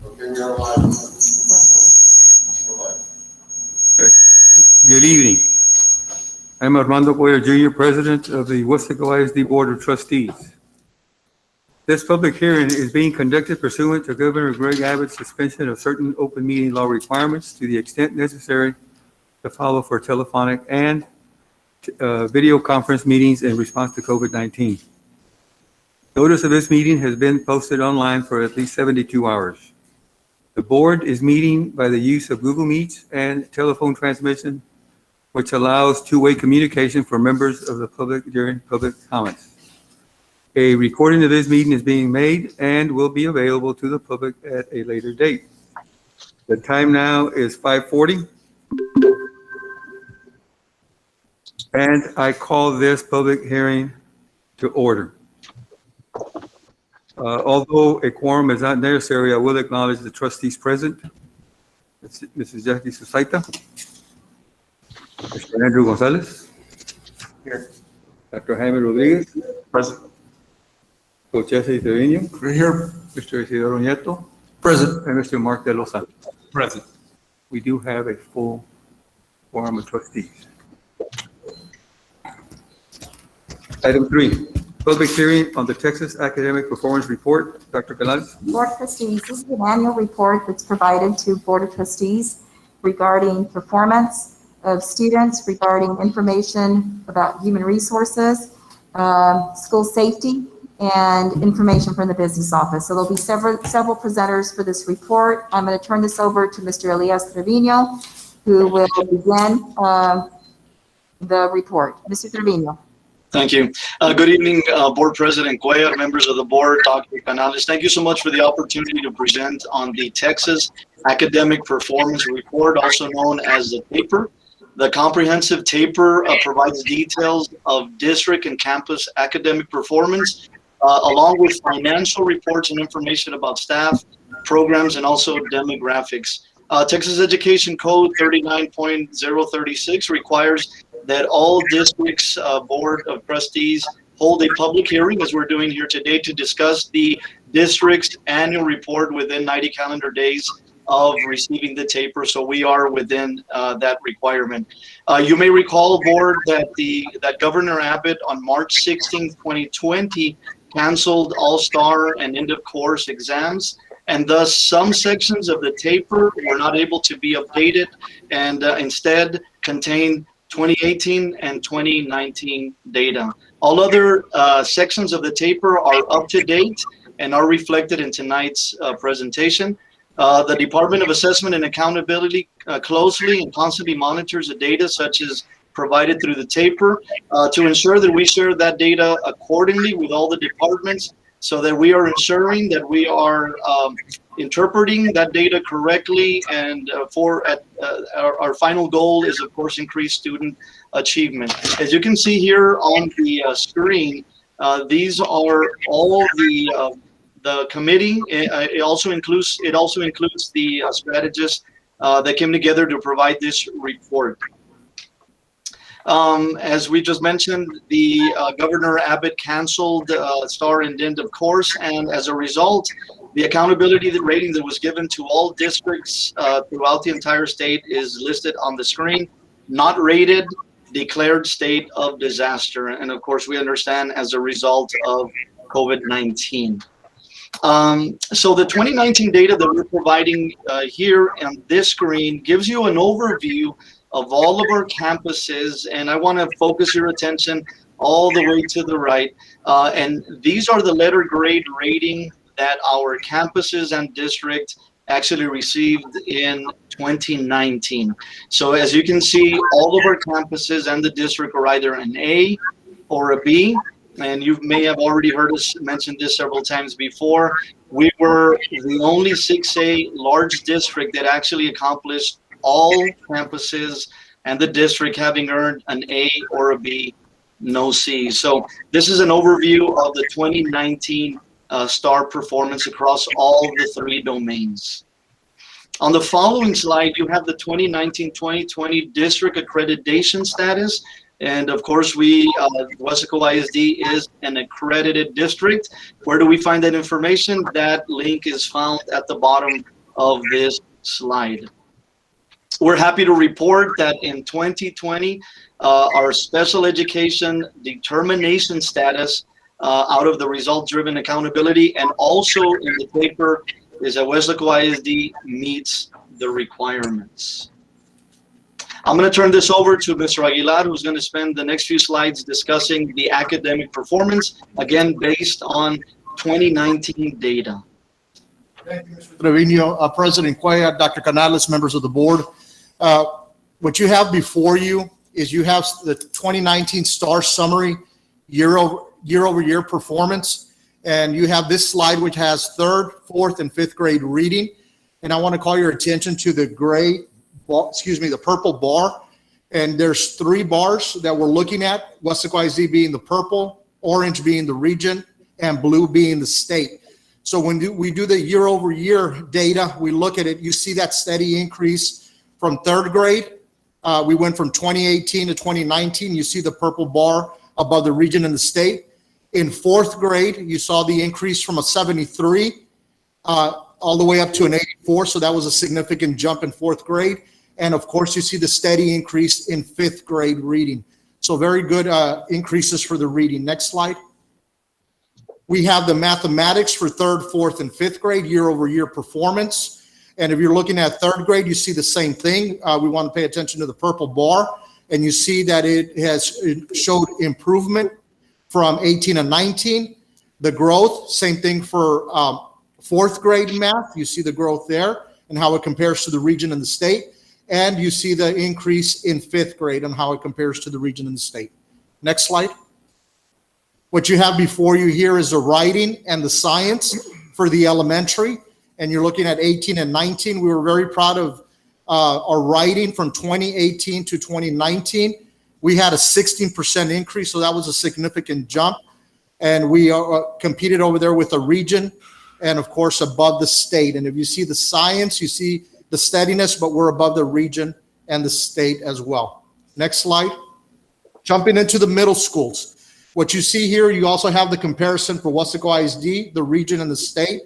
Okay, we are live. Good evening. I'm Armando Cuellar Jr., President of the Weslaco ISD Board of Trustees. This public hearing is being conducted pursuant to Governor Greg Abbott's suspension of certain open meeting law requirements to the extent necessary to follow for telephonic and video conference meetings in response to COVID-19. Notice of this meeting has been posted online for at least 72 hours. The board is meeting by the use of Google Meets and telephone transmission, which allows two-way communication for members of the public during public comments. A recording of this meeting is being made and will be available to the public at a later date. The time now is 5:40. And I call this public hearing to order. Although a quorum is not necessary, I will acknowledge the trustees present. Mrs. Jackie Susaita. Mr. Andrew Gonzalez. Here. Dr. Jaime Rodriguez. Present. Coach Jesse Trevino. We're here. Mr. Isidoro Nieto. Present. And Mr. Mark De Los Santos. Present. We do have a full quorum of trustees. Item 3, public hearing on the Texas Academic Performance Report. Dr. Canales. Board of Trustees, this is an annual report that's provided to Board of Trustees regarding performance of students, regarding information about human resources, school safety, and information from the business office. So there'll be several presenters for this report. I'm going to turn this over to Mr. Elias Trevino, who will begin the report. Mr. Trevino. Thank you. Good evening, Board President Cuellar, members of the board, Dr. Canales. Thank you so much for the opportunity to present on the Texas Academic Performance Report, also known as the TAPER. The comprehensive TAPER provides details of district and campus academic performance, along with financial reports and information about staff, programs, and also demographics. Texas Education Code 39.036 requires that all districts' Board of Trustees hold a public hearing, as we're doing here today, to discuss the district's annual report within 90 calendar days of receiving the TAPER. So we are within that requirement. You may recall, Board, that Governor Abbott on March 16, 2020, canceled all-star and end-of-course exams, and thus some sections of the TAPER were not able to be updated and instead contain 2018 and 2019 data. All other sections of the TAPER are up to date and are reflected in tonight's presentation. The Department of Assessment and Accountability closely and constantly monitors the data such as provided through the TAPER to ensure that we share that data accordingly with all the departments, so that we are ensuring that we are interpreting that data correctly, and our final goal is, of course, increased student achievement. As you can see here on the screen, these are all the committee. It also includes the strategists that came together to provide this report. As we just mentioned, the Governor Abbott canceled STAR and end of course, and as a result, the accountability rating that was given to all districts throughout the entire state is listed on the screen. Not rated, declared state of disaster, and of course we understand as a result of COVID-19. So the 2019 data that we're providing here on this screen gives you an overview of all of our campuses, and I want to focus your attention all the way to the right. And these are the letter grade rating that our campuses and district actually received in 2019. So as you can see, all of our campuses and the district are either an A or a B, and you may have already heard us mention this several times before. We were the only 6A large district that actually accomplished all campuses and the district having earned an A or a B, no C. So this is an overview of the 2019 STAR performance across all the 3 domains. On the following slide, you have the 2019-2020 district accreditation status. And of course, Weslaco ISD is an accredited district. Where do we find that information? That link is found at the bottom of this slide. We're happy to report that in 2020, our special education determination status out of the result-driven accountability and also in the paper is that Weslaco ISD meets the requirements. I'm going to turn this over to Mr. Aguilar, who's going to spend the next few slides discussing the academic performance, again, based on 2019 data. Thank you, Mr. Trevino, President Cuellar, Dr. Canales, members of the board. What you have before you is you have the 2019 STAR summary year-over-year performance, and you have this slide which has third, fourth, and fifth grade reading. And I want to call your attention to the the purple bar. And there's 3 bars that we're looking at, Weslaco ISD being the purple, orange being the region, and blue being the state. So when we do the year-over-year data, we look at it, you see that steady increase from third grade. We went from 2018 to 2019. You see the purple bar above the region and the state. In fourth grade, you saw the increase from a 73 all the way up to an 84. So that was a significant jump in fourth grade. And of course, you see the steady increase in fifth grade reading. So very good increases for the reading. Next slide. We have the mathematics for third, fourth, and fifth grade year-over-year performance. And if you're looking at third grade, you see the same thing. We want to pay attention to the purple bar. And you see that it showed improvement from 18 and 19. The growth, same thing for fourth grade math. You see the growth there and how it compares to the region and the state. And you see the increase in fifth grade and how it compares to the region and the state. Next slide. What you have before you here is the writing and the science for the elementary. And you're looking at 18 and 19. We were very proud of our writing from 2018 to 2019. We had a 16% increase, so that was a significant jump. And we competed over there with the region and, of course, above the state. And if you see the science, you see the steadiness, but we're above the region and the state as well. Next slide. Jumping into the middle schools. What you see here, you also have the comparison for Weslaco ISD, the region and the state.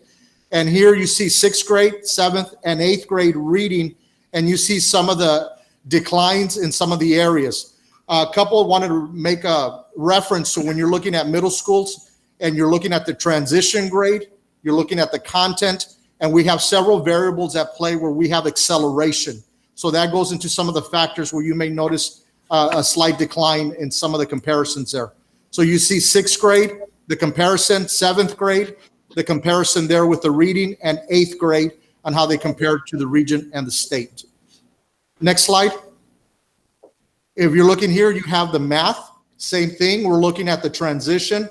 And here you see sixth grade, seventh, and eighth grade reading, and you see some of the declines in some of the areas. A couple wanted to make a reference to when you're looking at middle schools and you're looking at the transition grade, you're looking at the content, and we have several variables at play where we have acceleration. So that goes into some of the factors where you may notice a slight decline in some of the comparisons there. So you see sixth grade, the comparison, seventh grade, the comparison there with the reading, and eighth grade on how they compare to the region and the state. Next slide. If you're looking here, you have the math. Same thing. We're looking at the transition,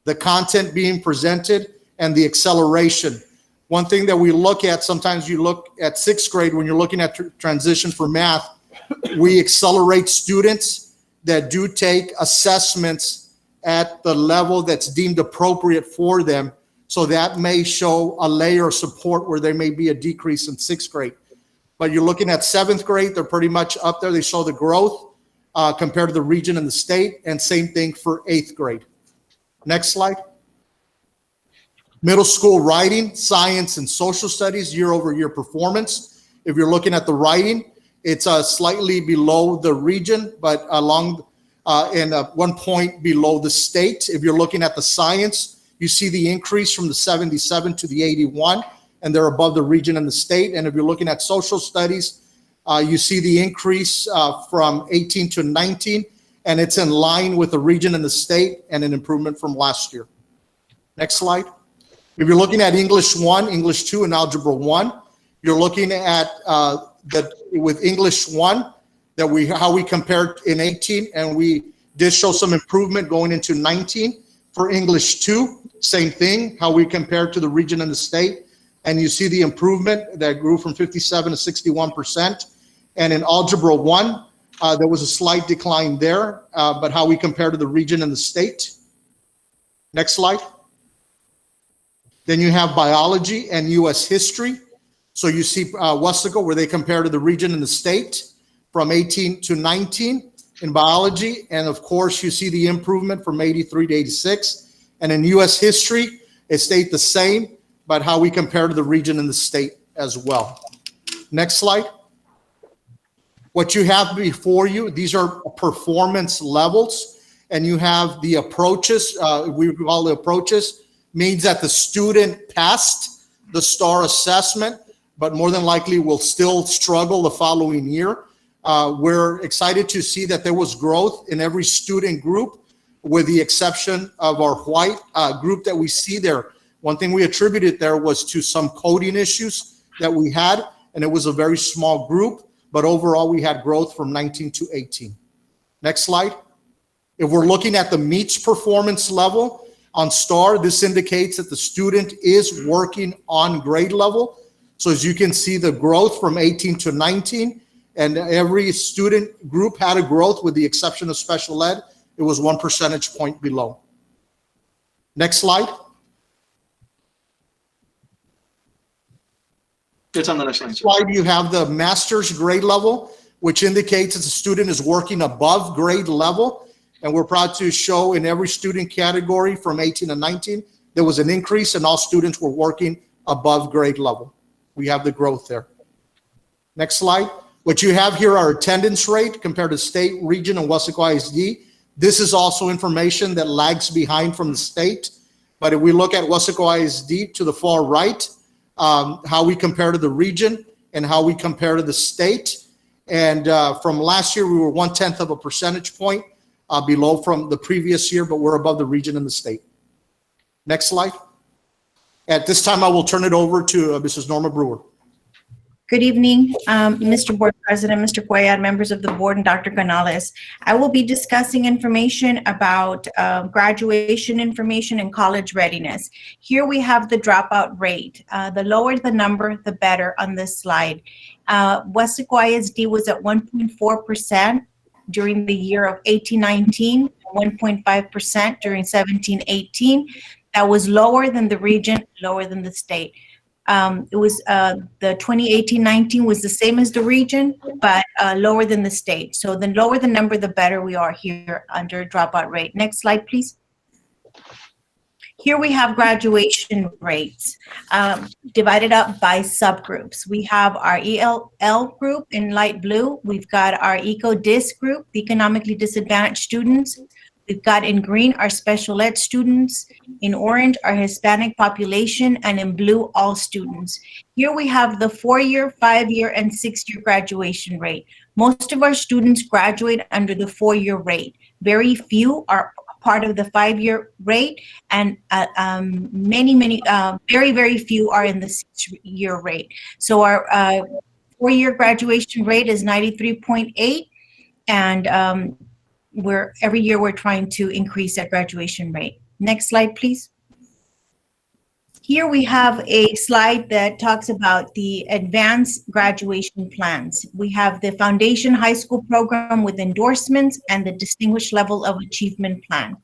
the content being presented, and the acceleration. One thing that we look at, sometimes you look at sixth grade when you're looking at transition for math, we accelerate students that do take assessments at the level that's deemed appropriate for them. So that may show a layer of support where there may be a decrease in sixth grade. But you're looking at seventh grade, they're pretty much up there. They show the growth compared to the region and the state, and same thing for eighth grade. Next slide. Middle school writing, science, and social studies, year-over-year performance. If you're looking at the writing, it's slightly below the region, but along and 1 point below the state. If you're looking at the science, you see the increase from the 77 to the 81, and they're above the region and the state. And if you're looking at social studies, you see the increase from 18 to 19, and it's in line with the region and the state and an improvement from last year. Next slide. If you're looking at English 1, English 2, and Algebra 1, you're looking at with English 1, how we compared in 18, and we did show some improvement going into 19. For English 2, same thing, how we compared to the region and the state. And you see the improvement that grew from 57 to 61%. And in Algebra 1, there was a slight decline there, but how we compare to the region and the state. Next slide. Then you have biology and U.S. history. So you see Weslaco, where they compare to the region and the state from 18 to 19 in biology. And of course, you see the improvement from 83 to 86. And in U.S. history, it stayed the same, but how we compare to the region and the state as well. Next slide. What you have before you, these are performance levels, and you have the approaches. We call the approaches, means that the student passed the STAR assessment, but more than likely will still struggle the following year. We're excited to see that there was growth in every student group, with the exception of our white group that we see there. One thing we attributed there was to some coding issues that we had, and it was a very small group, but overall we had growth from 19 to 18. Next slide. If we're looking at the meets performance level on STAR, this indicates that the student is working on grade level. So as you can see, the growth from 18 to 19, and every student group had a growth with the exception of special ed. It was 1 percentage point below. Next slide. It's on the next slide. Slide, you have the master's grade level, which indicates that the student is working above grade level. And we're proud to show in every student category from 18 to 19, there was an increase and all students were working above grade level. We have the growth there. Next slide. What you have here are attendance rate compared to state, region, and Weslaco ISD. This is also information that lags behind from the state. But if we look at Weslaco ISD to the far right, how we compare to the region and how we compare to the state. And from last year, we were 1/10 of a percentage point below from the previous year, but we're above the region and the state. Next slide. At this time, I will turn it over to Mrs. Norma Brewer. Good evening, Mr. Board President, Mr. Cuellar, members of the board, and Dr. Canales. I will be discussing information about graduation information and college readiness. Here we have the dropout rate. The lower the number, the better on this slide. Weslaco ISD was at 1.4% during the year of 18-19, 1.5% during 17-18. That was lower than the region, lower than the state. It was the 2018-19 was the same as the region, but lower than the state. So the lower the number, the better we are here under dropout rate. Next slide, please. Here we have graduation rates divided up by subgroups. We have our ELL group in light blue. We've got our ECO-DIS group, the economically disadvantaged students. We've got in green our special ed students, in orange our Hispanic population, and in blue all students. Here we have the 4-year, 5-year, and 6-year graduation rate. Most of our students graduate under the 4-year rate. Very few are part of the 5-year rate, and very few are in the 6-year rate. So our 4-year graduation rate is 93.8, and every year we're trying to increase that graduation rate. Next slide, please. Here we have a slide that talks about the advanced graduation plans. We have the Foundation High School program with endorsements and the Distinguished Level of Achievement plan.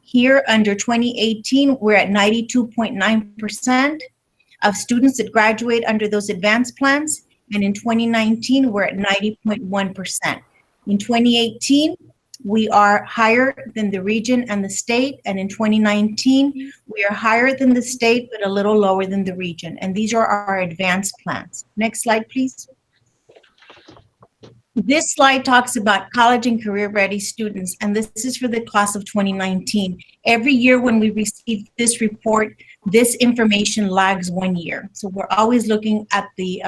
Here under 2018, we're at 92.9% of students that graduate under those advanced plans. And in 2019, we're at 90.1%. In 2018, we are higher than the region and the state, and in 2019, we are higher than the state, but a little lower than the region. And these are our advanced plans. Next slide, please. This slide talks about college and career-ready students, and this is for the class of 2019. Every year when we receive this report, this information lags 1 year. So we're always looking at the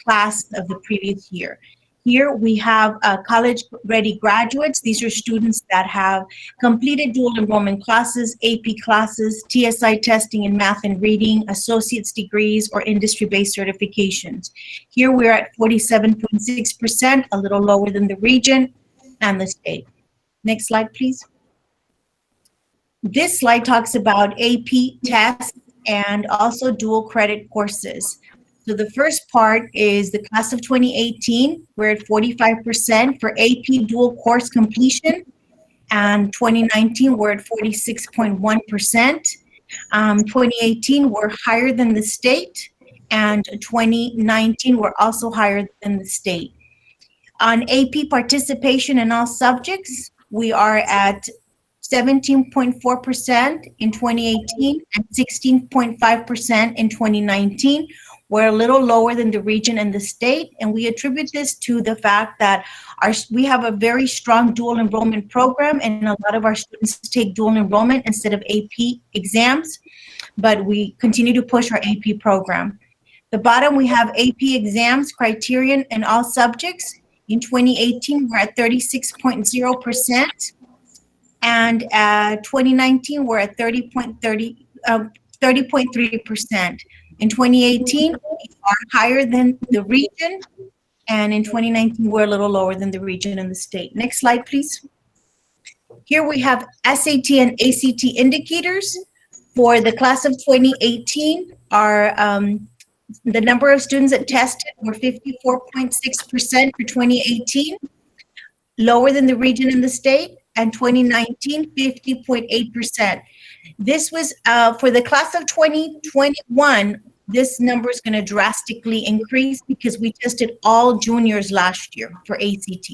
class of the previous year. Here we have college-ready graduates. These are students that have completed dual enrollment classes, AP classes, TSI testing in math and reading, associate's degrees, or industry-based certifications. Here we're at 47.6%, a little lower than the region and the state. Next slide, please. This slide talks about AP tests and also dual credit courses. So the first part is the class of 2018. We're at 45% for AP dual course completion. And 2019, we're at 46.1%. 2018, we're higher than the state. And 2019, we're also higher than the state. On AP participation in all subjects, we are at 17.4% in 2018 and 16.5% in 2019. We're a little lower than the region and the state, and we attribute this to the fact that we have a very strong dual enrollment program, and a lot of our students take dual enrollment instead of AP exams, but we continue to push our AP program. The bottom, we have AP exams, criterion, and all subjects. In 2018, we're at 36.0%, and 2019, we're at 30.3%. In 2018, we are higher than the region, and in 2019, we're a little lower than the region and the state. Next slide, please. Here we have SAT and ACT indicators. For the class of 2018, the number of students that tested were 54.6% for 2018, lower than the region and the state, and 2019, 50.8%. This was for the class of 2021, this number is going to drastically increase because we tested all juniors last year for ACT.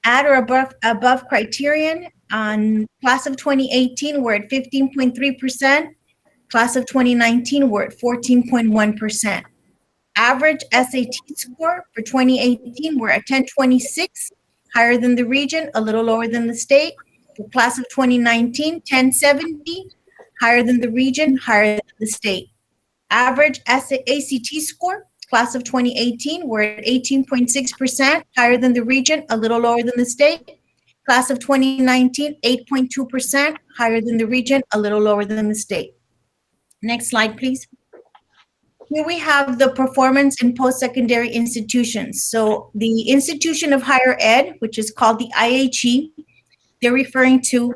At or above criterion, on class of 2018, we're at 15.3%. Class of 2019, we're at 14.1%. Average SAT score for 2018, we're at 1026, higher than the region, a little lower than the state. For class of 2019, 1070, higher than the region, higher than the state. Average ACT score, class of 2018, we're at 18.6%, higher than the region, a little lower than the state. Class of 2019, 8.2%, higher than the region, a little lower than the state. Next slide, please. Here we have the performance in post-secondary institutions. So the institution of higher ed, which is called the IHE, they're referring to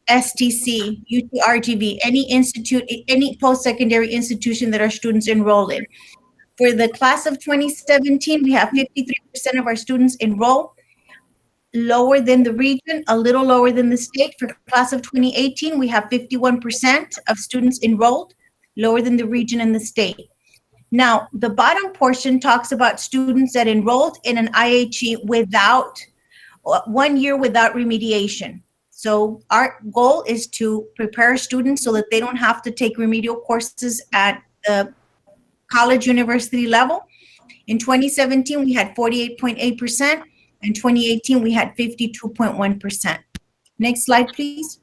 STC, UTRGV, any post-secondary institution that our students enroll in. For the class of 2017, we have 53% of our students enroll, lower than the region, a little lower than the state. For class of 2018, we have 51% of students enrolled, lower than the region and the state. Now, the bottom portion talks about students that enrolled in an IHE without 1 year without remediation. So our goal is to prepare students so that they don't have to take remedial courses at the college university level. In 2017, we had 48.8%. In 2018, we had 52.1%. Next slide, please.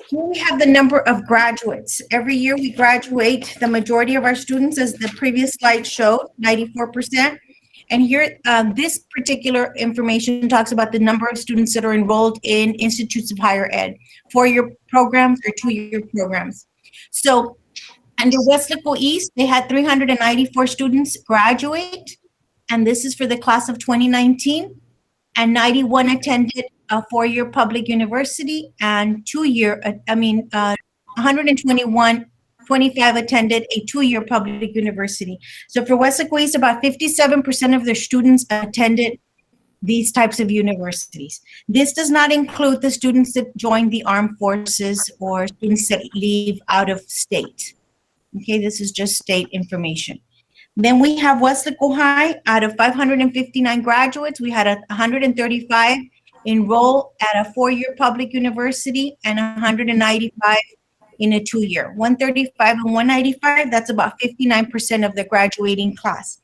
Here we have the number of graduates. Every year we graduate the majority of our students, as the previous slide showed, 94%. And here, this particular information talks about the number of students that are enrolled in institutes of higher ed, 4-year programs or 2-year programs. So under Weslaco East, they had 394 students graduate, and this is for the class of 2019, and 91 attended a 4-year public university, and 125 attended a 2-year public university. So for Weslaco East, about 57% of their students attended these types of universities. This does not include the students that join the armed forces or students that leave out of state. Okay, this is just state information. Then we have Weslaco High. Out of 559 graduates, we had 135 enroll at a 4-year public university and 195 in a 2-year. 135 and 195, that's about 59% of the graduating class.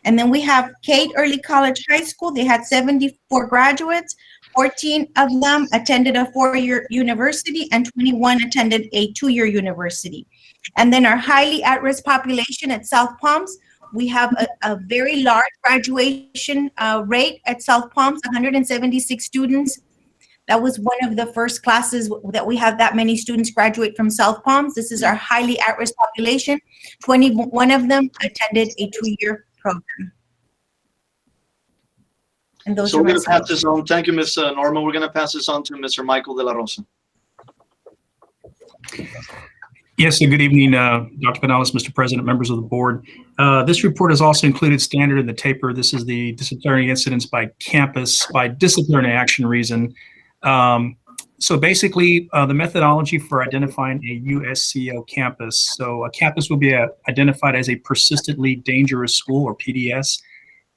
And then we have Cade Early College High School. They had 74 graduates. 14 of them attended a 4-year university and 21 attended a 2-year university. And then our highly at-risk population at South Palms, we have a very large graduation rate at South Palms, 176 students. That was one of the first classes that we have that many students graduate from South Palms. This is our highly at-risk population. 21 of them attended a 2-year program. And those So are we're going to my pass this on. Thank you, Ms. Norma. We're going to pass this on to Mr. Michael De La Rosa. Yes, so good evening, Dr. Canales, Mr. President, members of the board. This report has also included standard in the taper. This is the disciplinary incidents by campus, by disciplinary action reason. So basically, the methodology for identifying a USCO campus. So a campus will be identified as a persistently dangerous school, or PDS,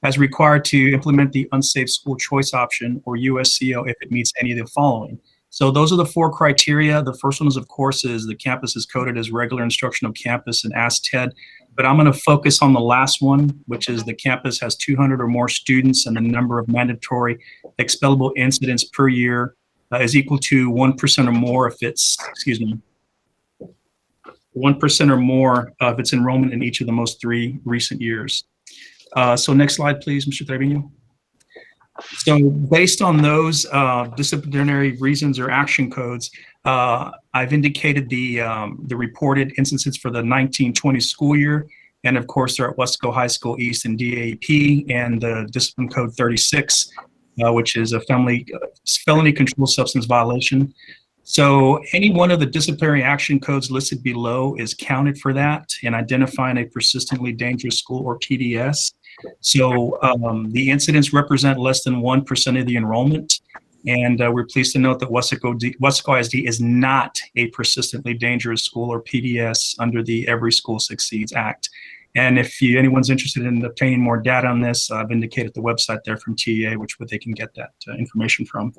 as required to implement the unsafe school choice option, or USCO, if it meets any of the following. So those are the 4 criteria. The first one is, of course, is the campus is coded as regular instructional campus and ASTED. But I'm going to focus on the last one, which is the campus has 200 or more students and the number of mandatory expellable incidents per year is equal to 1% or more if it's, 1% or more of its enrollment in each of the most 3 recent years. So next slide, please, Mr. Trevino. So based on those disciplinary reasons or action codes, I've indicated the reported instances for the 1920 school year, and of course they're at Weslaco High School East and DAP, and the discipline code 36, which is a felony controlled substance violation. So any one of the disciplinary action codes listed below is counted for that in identifying a persistently dangerous school or PDS. So the incidents represent less than 1% of the enrollment. And we're pleased to note that Weslaco ISD is not a persistently dangerous school or PDS under the Every School Succeeds Act. And if anyone's interested in obtaining more data on this, I've indicated the website there from TEA, which they can get that information from.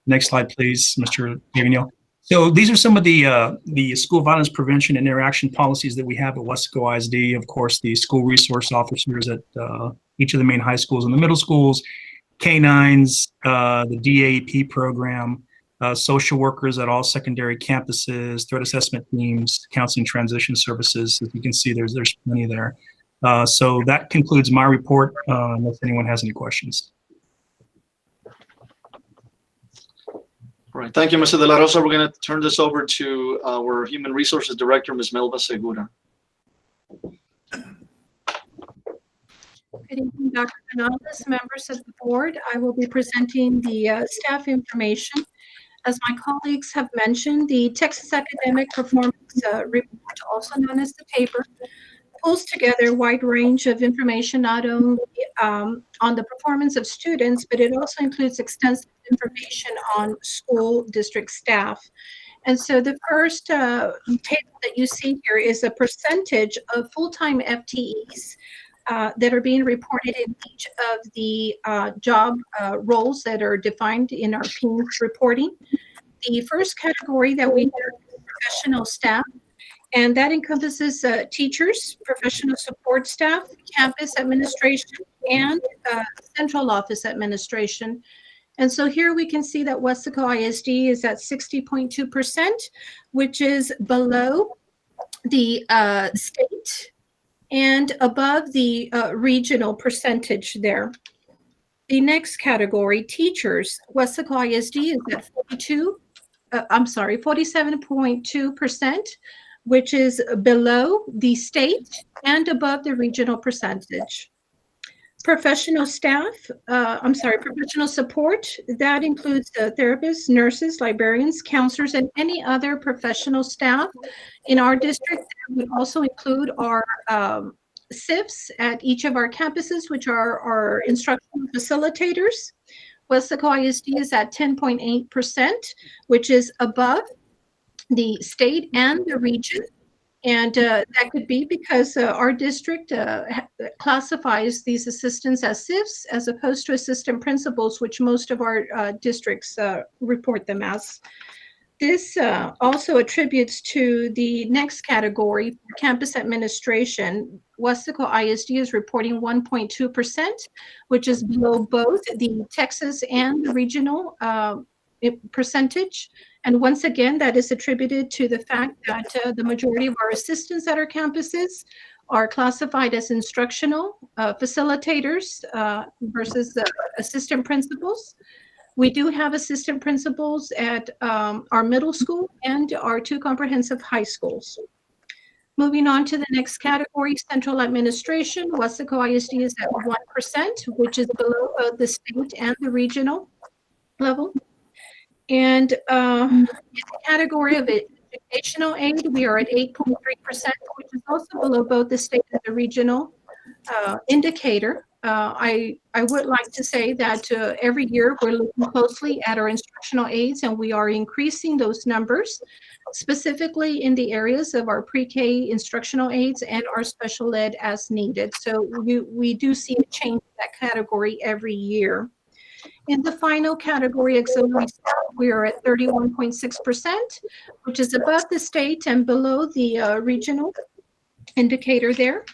Next slide, please, Mr. Trevino. So these are some of the school violence prevention and interaction policies that we have at Weslaco ISD. Of course, the school resource officers at each of the main high schools and the middle schools, K-9s, the DAP program, social workers at all secondary campuses, threat assessment teams, counseling transition services. As you can see, there's plenty there. So that concludes my report, unless anyone has any questions. All right, thank you, Mr. De La Rosa. We're going to turn this over to our Human Resources Director, Ms. Melba Segura. Good evening, Dr. Canales, members of the board. I will be presenting the staff information. As my colleagues have mentioned, the Texas Academic Performance Report, also known as the paper, pulls together a wide range of information, not only on the performance of students, but it also includes extensive information on school district staff. And so the first table that you see here is a percentage of full-time FTEs that are being reported in each of the job roles that are defined in our PEAMS reporting. The first category that we have is professional staff, and that encompasses teachers, professional support staff, campus administration, and central office administration. And so here we can see that Weslaco ISD is at 60.2%, which is below the state and above the regional percentage there. The next category, teachers, Weslaco ISD is at 47.2%, which is below the state and above the regional percentage. Professional staff, professional support, that includes therapists, nurses, librarians, counselors, and any other professional staff in our district. That would also include our SIFs at each of our campuses, which are our instructional facilitators. Weslaco ISD is at 10.8%, which is above the state and the region. And that could be because our district classifies these assistants as SIFs as opposed to assistant principals, which most of our districts report them as. This also attributes to the next category, campus administration. Weslaco ISD is reporting 1.2%, which is below both the Texas and the regional percentage. And once again, that is attributed to the fact that the majority of our assistants at our campuses are classified as instructional facilitators versus assistant principals. We do have assistant principals at our middle school and our 2 comprehensive high schools. Moving on to the next category, central administration. Weslaco ISD is at 1%, which is below both the state and the regional level. And in the category of educational aid, we are at 8.3%, which is also below both the state and the regional indicator. I would like to say that every year we're looking closely at our instructional aids, and we are increasing those numbers, specifically in the areas of our pre-K instructional aids and our special ed as needed. So we do see a change in that category every year. In the final category, auxiliary staff, we are at 31.6%, which is above the state and below the regional indicator there.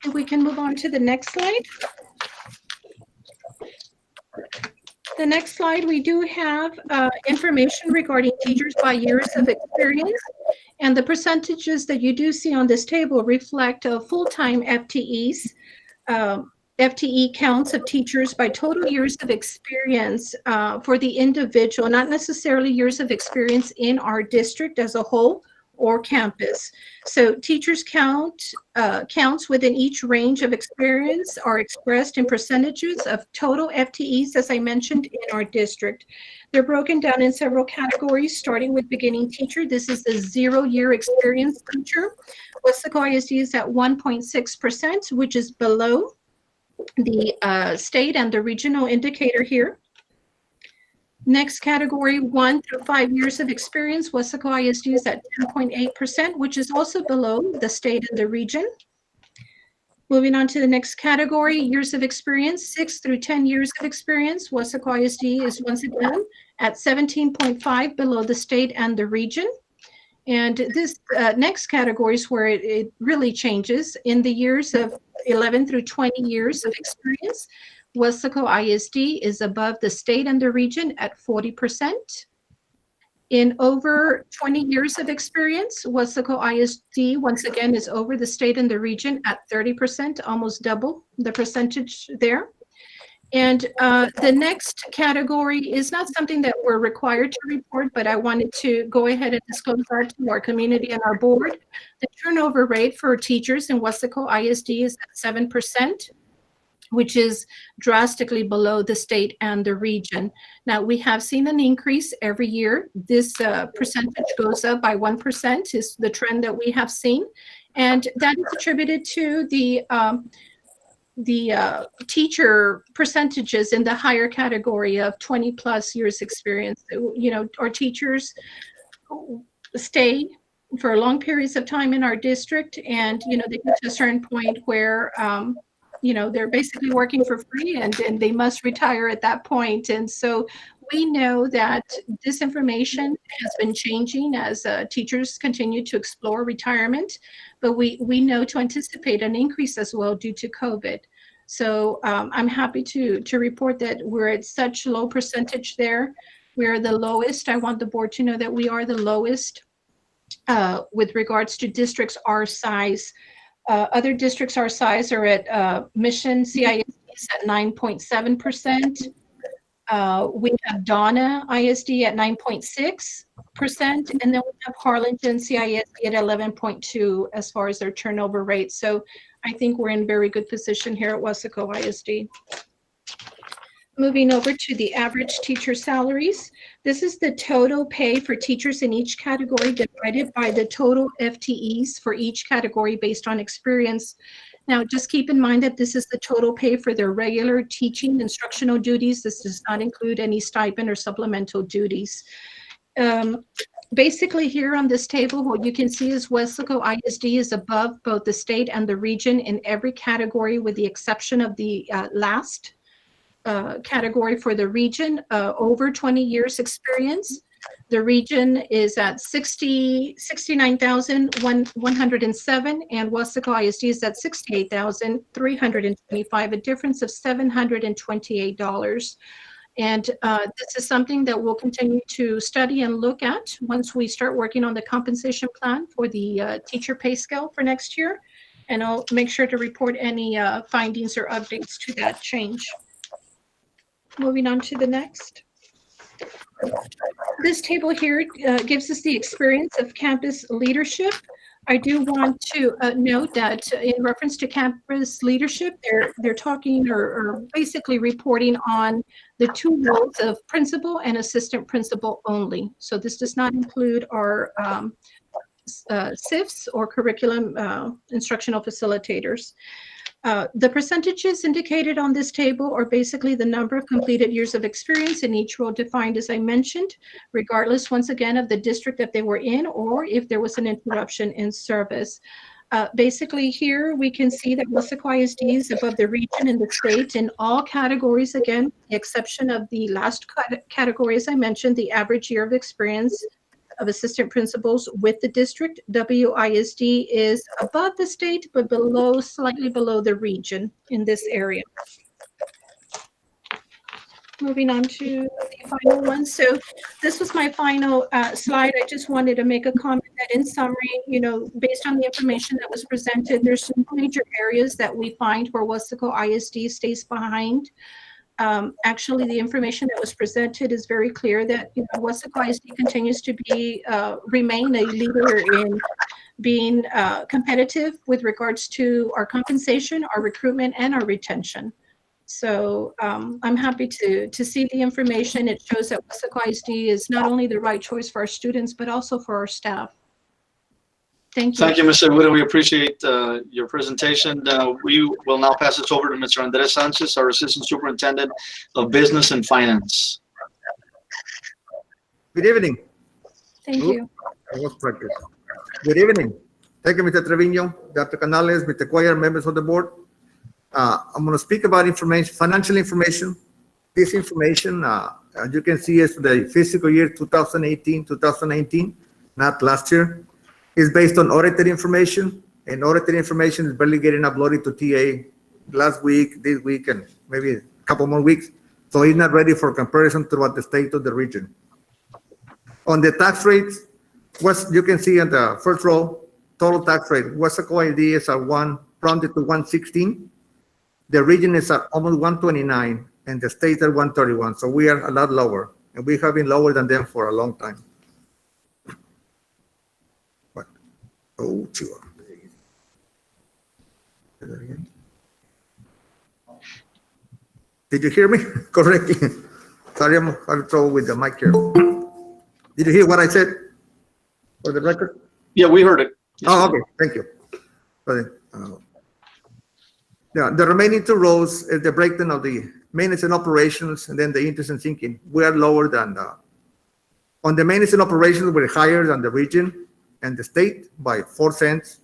And we can move on to the next slide. The next slide, we do have information regarding teachers by years of experience. And the percentages that you do see on this table reflect full-time FTEs, FTE counts of teachers by total years of experience for the individual, not necessarily years of experience in our district as a whole or campus. So teachers counts within each range of experience are expressed in percentages of total FTEs, as I mentioned, in our district. They're broken down in several categories, starting with beginning teacher. This is the 0-year experience teacher. Weslaco ISD is at 1.6%, which is below the state and the regional indicator here. Next category, 1 through 5 years of experience, Weslaco ISD is at 10.8%, which is also below the state and the region. Moving on to the next category, years of experience, 6 through 10 years of experience, Weslaco ISD is once again at 17.5, below the state and the region. And this next category is where it really changes. In the years of 11 through 20 years of experience, Weslaco ISD is above the state and the region at 40%. In over 20 years of experience, Weslaco ISD once again is over the state and the region at 30%, almost double the percentage there. And the next category is not something that we're required to report, but I wanted to go ahead and disclose that to our community and our board. The turnover rate for teachers in Weslaco ISD is at 7%, which is drastically below the state and the region. Now, we have seen an increase every year. This percentage goes up by 1% is the trend that we have seen. And that is attributed to the teacher percentages in the higher category of 20 plus years experience. You know, our teachers stay for long periods of time in our district, and, you know, they get to a certain point where, you know, they're basically working for free and they must retire at that point. And so we know that this information has been changing as teachers continue to explore retirement, but we know to anticipate an increase as well due to COVID. So I'm happy to report that we're at such low percentage there. We're the lowest. I want the board to know that we are the lowest with regards to districts our size. Other districts our size are at Mission CISD at 9.7%. We have Donna ISD at 9.6%, and then we have Harlingen CISD at 11.2 as far as their turnover rate. So I think we're in very good position here at Weslaco ISD. Moving over to the average teacher salaries. This is the total pay for teachers in each category divided by the total FTEs for each category based on experience. Now, just keep in mind that this is the total pay for their regular teaching instructional duties. This does not include any stipend or supplemental duties. Basically, here on this table, what you can see is Weslaco ISD is above both the state and the region in every category, with the exception of the last category for the region, over 20 years experience. The region is at 69,107, and Weslaco ISD is at 68,325, a difference of $728. And this is something that we'll continue to study and look at once we start working on the compensation plan for the teacher pay scale for next year. And I'll make sure to report any findings or updates to that change. Moving on to the next. This table here gives us the experience of campus leadership. I do want to note that in reference to campus leadership, they're talking or basically reporting on the two roles of principal and assistant principal only. So this does not include our SIFs or curriculum instructional facilitators. The percentages indicated on this table are basically the number of completed years of experience in each role defined, as I mentioned, regardless, once again, of the district that they were in or if there was an interruption in service. Basically here, we can see that Weslaco ISD is above the region and the state in all categories, again, with the exception of the last category, as I mentioned, the average year of experience of assistant principals with the district. WISD is above the state, but below, slightly below the region in this area. Moving on to the final one. So this was my final slide. I just wanted to make a comment that in summary, you know, based on the information that was presented, there's some major areas that we find where Weslaco ISD stays behind. Actually, the information that was presented is very clear that, you know, Weslaco ISD continues to be remain a leader in being competitive with regards to our compensation, our recruitment, and our retention. So I'm happy to see the information. It shows that Weslaco ISD is not only the right choice for our students, but also for our staff. Thank you. Thank you, Mr. Widow. We appreciate your presentation. We will now pass it over to Mr. Andres Sanchez, our Assistant Superintendent of Business and Finance. Good evening. Thank you. Good evening. Thank you, Mr. Trevino, Dr. Canales, Mr. Cuellar, members of the board. I'm going to speak about information, financial information. This information, as you can see, is for the fiscal year 2018-2019, not last year. Is based on audited information, and audited information is barely getting uploaded to TA last week, this week, and maybe a couple more weeks. So it's not ready for comparison throughout the state or the region. On the tax rates, you can see on the first row, total tax rate. Weslaco ISD is at rounded to 116. The region is at almost 129, and the state at 131. So we are a lot lower, and we have been lower than them for a long time. What? Oh, sure. Did you hear me correctly? Sorry, I'm having trouble with the mic here. Did you hear what I said for the record? Yeah, we heard it. Oh, okay. Thank you. Yeah, the remaining two rows is the breakdown of the maintenance and operations, and then the interest and sinking. We are lower than on the maintenance and operations, we're higher than the region and the state by 4 cents,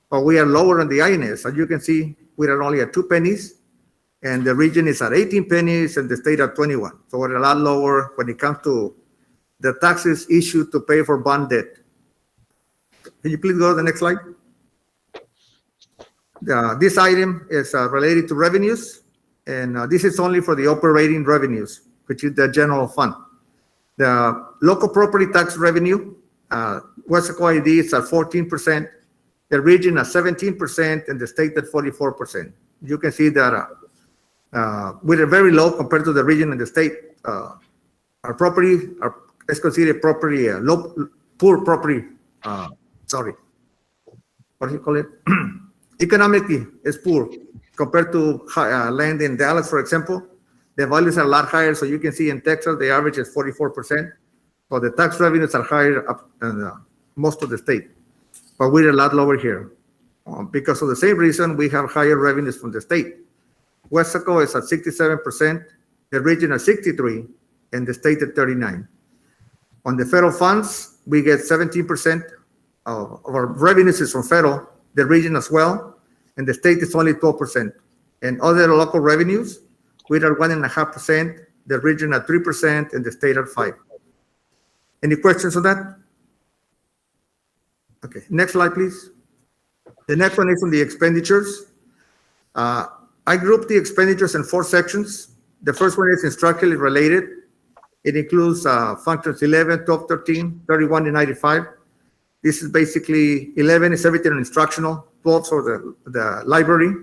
but we are lower on the INS. As you can see, we are only at 2 pennies, and the region is at 18 pennies, and the state at 21. So we're a lot lower when it comes to the taxes issued to pay for bond debt. Can you please go to the next slide? This item is related to revenues, and this is only for the operating revenues, which is the general fund. The local property tax revenue, Weslaco ISD is at 14%, the region at 17%, and the state at 44%. You can see that we're very low compared to the region and the state. Our property is considered property, poor property, sorry, what do you call it? Economically, it's poor compared to land in Dallas, for example. The values are a lot higher. So you can see in Texas, the average is 44%. So the tax revenues are higher up in most of the state. But we're a lot lower here. Because of the same reason, we have higher revenues from the state. Weslaco is at 67%, the region at 63%, and the state at 39%. On the federal funds, we get 17% of our revenues is from federal, the region as well, and the state is only 12%. And other local revenues, we are 1.5%, the region at 3%, and the state at 5%. Any questions on that? Okay, next slide, please. The next one is on the expenditures. I grouped the expenditures in 4 sections. The first one is instructionally related. It includes functions 11, 12, 13, 31, and 95. This is basically 11 is everything instructional, 12 for the library,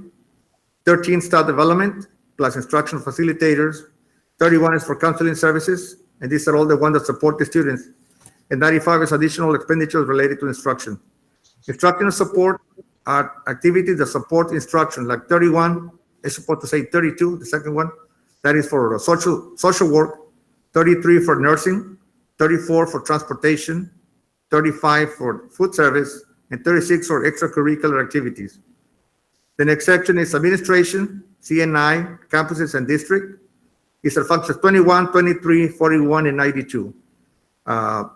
13 staff development, plus instructional facilitators, 31 is for counseling services, and these are all the ones that support the students, and 95 is additional expenditures related to instruction. Instructional support are activities that support instruction, like 31 is supposed to say 32, the second one, that is for social work, 33 for nursing, 34 for transportation, 35 for food service, and 36 for extracurricular activities. The next section is administration, CNI, campuses, and district. These are functions 21, 23, 41, and 92.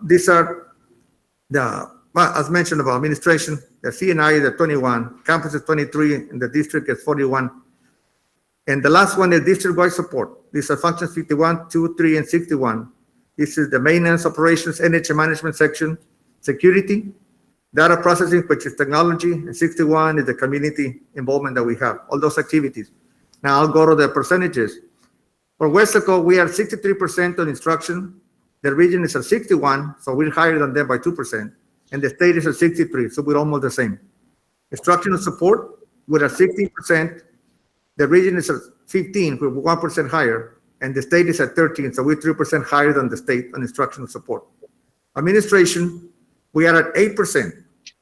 These are But as mentioned about administration, the CNI is at 21, campus is 23, and the district is 41. And the last one is district-wide support. These are functions 51, 2, 3, and 61. This is the maintenance, operations, energy management section, security, data processing, which is technology, and 61 is the community involvement that we have, all those activities. Now I'll go to the percentages. For Weslaco, we are 63% on instruction. The region is at 61, so we're higher than them by 2%. And the state is at 63, so we're almost the same. Instructional support, we're at 16%. The region is at 15, we're 1% higher. And the state is at 13, so we're 3% higher than the state on instructional support. Administration, we are at 8%.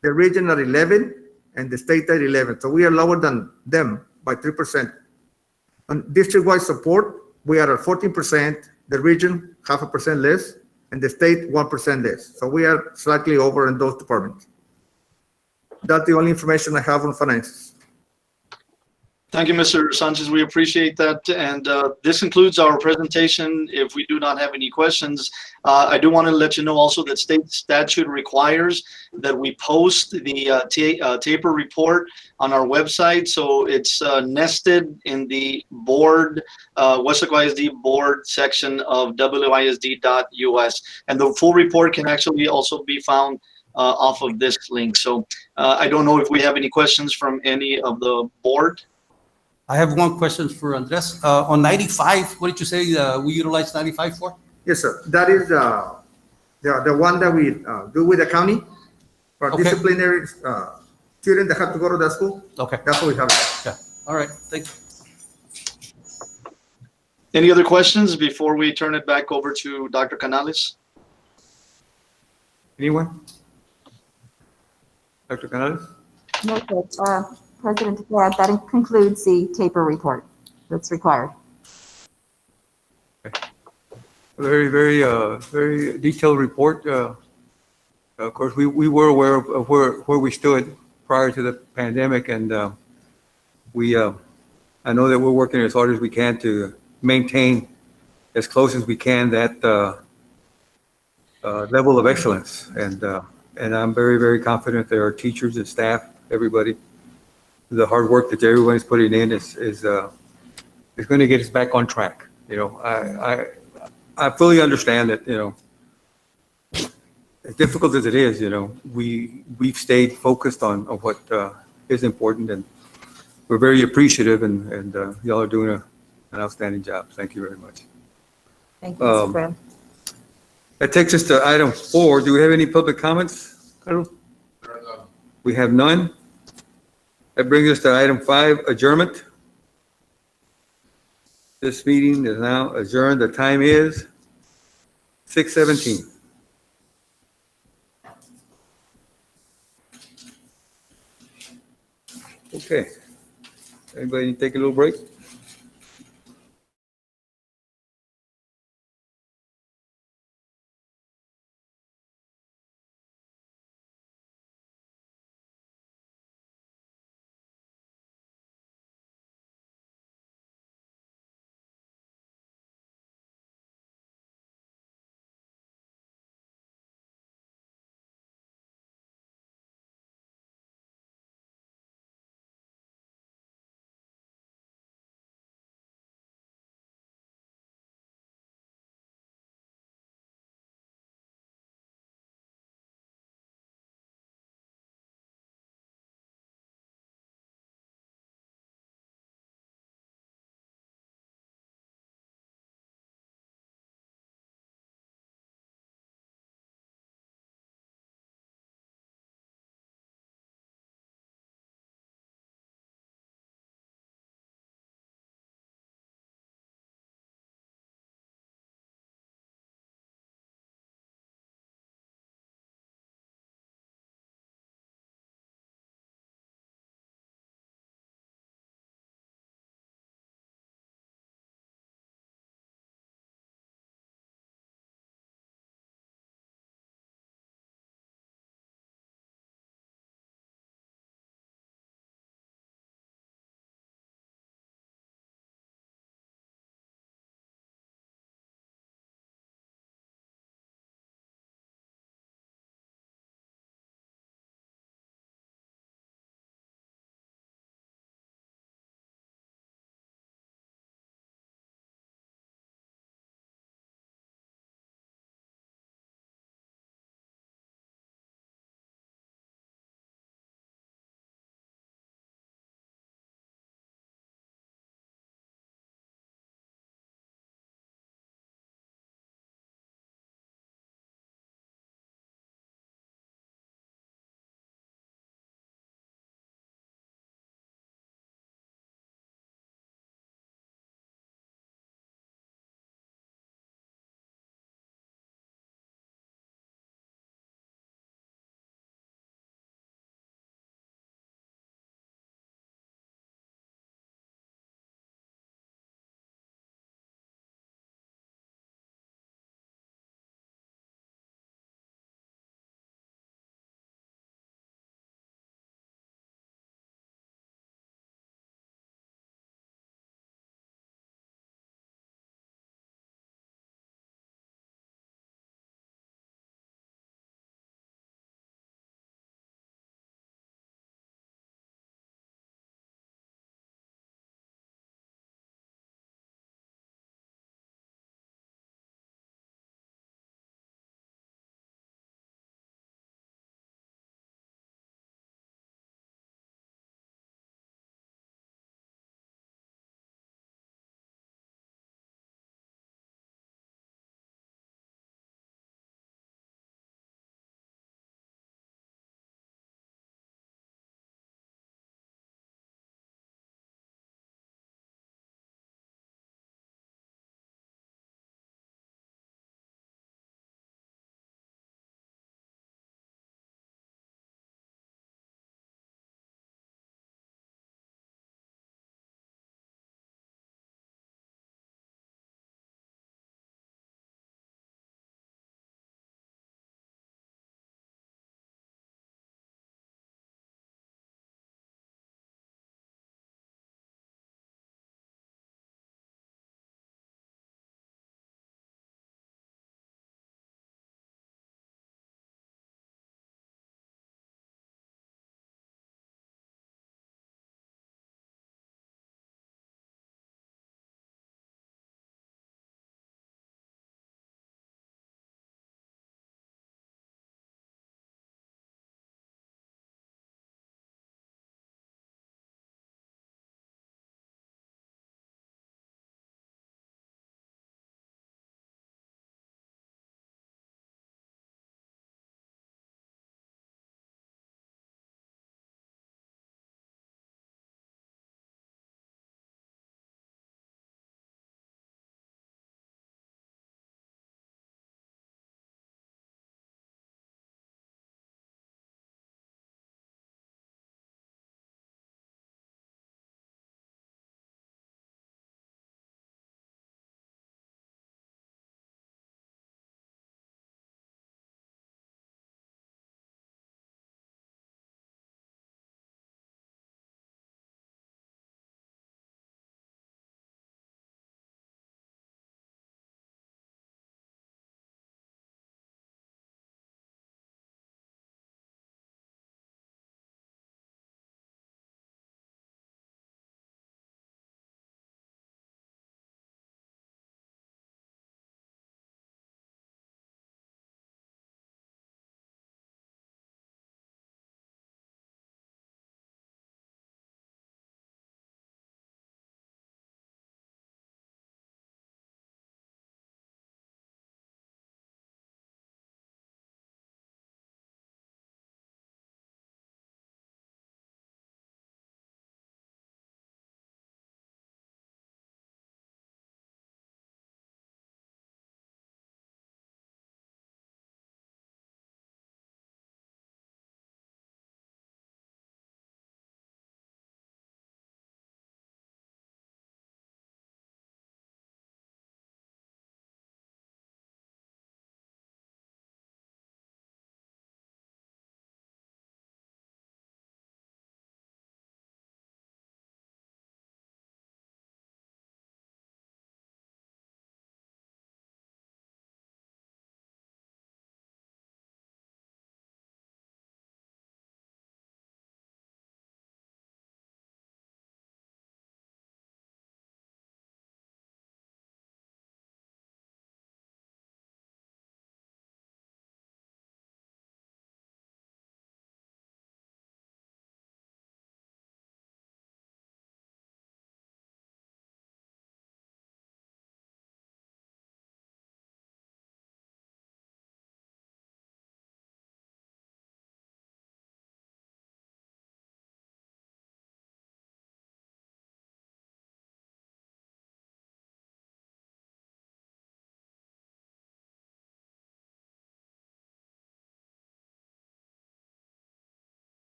The region at 11, and the state at 11. So we are lower than them by 3%. On district-wide support, we are at 14%, the region 0.5% less, and the state 1% less. So we are slightly over in those departments. That's the only information I have on finances. Thank you, Mr. Sanchez. We appreciate that. And this concludes our presentation. If we do not have any questions, I do want to let you know also that state statute requires that we post the taper report on our website. So it's nested in the board, Weslaco ISD board section of wisd.us. And the full report can actually also be found off of this link. So I don't know if we have any questions from any of the board. I have one question for Andres. On 95, what did you say we utilize 95 for? Yes, sir. That is the one that we do with the county for Okay. disciplinary students that have to go to that school. Okay. That's what we have. Yeah. All right. Thank you. Any other questions before we turn it back over to Dr. Canales? Anyone? Dr. Canales? No, sir. President, that concludes the taper report that's required. Very, very, very detailed report. Of course, we were aware of where we stood prior to the pandemic, and I know that we're working as hard as we can to maintain as close as we can that level of excellence. And I'm very, very confident that our teachers and staff, everybody, the hard work that everyone's putting in is going to get us back on track. You know, I fully understand that, you know, as difficult as it is, you know, we've stayed focused on what is important, and we're very appreciative, and y'all are doing an outstanding job. Thank you very much. Thank you, Mr. Graham. That takes us to item 4. Do we have any public comments, Carlos? We have none. That brings us to item 5, adjournment. This meeting is now adjourned. The time is 6:17. Okay. Anybody take a little break?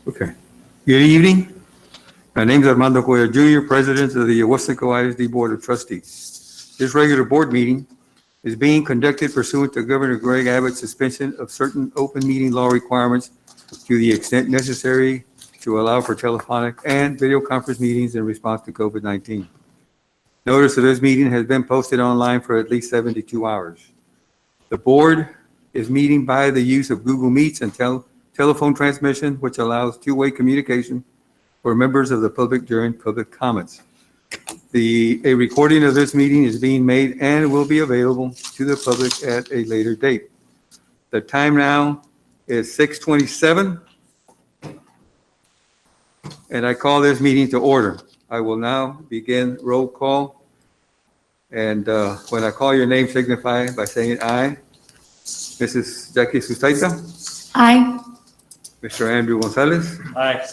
Okay. Good evening. My name is Armando Cuellar Jr., President of the Weslaco ISD Board of Trustees. This regular board meeting is being conducted pursuant to Governor Greg Abbott's suspension of certain open meeting law requirements to the extent necessary to allow for telephonic and video conference meetings in response to COVID-19. Notice of this meeting has been posted online for at least 72 hours. The board is meeting by the use of Google Meets and telephone transmission, which allows two-way communication for members of the public during public comments. A recording of this meeting is being made and will be available to the public at a later date. The time now is 6:27, and I call this meeting to order. I will now begin roll call, and when I call your name, signify by saying aye. Mrs. Jackie Sustaita? Aye. Mr. Andrew Gonzalez? Aye.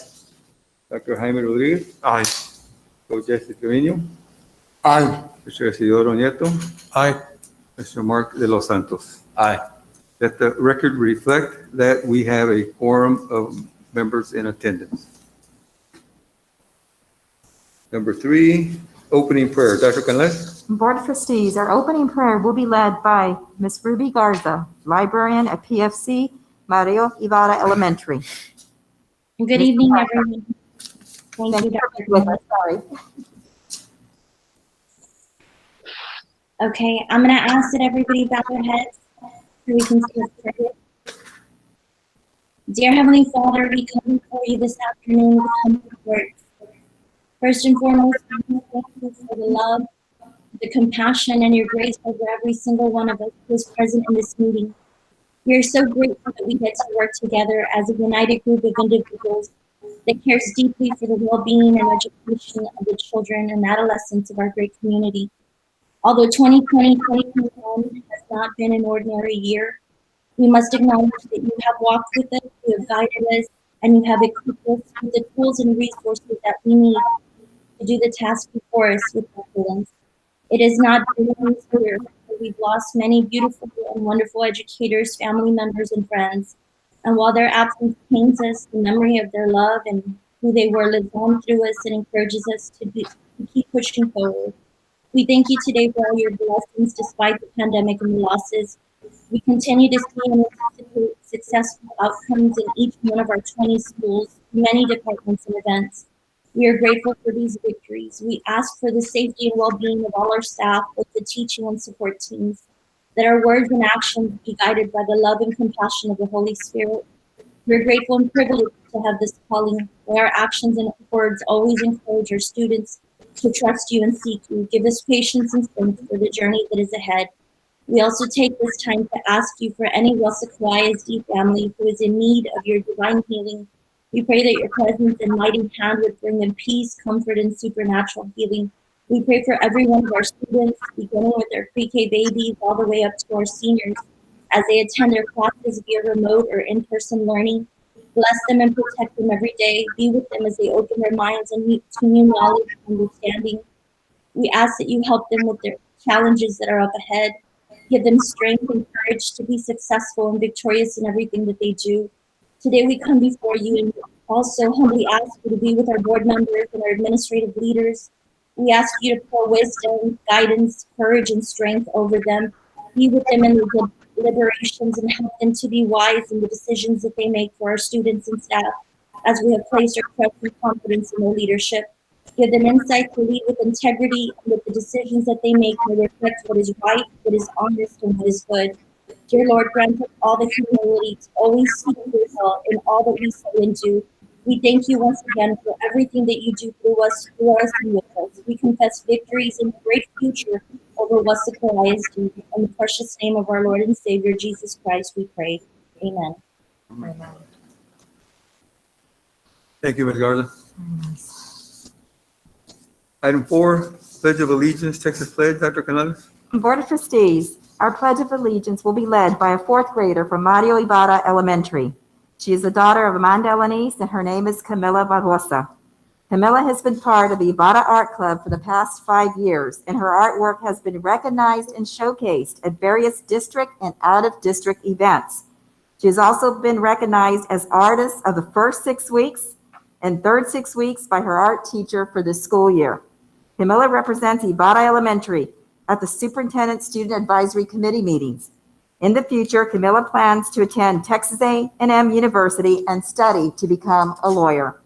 Dr. Jaime Rodriguez? Aye. Coach Jesse Trevino? Aye. Mr. Isidoro Nieto? Aye. Mr. Mark de los Santos? Aye. Let the record reflect that we have a quorum of members in attendance. Number 3, opening prayer. Dr. Canales? Board of Trustees, our opening prayer will be led by Ms. Ruby Garza, librarian at PFC Mario Ibarra Elementary. Good evening, everyone. Thank you, Dr. Cuellar. Sorry. Okay, I'm going to ask that everybody bow their heads so we can start prayer. Dear Heavenly Father, we come before you this afternoon with humble words. First and foremost, we thank you for the love, the compassion, and your grace over every single one of us who is present in this meeting. We are so grateful that we get to work together as a united group of individuals that cares deeply for the well-being and education of the children and adolescents of our great community. Although 2020-2021 has not been an ordinary year, we must acknowledge that you have walked with us, you have guided us, and you have equipped us with the tools and resources that we need to do the task before us with excellence. It is not been this year that we've lost many beautiful and wonderful educators, family members, and friends. And while their absence pains us, the memory of their love and who they were lives on through us and encourages us to keep pushing forward. We thank you today for all your blessings despite the pandemic and the losses. We continue to see and anticipate successful outcomes in each one of our 20 schools, many departments and events. We are grateful for these victories. We ask for the safety and well-being of all our staff, both the teaching and support teams, that our words and actions be guided by the love and compassion of the Holy Spirit. We're grateful and privileged to have this calling, where our actions and words always encourage our students to trust you and seek you. Give us patience and strength for the journey that is ahead. We also take this time to ask you for any Weslaco ISD family who is in need of your divine healing. We pray that your presence and mighty hand would bring them peace, comfort, and supernatural healing. We pray for every one of our students, beginning with their pre-K babies all the way up to our seniors, as they attend their classes via remote or in-person learning. Bless them and protect them every day. Be with them as they open their minds and meet to new knowledge and understanding. We ask that you help them with their challenges that are up ahead. Give them strength and courage to be successful and victorious in everything that they do. Today we come before you and also humbly ask you to be with our board members and our administrative leaders. We ask you to pour wisdom, guidance, courage, and strength over them. Be with them in the deliberations and help them to be wise in the decisions that they make for our students and staff, as we have placed our trust and confidence in their leadership. Give them insight to lead with integrity and that the decisions that they make may reflect what is right, what is honest, and what is good. Dear Lord, grant us all the humility to always seek your will in all that we say and do. We thank you once again for everything that you do through us, and with us. We confess victories and great future over Weslaco ISD. In the precious name of our Lord and Savior, Jesus Christ, we pray. Amen. Thank you, Ms. Garza. Item 4, Pledge of Allegiance, Texas Pledge. Dr. Canales? Board of Trustees, our Pledge of Allegiance will be led by a 4th grader from Mario Ibarra Elementary. She is the daughter of Amanda Elanise, and her name is Camila Barbosa. Camila has been part of the Ibarra Art Club for the past 5 years, and her artwork has been recognized and showcased at various district and out-of-district events. She has also been recognized as Artist of the first 6 weeks and third 6 weeks by her art teacher for this school year. Camilla represents Ibarra Elementary at the Superintendent Student Advisory Committee meetings. In the future, Camilla plans to attend Texas A&M University and study to become a lawyer.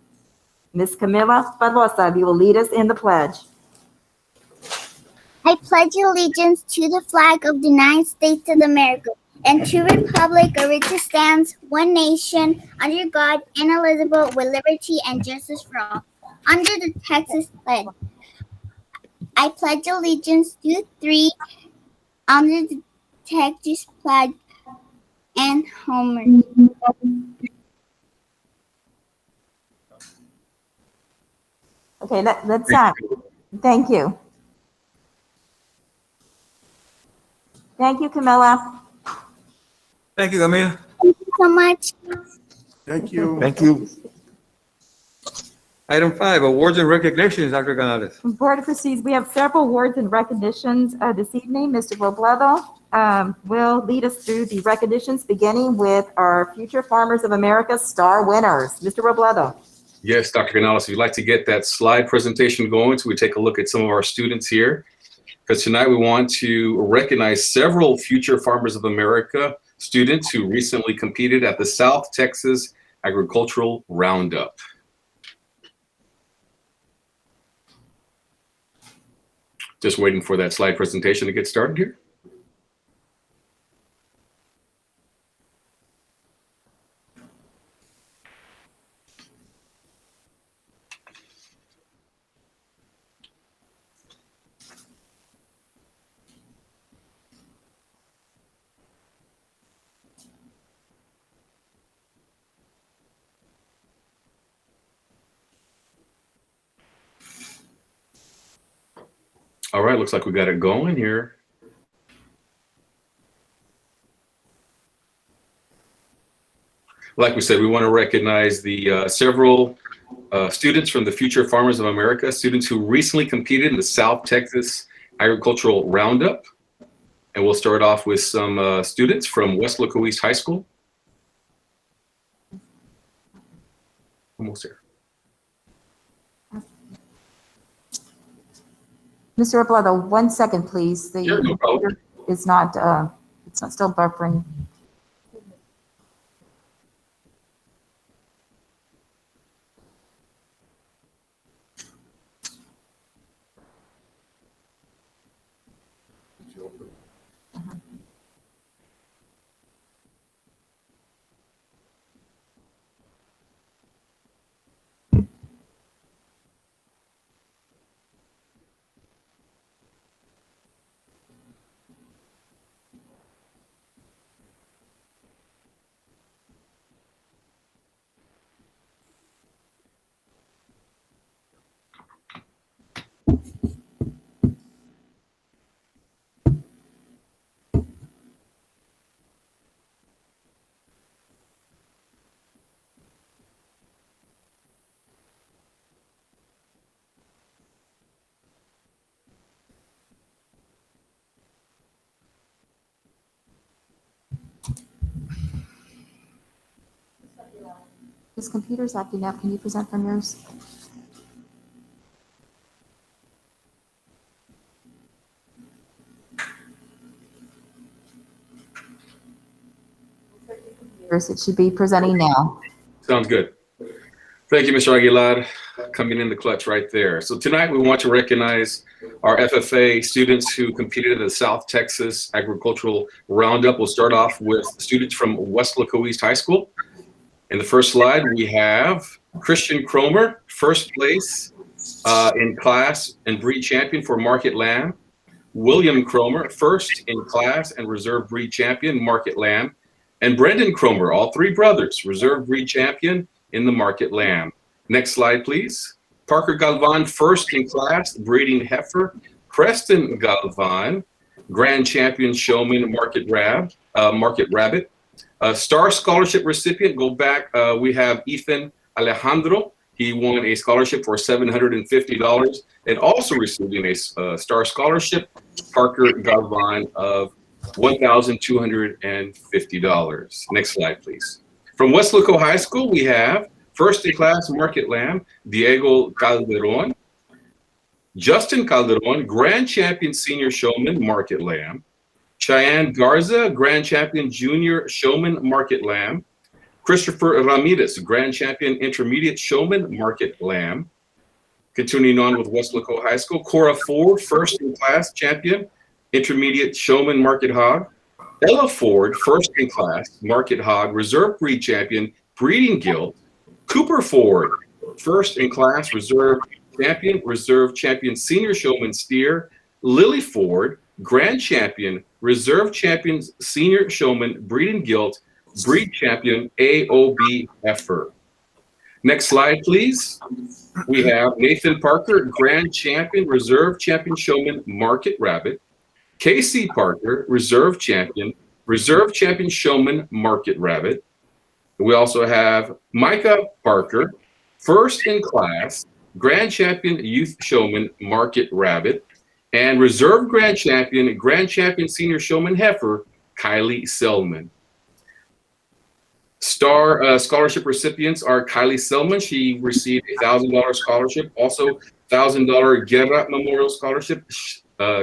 Ms. Camilla Barbosa, you will lead us in the pledge. I pledge allegiance to the flag of the United States of America and to the republic for which it stands, one nation, under God, indivisible, with liberty and justice for all. Under the Texas flag, I pledge allegiance to three under the Texas flag and Homer. Okay, let's thank you. Thank you, Camilla. Thank you, Camila. Thank you so much. Thank you. Thank you. Item 5, awards and recognitions, Dr. Canales. Board of Trustees, we have several awards and recognitions this evening. Mr. Robledo will lead us through the recognitions, beginning with our Future Farmers of America Star winners. Mr. Robledo. Yes, Dr. Canales, if you'd like to get that slide presentation going, so we take a look at some of our students here. Because tonight we want to recognize several Future Farmers of America students who recently competed at the South Texas Agricultural Roundup. Just waiting for that slide presentation to get started here. All right, looks like we got it going here. Like we said, we want to recognize the several students from the Future Farmers of America, students who recently competed in the South Texas Agricultural Roundup. And we'll start off with some students from Weslaco East High School. Almost there. Mr. Robledo, 1 second, please. The Sure, no problem. computer is not, it's not still buffering. This computer's acting up. Can you present from yours? It should be presenting now. Sounds good. Thank you, Mr. Aguilar, coming in the clutch right there. So tonight we want to recognize our FFA students who competed in the South Texas Agricultural Roundup. We'll start off with students from Weslaco East High School. In the first slide, we have Christian Cromer, first place in class and breed champion for Market Lamb. William Cromer, first in class and reserve breed champion, Market Lamb. And Brendan Cromer, all three brothers, reserve breed champion in the Market Lamb. Next slide, please. Parker Galvan, first in class, breeding heifer. Preston Galvan, grand champion showman, Market Rabbit. Star scholarship recipient, go back, we have Ethan Alejandro. He won a scholarship for $750 and also receiving a star scholarship, Parker Galvan of $1,250. Next slide, please. From Weslaco High School, we have first-in-class market lamb, Diego Calderon. Justin Calderon, Grand Champion Senior Showman, Market Lamb. Cheyenne Garza, Grand Champion Junior Showman, Market Lamb. Christopher Ramirez, Grand Champion Intermediate Showman, Market Lamb. Continuing on with Weslaco High School, Cora Ford, First-in-Class Champion, Intermediate Showman, Market Hog. Ella Ford, First-in-Class, Market Hog, Reserve Breed Champion, Breeding Guild. Cooper Ford, First-in-Class, Reserve Champion, Senior Showman Steer. Lily Ford, Grand Champion, Reserve Champion, Senior Showman, Breeding Guild, Breed Champion, AOB Heifer. Next slide, please. We have Nathan Parker, Grand Champion, Reserve Champion Showman, Market Rabbit. Casey Parker, Reserve Champion Showman, Market Rabbit. We also have Micah Parker, First-in-Class, Grand Champion Youth Showman, Market Rabbit, and Reserve Grand Champion Senior Showman Heifer, Kylie Selman. Star scholarship recipients are Kylie Selman. She received a $1,000 scholarship. Also, $1,000 Guerra Memorial Scholarship.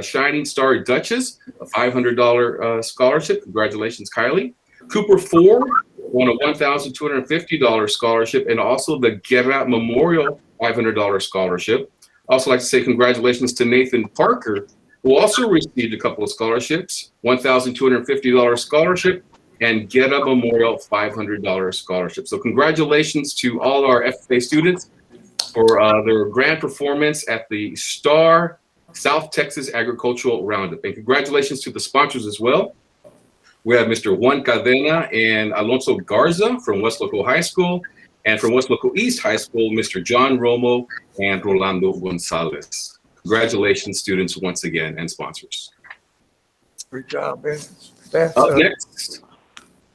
Shining Star Duchess, a $500 scholarship. Congratulations, Kylie. Cooper Ford won a $1,250 scholarship, and also the Guerra Memorial $500 scholarship. Also like to say congratulations to Nathan Parker, who also received a couple of scholarships, $1,250 scholarship and Guerra Memorial $500 scholarship. So congratulations to all our FFA students for their grand performance at the Star South Texas Agricultural Roundup. And congratulations to the sponsors as well. We have Mr. Juan Cadena and Alonso Garza from Weslaco High School, and from Weslaco East High School, Mr. John Romo and Rolando Gonzalez. Congratulations, students, once again, and sponsors. Great job, Ben.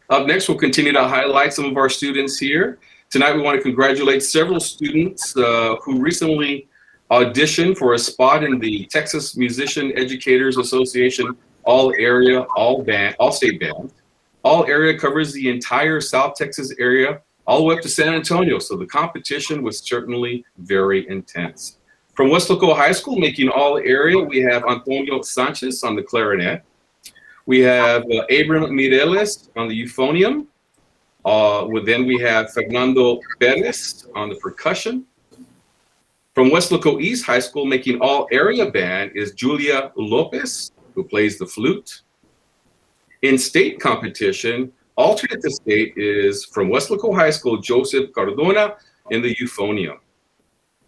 Up next, we'll continue to highlight some of our students here. Tonight, we want to congratulate several students who recently auditioned for a spot in the Texas Musician Educators Association All-Area, All-State Band. All-Area covers the entire South Texas area, all the way up to San Antonio, so the competition was certainly very intense. From Weslaco High School, making All-Area, we have Antonio Sanchez on the clarinet. We have Abram Mireles on the euphonium. Then we have Fernando Perez on the percussion. From Weslaco East High School, making All-Area band is Julia Lopez, who plays the flute. In state competition, alternate to state is from Weslaco High School, Joseph Cardona in the euphonium.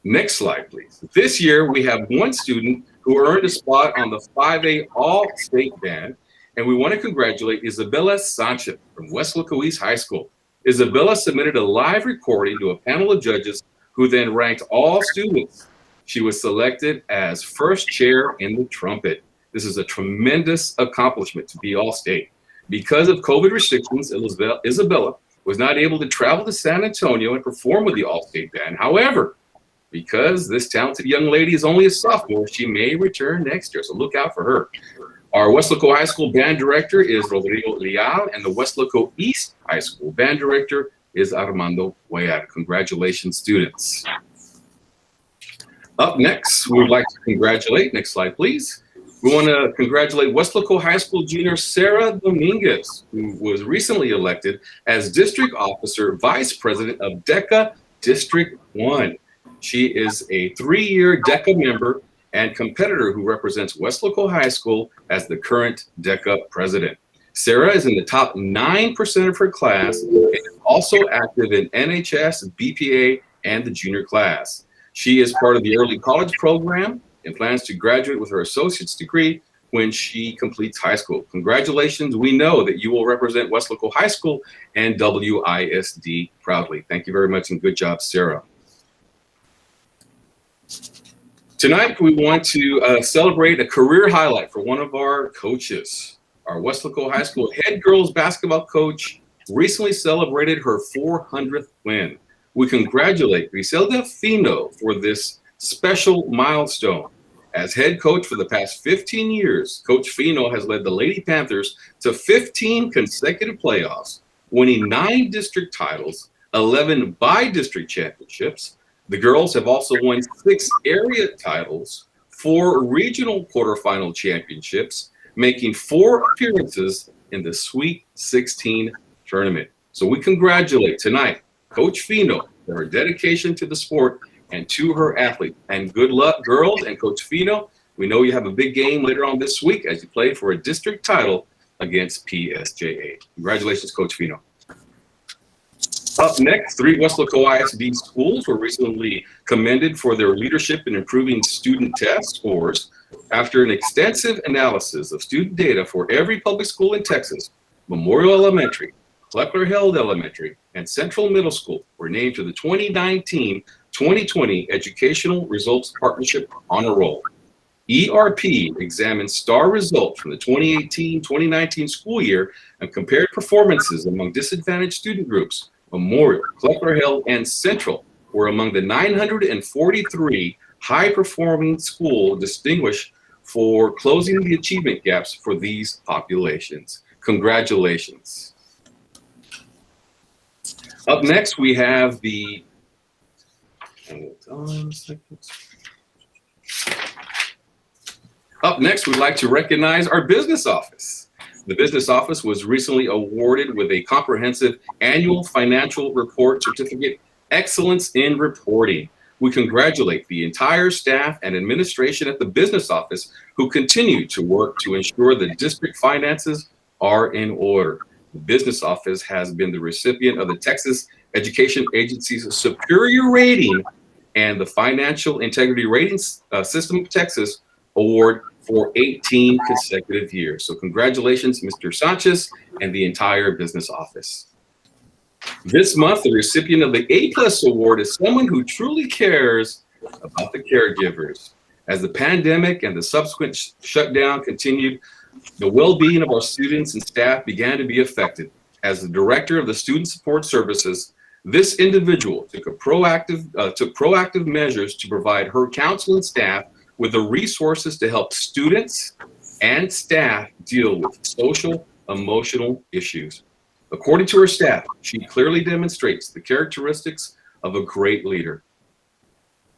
Next slide, please. This year, we have one student who earned a spot on the 5A All-State Band, and we want to congratulate Isabella Sanchez from Weslaco East High School. Isabella submitted a live recording to a panel of judges who then ranked all students. She was selected as first chair in the trumpet. This is a tremendous accomplishment to be All-State. Because of COVID restrictions, Isabella was not able to travel to San Antonio and perform with the All-State Band. However, because this talented young lady is only a sophomore, she may return next year, so look out for her. Our Weslaco High School band director is Rodrigo Leal, and the Weslaco East High School band director is Armando Guayar. Congratulations, students. Up next, we would like to congratulate, next slide, please. We want to congratulate Weslaco High School junior Sarah Dominguez, who was recently elected as District Officer Vice President of DECA District 1. She is a 3-year DECA member and competitor who represents Weslaco High School as the current DECA president. Sarah is in the top 9% of her class and is also active in NHS, BPA, and the junior class. She is part of the early college program and plans to graduate with her associate's degree when she completes high school. Congratulations. We know that you will represent Weslaco High School and WISD proudly. Thank you very much, and good job, Sarah. Tonight, we want to celebrate a career highlight for one of our coaches. Our Weslaco High School head girls basketball coach recently celebrated her 400th win. We congratulate Griselda Fino for this special milestone. As head coach for the past 15 years, Coach Fino has led the Lady Panthers to 15 consecutive playoffs, winning 9 district titles, 11 by-district championships. The girls have also won 6 area titles, 4 regional quarterfinal championships, making 4 appearances in the Sweet 16 tournament. So we congratulate tonight Coach Fino for her dedication to the sport and to her athletes. And good luck, girls, and Coach Fino. We know you have a big game later on this week as you play for a district title against PSJA. Congratulations, Coach Fino. Up next, 3 Weslaco ISD schools were recently commended for their leadership in improving student test scores. After an extensive analysis of student data for every public school in Texas, Memorial Elementary, Kleckler-Held Elementary, and Central Middle School were named to the 2019-2020 Educational Results Partnership Honor Roll. ERP examined star results from the 2018-2019 school year and compared performances among disadvantaged student groups. Memorial, Kleckler-Held, and Central were among the 943 high-performing schools distinguished for closing the achievement gaps for these populations. Congratulations. Up next, we have the Up next, we'd like to recognize our business office. The business office was recently awarded with a comprehensive annual financial report certificate, Excellence in Reporting. We congratulate the entire staff and administration at the business office who continue to work to ensure the district finances are in order. The business office has been the recipient of the Texas Education Agency's Superior Rating and the Financial Integrity Ratings System of Texas Award for 18 consecutive years. So congratulations, Mr. Sanchez and the entire business office. This month, the recipient of the A+ award is someone who truly cares about the caregivers. As the pandemic and the subsequent shutdown continued, the well-being of our students and staff began to be affected. As the director of the Student Support Services, this individual took proactive measures to provide her counseling staff with the resources to help students and staff deal with social, emotional issues. According to her staff, she clearly demonstrates the characteristics of a great leader.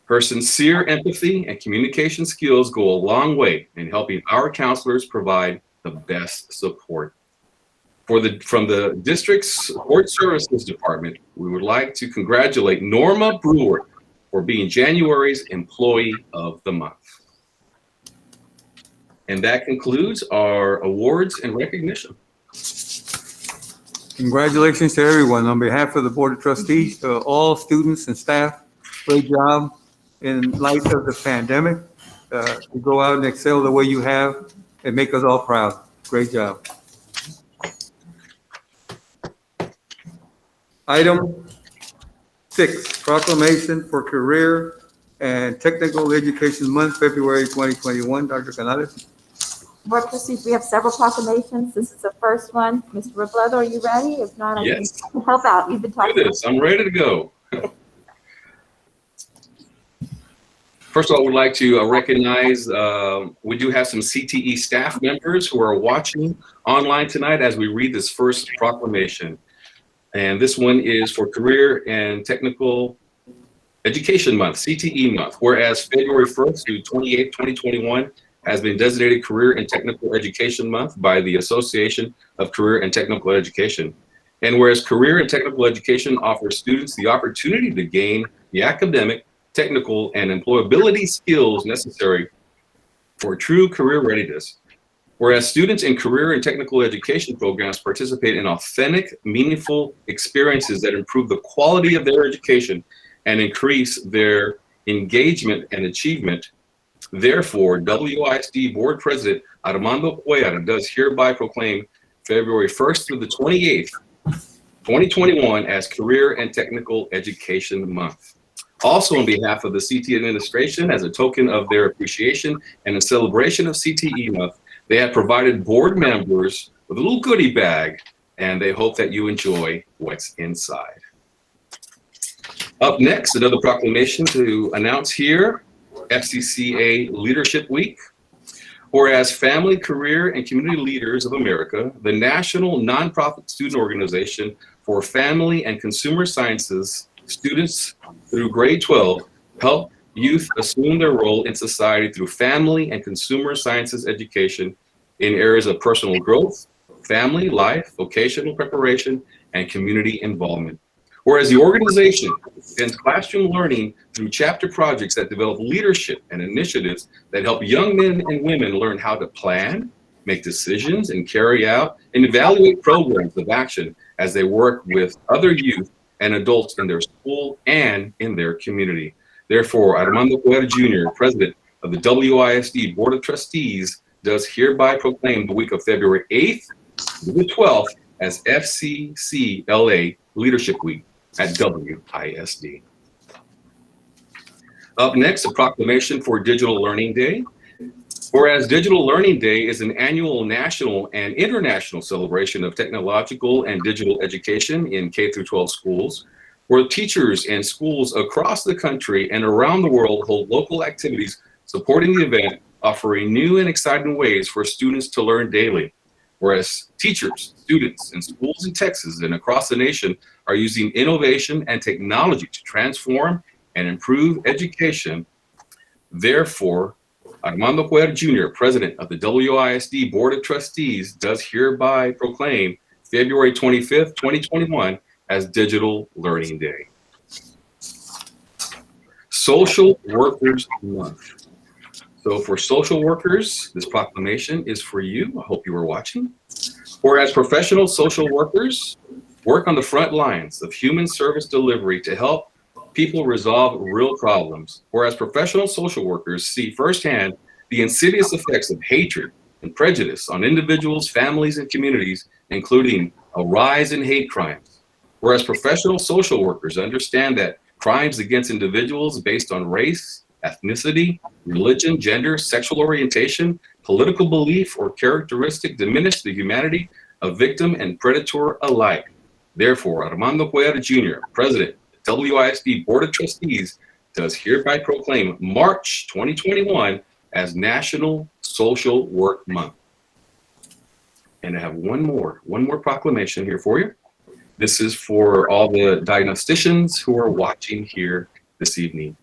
Her sincere empathy and communication skills go a long way in helping our counselors provide the best support. From the district's Support Services Department, we would like to congratulate Norma Brewer for being January's Employee of the Month. And that concludes our awards and recognition. Congratulations to everyone. On behalf of the Board of Trustees, to all students and staff, great job in light of the pandemic. To go out and excel the way you have and make us all proud. Great job. Item 6, proclamation for Career and Technical Education Month, February 2021. Dr. Canales. Board Trustees, we have several proclamations. This is the first one. Mr. Robledo, are you ready? If not, I Yes. can help out. You've been talking. Do this. I'm ready to go. First of all, we'd like to recognize, we do have some CTE staff members who are watching online tonight as we read this first proclamation. And this one is for Career and Technical Education Month, CTE Month, whereas February 1st to 28th, 2021 has been designated Career and Technical Education Month by the Association of Career and Technical Education. And whereas Career and Technical Education offers students the opportunity to gain the academic, technical, and employability skills necessary for true career readiness. Whereas students in career and technical education programs participate in authentic, meaningful experiences that improve the quality of their education and increase their engagement and achievement. Therefore, WISD Board President Armando Cuellar does hereby proclaim February 1st through the 28th, 2021 as Career and Technical Education Month. Also on behalf of the CTE administration, as a token of their appreciation and in celebration of CTE Month, they have provided board members with a little goodie bag, and they hope that you enjoy what's inside. Up next, another proclamation to announce here. FCCA Leadership Week. Whereas Family, Career, and Community Leaders of America, the national nonprofit student organization for family and consumer sciences students through grade 12, help youth assume their role in society through family and consumer sciences education in areas of personal growth, family life, vocational preparation, and community involvement. Whereas the organization extends classroom learning through chapter projects that develop leadership and initiatives that help young men and women learn how to plan, make decisions, and carry out and evaluate programs of action as they work with other youth and adults in their school and in their community. Therefore, Armando Cuellar Jr., President of the WISD Board of Trustees, does hereby proclaim the week of February 8th to the 12th as FCCLA Leadership Week at WISD. Up next, a proclamation for Digital Learning Day. Whereas Digital Learning Day is an annual national and international celebration of technological and digital education in K-12 schools, where teachers and schools across the country and around the world hold local activities supporting the event, offering new and exciting ways for students to learn daily. Whereas teachers, students, and schools in Texas and across the nation are using innovation and technology to transform and improve education. Therefore, Armando Cuellar Jr., President of the WISD Board of Trustees, does hereby proclaim February 25th, 2021 as Digital Learning Day. Social Workers Month. So for social workers, this proclamation is for you. I hope you are watching. Whereas professional social workers work on the front lines of human service delivery to help people resolve real problems. Whereas professional social workers see firsthand the insidious effects of hatred and prejudice on individuals, families, and communities, including a rise in hate crimes. Whereas professional social workers understand that crimes against individuals based on race, ethnicity, religion, gender, sexual orientation, political belief, or characteristic diminish the humanity of victim and predator alike. Therefore, Armando Cuellar Jr., President of the WISD Board of Trustees, does hereby proclaim March 2021 as National Social Work Month. And I have one more proclamation here for you. This is for all the diagnosticians who are watching here this evening.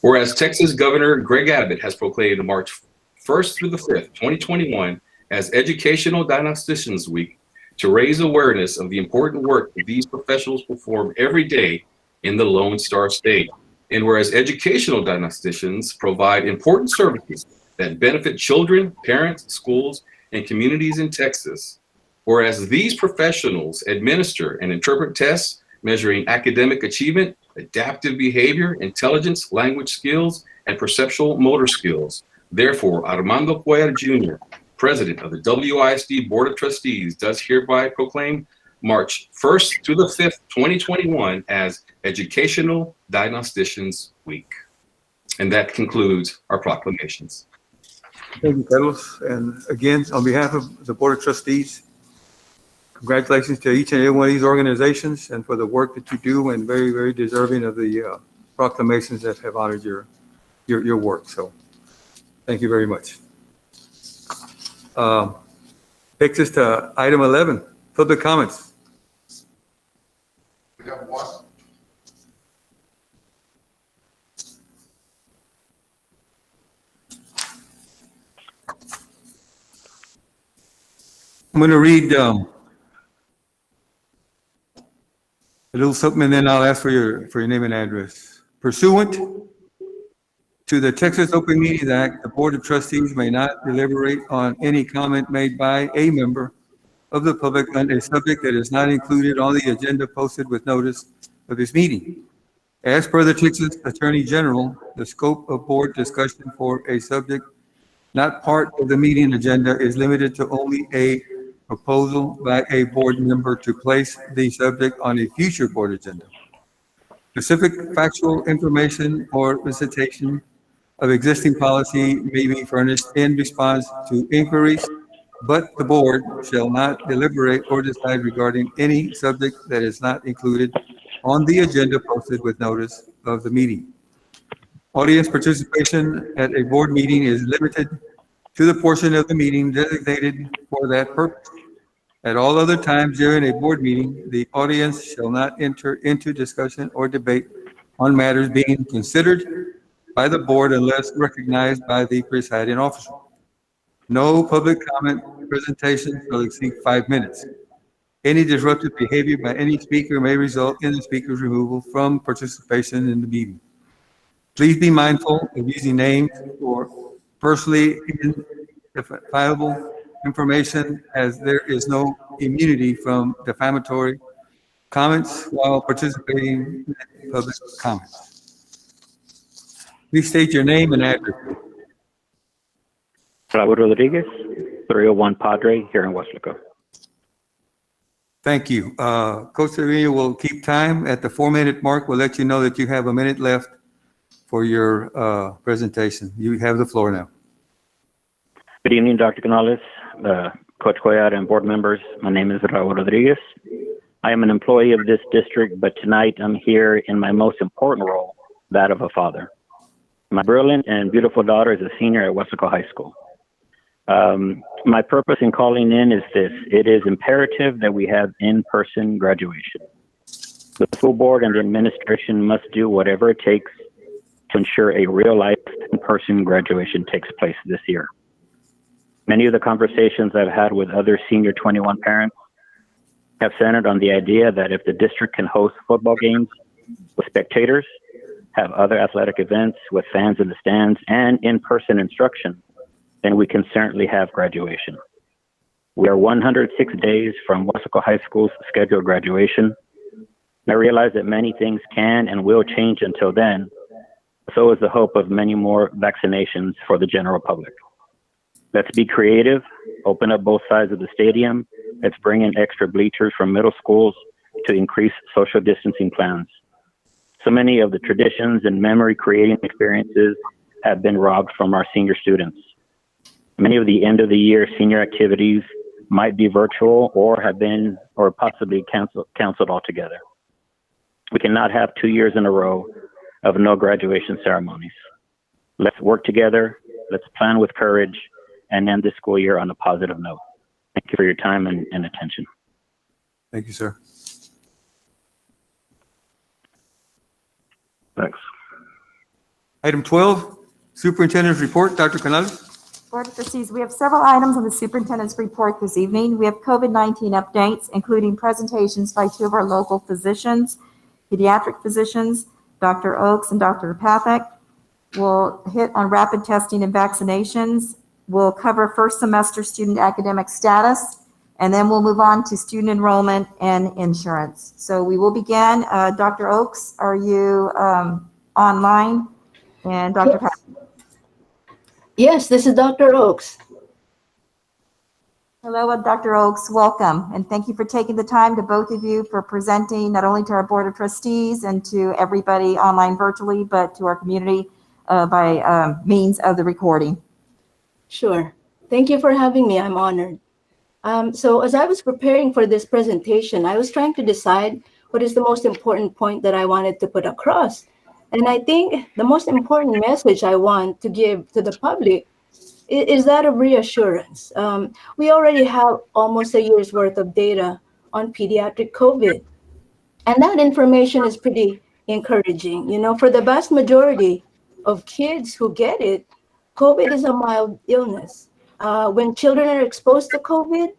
Whereas Texas Governor Greg Abbott has proclaimed March 1st through the 5th, 2021 as Educational Diagnosticians Week to raise awareness of the important work that these professionals perform every day in the Lone Star State. And whereas educational diagnosticians provide important services that benefit children, parents, schools, and communities in Texas, whereas these professionals administer and interpret tests measuring academic achievement, adaptive behavior, intelligence, language skills, and perceptual motor skills. Therefore, Armando Cuellar Jr., President of the WISD Board of Trustees, does hereby proclaim March 1st to the 5th, 2021 as Educational Diagnosticians Week. And that concludes our proclamations. Thank you, Carlos. And again, on behalf of the Board of Trustees, congratulations to each and every one of these organizations and for the work that you do, and very, very deserving of the proclamations that have honored your work. So thank you very much. Takes us to item 11, public comments. We have one. I'm going to read a little something, and then I'll ask for your name and address. Pursuant to the Texas Open Meetings Act, the Board of Trustees may not deliberate on any comment made by a member of the public on a subject that is not included on the agenda posted with notice of this meeting. As per the Texas Attorney General, the scope of board discussion for a subject not part of the meeting agenda is limited to only a proposal by a board member to place the subject on a future board agenda. Specific factual information or recitation of existing policy may be furnished in response to inquiries, but the board shall not deliberate or decide regarding any subject that is not included on the agenda posted with notice of the meeting. Audience participation at a board meeting is limited to the portion of the meeting designated for that purpose. At all other times during a board meeting, the audience shall not enter into discussion or debate on matters being considered by the board unless recognized by the presiding officer. No public comment presentation shall exceed 5 minutes. Any disruptive behavior by any speaker may result in the speaker's removal from participation in the meeting. Please be mindful of using names or personally identifiable information, as there is no immunity from defamatory comments while participating in public comments. Please state your name and address. Raul Rodriguez, 301 Padre here in Weslaco. Thank you. Coach Trevino will keep time at the 4-minute mark. We'll let you know that you have a minute left for your presentation. You have the floor now. Good evening, Dr. Canales, Coach Cuellar, and board members. My name is Raul Rodriguez. I am an employee of this district, but tonight I'm here in my most important role, that of a father. My brilliant and beautiful daughter is a senior at Weslaco High School. My purpose in calling in is this: it is imperative that we have in-person graduation. The school board and the administration must do whatever it takes to ensure a real-life in-person graduation takes place this year. Many of the conversations I've had with other senior 21 parents have centered on the idea that if the district can host football games with spectators, have other athletic events with fans in the stands, and in-person instruction, then we can certainly have graduation. We are 106 days from Weslaco High School's scheduled graduation. I realize that many things can and will change until then. So is the hope of many more vaccinations for the general public. Let's be creative, open up both sides of the stadium. Let's bring in extra bleachers from middle schools to increase social distancing plans. So many of the traditions and memory creating experiences have been robbed from our senior students. Many of the end of the year senior activities might be virtual or have been or possibly canceled altogether. We cannot have 2 years in a row of no graduation ceremonies. Let's work together, let's plan with courage, and end this school year on a positive note. Thank you for your time and attention. Thank you, sir. Thanks. Item 12, Superintendent's Report. Dr. Canales. Board of Trustees, we have several items on the superintendent's report this evening. We have COVID-19 updates, including presentations by 2 of our local physicians, pediatric physicians, Dr. Oakes and Dr. Pathak. We'll hit on rapid testing and vaccinations. We'll cover first semester student academic status, and then we'll move on to student enrollment and insurance. So we will begin. Dr. Oakes, are you online? And Dr. Pathak. Yes, this is Dr. Oakes. Hello, Dr. Oakes, welcome. And thank you for taking the time, to both of you, for presenting not only to our Board of Trustees and to everybody online virtually, but to our community by means of the recording. Sure. Thank you for having me. I'm honored. So as I was preparing for this presentation, I was trying to decide what is the most important point that I wanted to put across. And I think the most important message I want to give to the public is that of reassurance. We already have almost a year's worth of data on pediatric COVID. And that information is pretty encouraging. You know, for the vast majority of kids who get it, COVID is a mild illness. When children are exposed to COVID,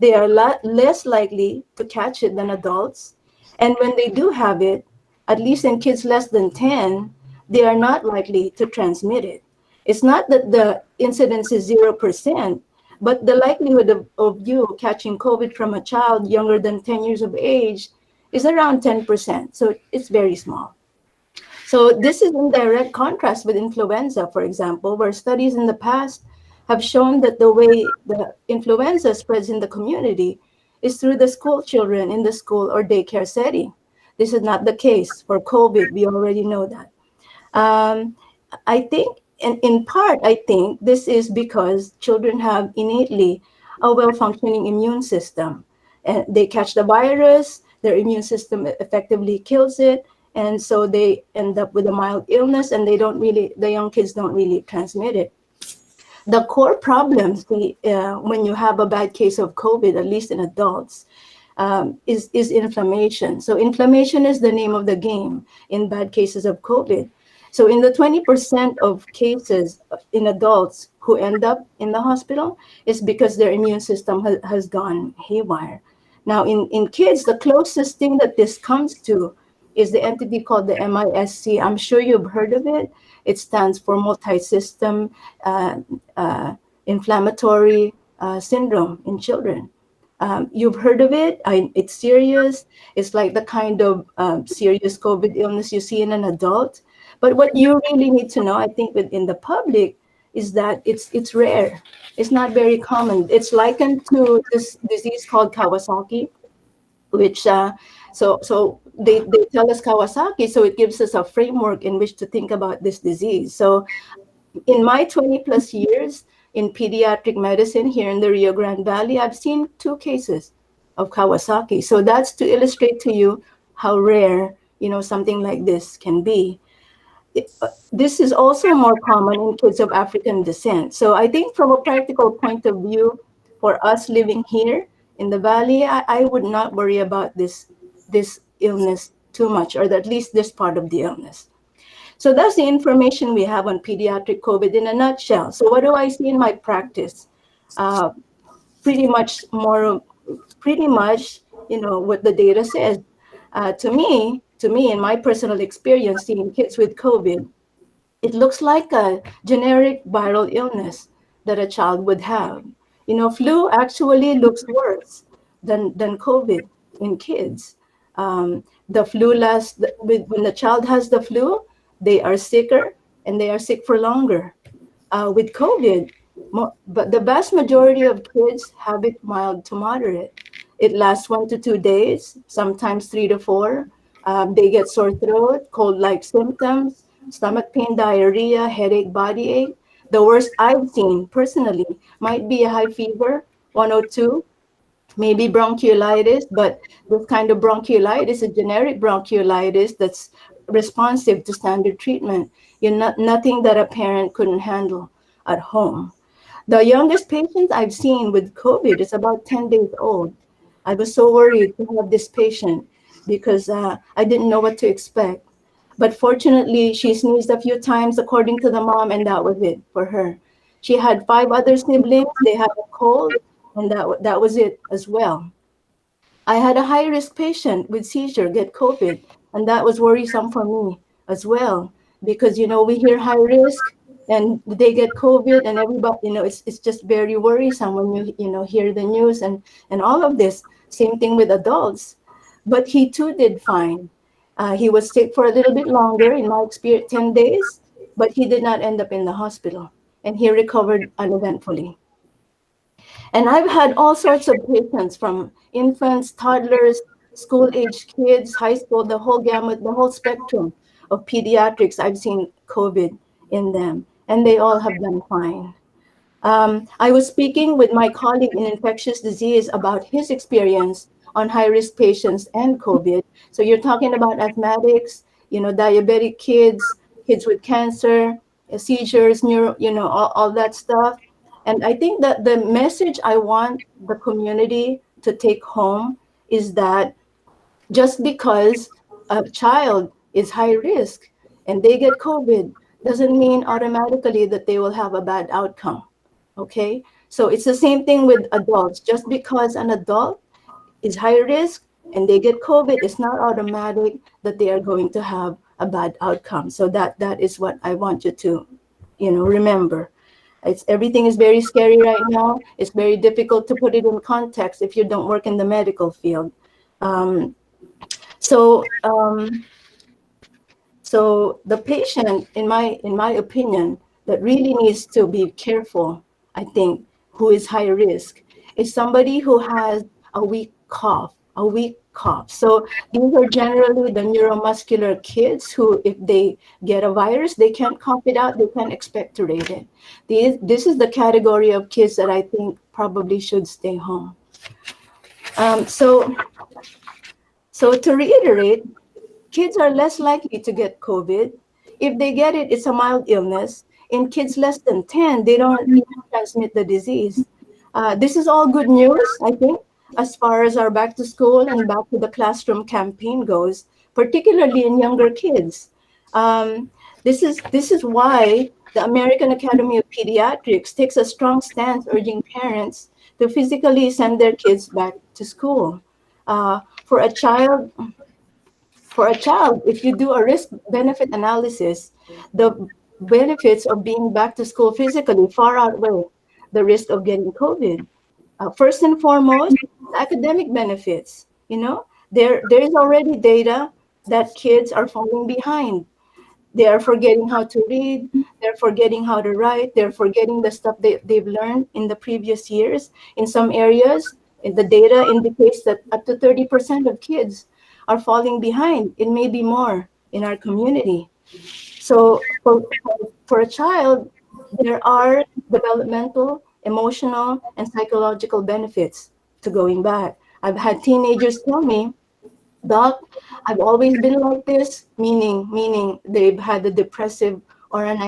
they are less likely to catch it than adults. And when they do have it, at least in kids less than 10, they are not likely to transmit it. It's not that the incidence is 0%, but the likelihood of you catching COVID from a child younger than 10 years of age is around 10%. So it's very small. So this is in direct contrast with influenza, for example, where studies in the past have shown that the way the influenza spreads in the community is through the school children in the school or daycare setting. This is not the case for COVID. We already know that. I think, and in part, I think this is because children have innately a well-functioning immune system. And they catch the virus, their immune system effectively kills it, And so they end up with a mild illness, and the young kids don't really transmit it. The core problems, when you have a bad case of COVID, at least in adults, is inflammation. So inflammation is the name of the game in bad cases of COVID. So in the 20% of cases in adults who end up in the hospital, is because their immune system has gone haywire. Now in kids, the closest thing that this comes to is the entity called the MISC. I'm sure you've heard of it. It stands for multi-system inflammatory syndrome in children. You've heard of it. It's serious. It's like the kind of serious COVID illness you see in an adult. But what you really need to know, I think, within the public, is that it's rare. It's not very common. It's likened to this disease called Kawasaki, which so they tell us Kawasaki, so it gives us a framework in which to think about this disease. So in my 20 plus years in pediatric medicine here in the Rio Grande Valley, I've seen 2 cases of Kawasaki. So that's to illustrate to you how rare, something like this can be. This is also more common in kids of African descent. So I think from a practical point of view, for us living here in the Valley, I would not worry about this illness too much, or at least this part of the illness. So that's the information we have on pediatric COVID in a nutshell. So what do I see in my practice? Pretty much, what the data says. To me, in my personal experience, seeing kids with COVID, it looks like a generic viral illness that a child would have. Flu actually looks worse than COVID in kids. The flu when the child has the flu, they are sicker and they are sick for longer. With COVID, but the vast majority of kids have it mild to moderate. It lasts 1 to 2 days, sometimes 3 to 4. They get sore throat, cold-like symptoms, stomach pain, diarrhea, headache, body ache. The worst I've seen personally might be a high fever, 102, maybe bronchiolitis, but this kind of bronchiolitis, a generic bronchiolitis that's responsive to standard treatment. Nothing that a parent couldn't handle at home. The youngest patient I've seen with COVID is about 10 days old. I was so worried to have this patient because I didn't know what to expect. But fortunately, she sneezed a few times according to the mom, and that was it for her. She had 5 other siblings. They had a cold, and that was it as well. I had a high-risk patient with seizure get COVID, and that was worrisome for me as well, because, we hear high risk and they get COVID, and everybody, it's just very worrisome when you hear the news and all of this. Same thing with adults. But he too did fine. He was sick for a little bit longer, in my experience, 10 days, but he did not end up in the hospital, and he recovered uneventfully. And I've had all sorts of patients, from infants, toddlers, school-age kids, high school, the whole gamut, the whole spectrum of pediatrics. I've seen COVID in them, and they all have done fine. I was speaking with my colleague in infectious disease about his experience on high-risk patients and COVID. So you're talking about asthmatics, diabetic kids, kids with cancer, seizures, all that stuff. And I think that the message I want the community to take home is that just because a child is high risk and they get COVID doesn't mean automatically that they will have a bad outcome. Okay? So it's the same thing with adults. Just because an adult is high risk and they get COVID, it's not automatic that they are going to have a bad outcome. So that is what I want you to, remember. Everything is very scary right now. It's very difficult to put it in context if you don't work in the medical field. So the patient, in my opinion, that really needs to be careful, I think, who is high risk, is somebody who has a weak cough. So these are generally the neuromuscular kids who, if they get a virus, they can't cough it out, they can't expectorate it. This is the category of kids that I think probably should stay home. So to reiterate, kids are less likely to get COVID. If they get it, it's a mild illness. In kids less than 10, they don't even transmit the disease. This is all good news, I think, as far as our back to school and back to the classroom campaign goes, particularly in younger kids. This is why the American Academy of Pediatrics takes a strong stance urging parents to physically send their kids back to school. For a child, if you do a risk benefit analysis, the benefits of being back to school physically far outweigh the risk of getting COVID. First and foremost, academic benefits. You know, there is already data that kids are falling behind. They are forgetting how to read, they're forgetting how to write, they're forgetting the stuff they've learned in the previous years. In some areas, the data indicates that up to 30% of kids are falling behind. It may be more in our community. So for a child, there are developmental, emotional, and psychological benefits to going back. I've had teenagers tell me, Doc, I've always been like this, meaning they've had a depressive or an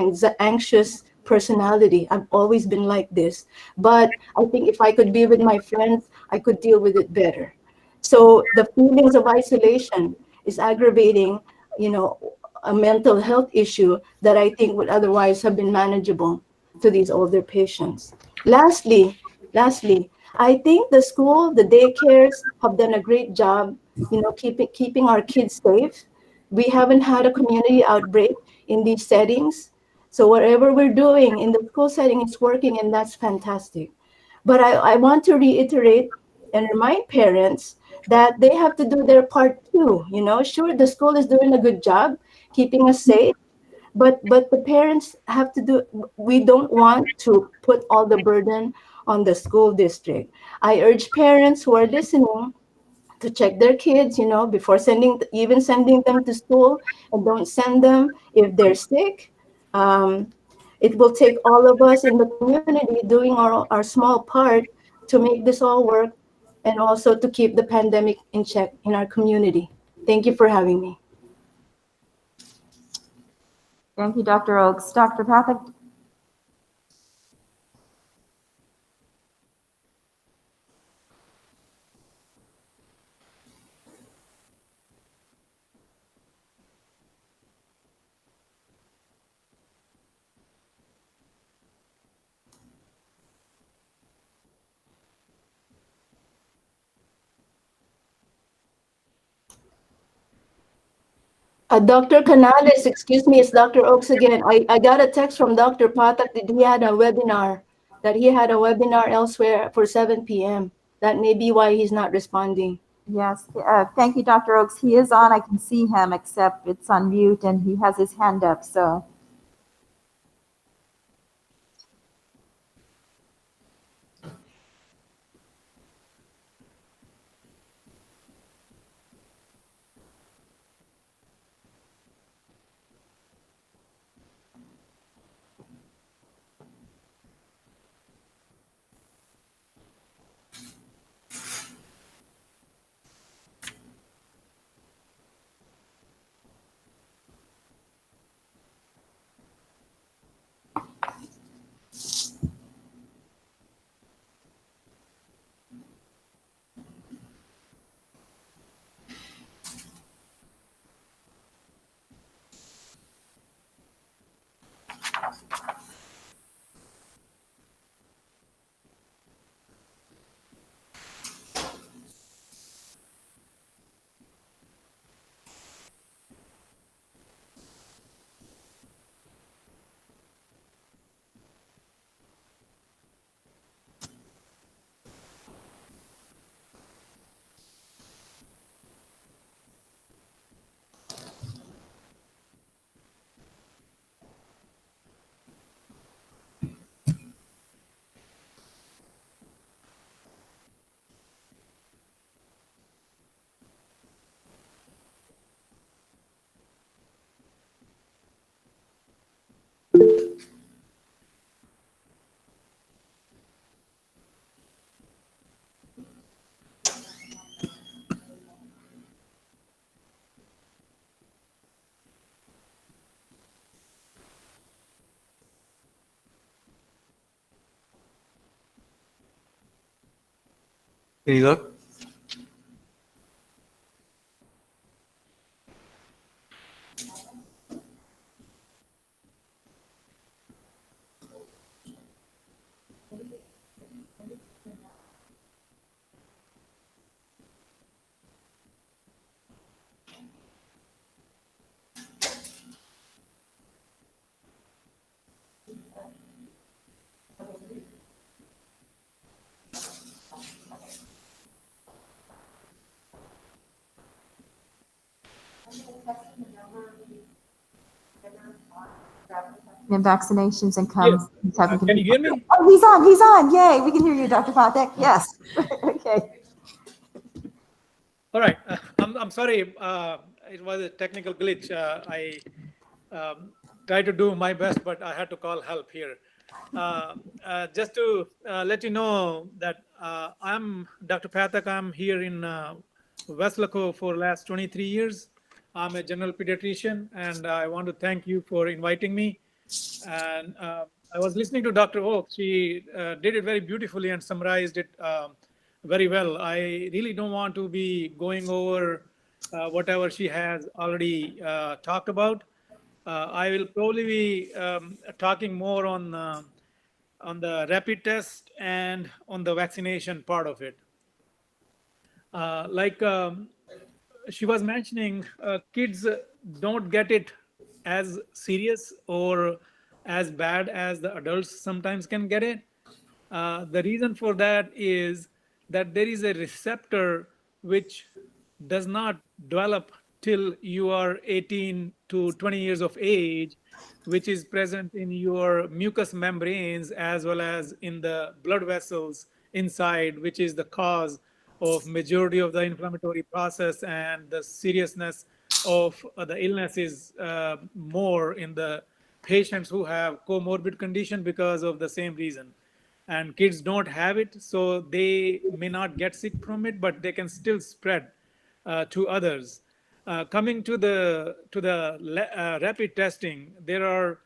anxious personality. I've always been like this. But I think if I could be with my friends, I could deal with it better. So the feelings of isolation is aggravating, you know, a mental health issue that I think would otherwise have been manageable to these older patients. Lastly, I think the school, the daycares have done a great job, you know, keeping our kids safe. We haven't had a community outbreak in these settings. So whatever we're doing in the school setting is working, and that's fantastic. But I want to reiterate and remind parents that they have to do their part too. You know, sure, the school is doing a good job keeping us safe, but the parents have to do. We don't want to put all the burden on the school district. I urge parents who are listening to check their kids, you know, before sending them to school, and don't send them if they're sick. It will take all of us in the community doing our small part to make this all work, and also to keep the pandemic in check in our community. Thank you for having me. Thank you, Dr. Oaks. Dr. Pathak? Dr. Canales, excuse me, it's Dr. Oaks again. I got a text from Dr. Patak that he had a webinar elsewhere for 7 p.m. That may be why he's not responding. Yes, thank you, Dr. Oaks. He is on. I can see him, except it's on mute, and he has his hand up, so. Any luck? And vaccinations and Yes. Can you hear me? Oh, he's on. Yay. We can hear you, Dr. Patek. Yes. Okay. All right. I'm sorry. It was a technical glitch. I tried to do my best, but I had to call help here. Just to let you know that I'm Dr. Pathak. I'm here in Weslaco for the last 23 years. I'm a general pediatrician, and I want to thank you for inviting me. And I was listening to Dr. Oak. She did it very beautifully and summarized it very well. I really don't want to be going over whatever she has already talked about. I will probably be talking more on the rapid test and on the vaccination part of it. She was mentioning, kids don't get it as serious or as bad as the adults sometimes can get it. The reason for that is that there is a receptor which does not develop till you are 18 to 20 years of age, which is present in your mucous membranes as well as in the blood vessels inside, which is the cause of majority of the inflammatory process, and the seriousness of the illness is more in the patients who have comorbid condition because of the same reason. And kids don't have it, so they may not get sick from it, but they can still spread to others. Coming to the rapid testing, there are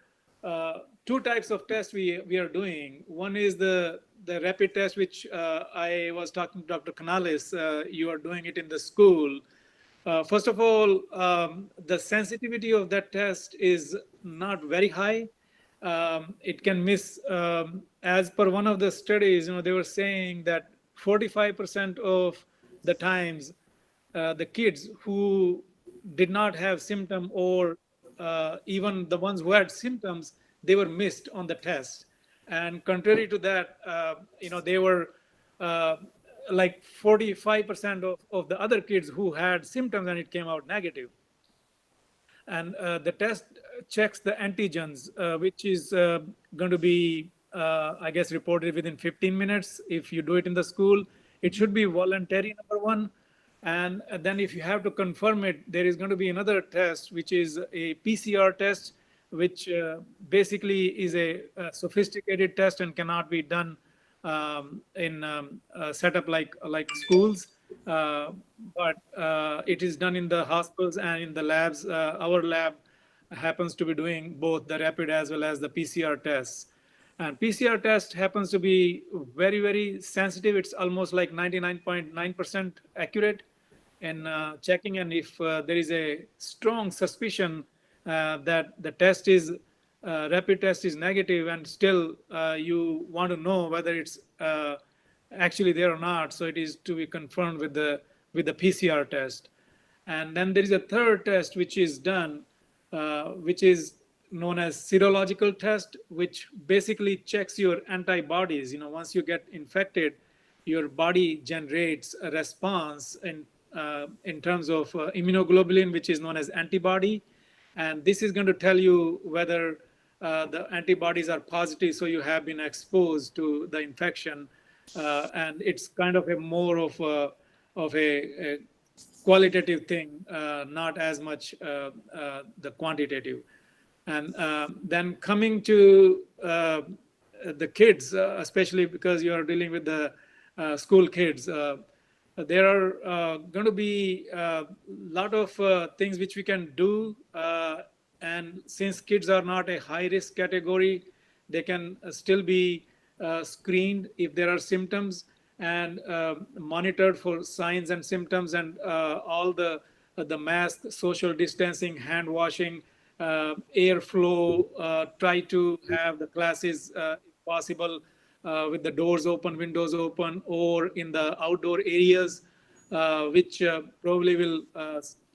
two types of tests we are doing. One is the rapid test, which I was talking to Dr. Canales. You are doing it in the school. First of all, the sensitivity of that test is not very high. It can miss, as per one of the studies, they were saying that 45% of the times, the kids who did not have symptom, or even the ones who had symptoms, they were missed on the test. And contrary to that, they were like 45% of the other kids who had symptoms, and it came out negative. And the test checks the antigens, which is going to be, I guess, reported within 15 minutes. If you do it in the school, it should be voluntary, number one. And then if you have to confirm it, there is going to be another test, which is a PCR test, which basically is a sophisticated test and cannot be done in a setup like schools. But it is done in the hospitals and in the labs. Our lab happens to be doing both the rapid as well as the PCR tests. And PCR test happens to be very, very sensitive. It's almost like 99.9% accurate in checking. And if there is a strong suspicion that the test is rapid test is negative, and still you want to know whether it's actually there or not, so it is to be confirmed with the PCR test. And then there is a third test which is done, which is known as serological test, which basically checks your antibodies. Once you get infected, your body generates a response in terms of immunoglobulin, which is known as antibody. And this is going to tell you whether the antibodies are positive, so you have been exposed to the infection. And it's kind of a more of a qualitative thing, not as much the quantitative. And then coming to the kids, especially because you are dealing with the school kids, there are going to be a lot of things which we can do. And since kids are not a high risk category, they can still be screened if there are symptoms. and monitored for signs and symptoms, and all the mask, social distancing, hand washing, airflow. Try to have the classes, if possible, with the doors open, windows open, or in the outdoor areas, which probably will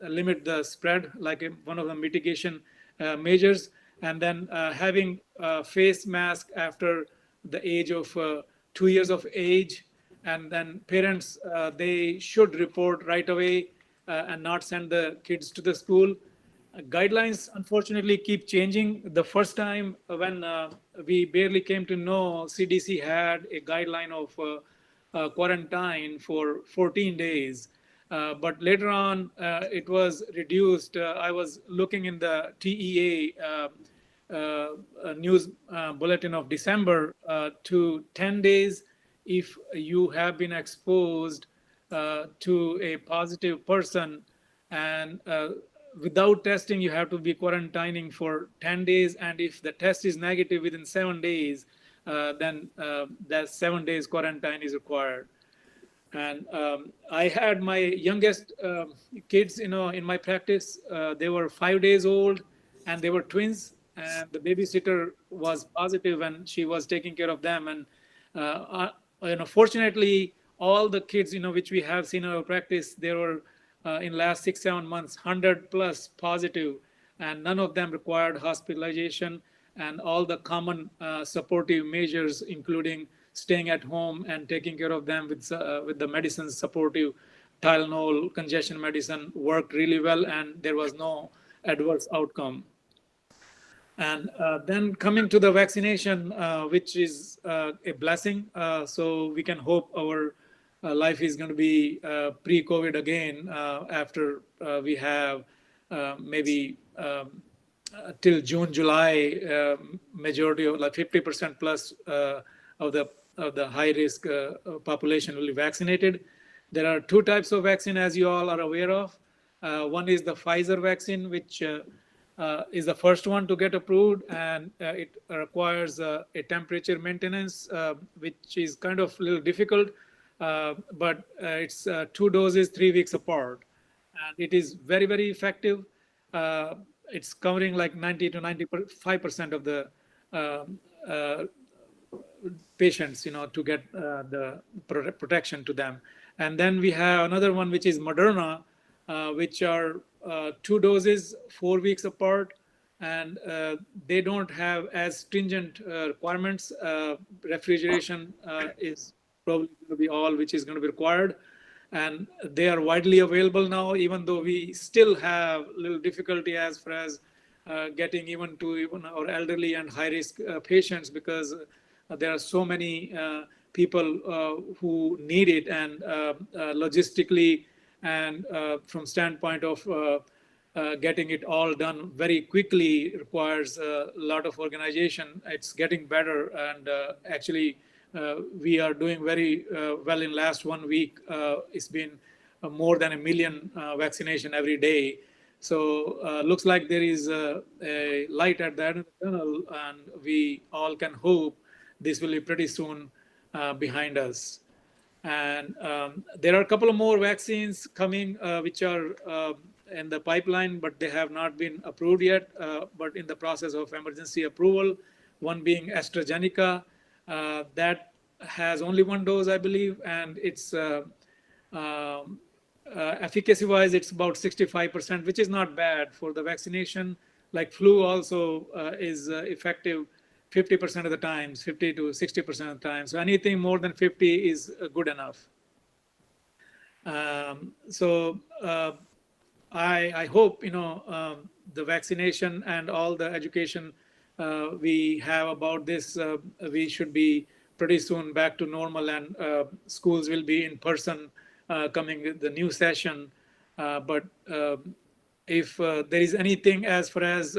limit the spread, like one of the mitigation measures. And then having face mask after the age of 2 years of age. And then parents, they should report right away and not send the kids to the school. Guidelines unfortunately keep changing. The first time when we barely came to know, CDC had a guideline of quarantine for 14 days. But later on, it was reduced. I was looking in the TEA news bulletin of December to 10 days if you have been exposed to a positive person, and without testing you have to be quarantining for 10 days, and if the test is negative within 7 days, then that 7 days quarantine is required. And I had my youngest kids, in my practice. They were 5 days old, and they were twins, and the babysitter was positive, and she was taking care of them. And fortunately, all the kids, which we have seen in our practice, they were in last 6-7 months 100 plus positive, and none of them required hospitalization. And all the common supportive measures, including staying at home and taking care of them with the medicines, supportive Tylenol, congestion medicine, worked really well, and there was no adverse outcome. And then coming to the vaccination, which is a blessing. So we can hope our life is going to be pre-COVID again after we have maybe till June, July, majority of like 50% plus of the high risk population will be vaccinated. There are two types of vaccine, as you all are aware of. One is the Pfizer vaccine, which is the first one to get approved, and it requires a temperature maintenance, which is kind of a little difficult, but it's 2 doses, 3 weeks apart, and it is very, very effective. It's covering like 90 to 95% of the patients, to get the protection to them. And then we have another one, which is Moderna, which are 2 doses, 4 weeks apart, and they don't have as stringent requirements. Refrigeration is probably going to be all which is going to be required, and they are widely available now, even though we still have a little difficulty as far as getting even our elderly and high risk patients, because there are so many people who need it, and logistically and from standpoint of getting it all done very quickly requires a lot of organization. It's getting better, and actually we are doing very well. In last 1 week, it's been more than 1 million vaccination every day. So looks like there is a light at the end of the tunnel, and we all can hope this will be pretty soon behind us. And there are a couple of more vaccines coming, which are in the pipeline, but they have not been approved yet, but in the process of emergency approval. One being AstraZeneca, that has only 1 dose, I believe, and it's efficacy-wise, it's about 65%, which is not bad for the vaccination. Like flu also is effective 50% of the times, 50 to 60% of the time. So anything more than 50 is good enough. So I hope, the vaccination and all the education we have about this, we should be pretty soon back to normal, and schools will be in person coming with the new session. But if there is anything as far as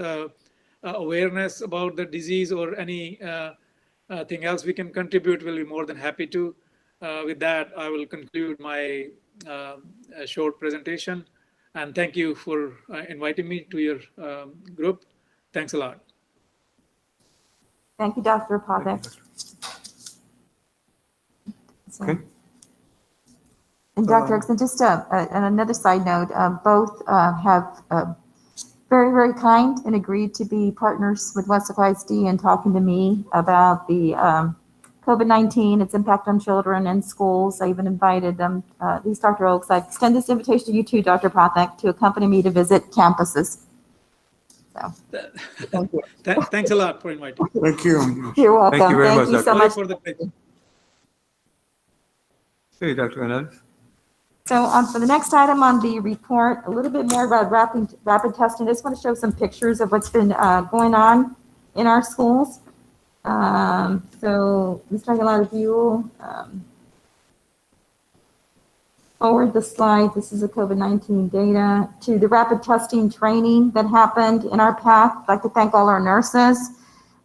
awareness about the disease or any thing else we can contribute, we'll be more than happy to. With that, I will conclude my short presentation, and thank you for inviting me to your group. Thanks a lot. Thank you, Dr. Pathak. Okay. And Dr. Erickson, just on another side note, both have very, very kind and agreed to be partners with Weslaco ISD and talking to me about the COVID-19, its impact on children and schools. I even invited them, these Dr. Oaks, I extend this invitation to you too, Dr. Pathak, to accompany me to visit campuses. So, thank you. Thanks a lot for inviting. Thank you. You're welcome. Thank you very much, Thank you so Dr. much. For the question. Okay, Dr. Canales. So for the next item on the report, a little bit more about rapid testing. I just want to show some pictures of what's been going on in our schools. So Mr. Aguilar, if you forward the slide, this is the COVID-19 data to the rapid testing training that happened in our path. I'd like to thank all our nurses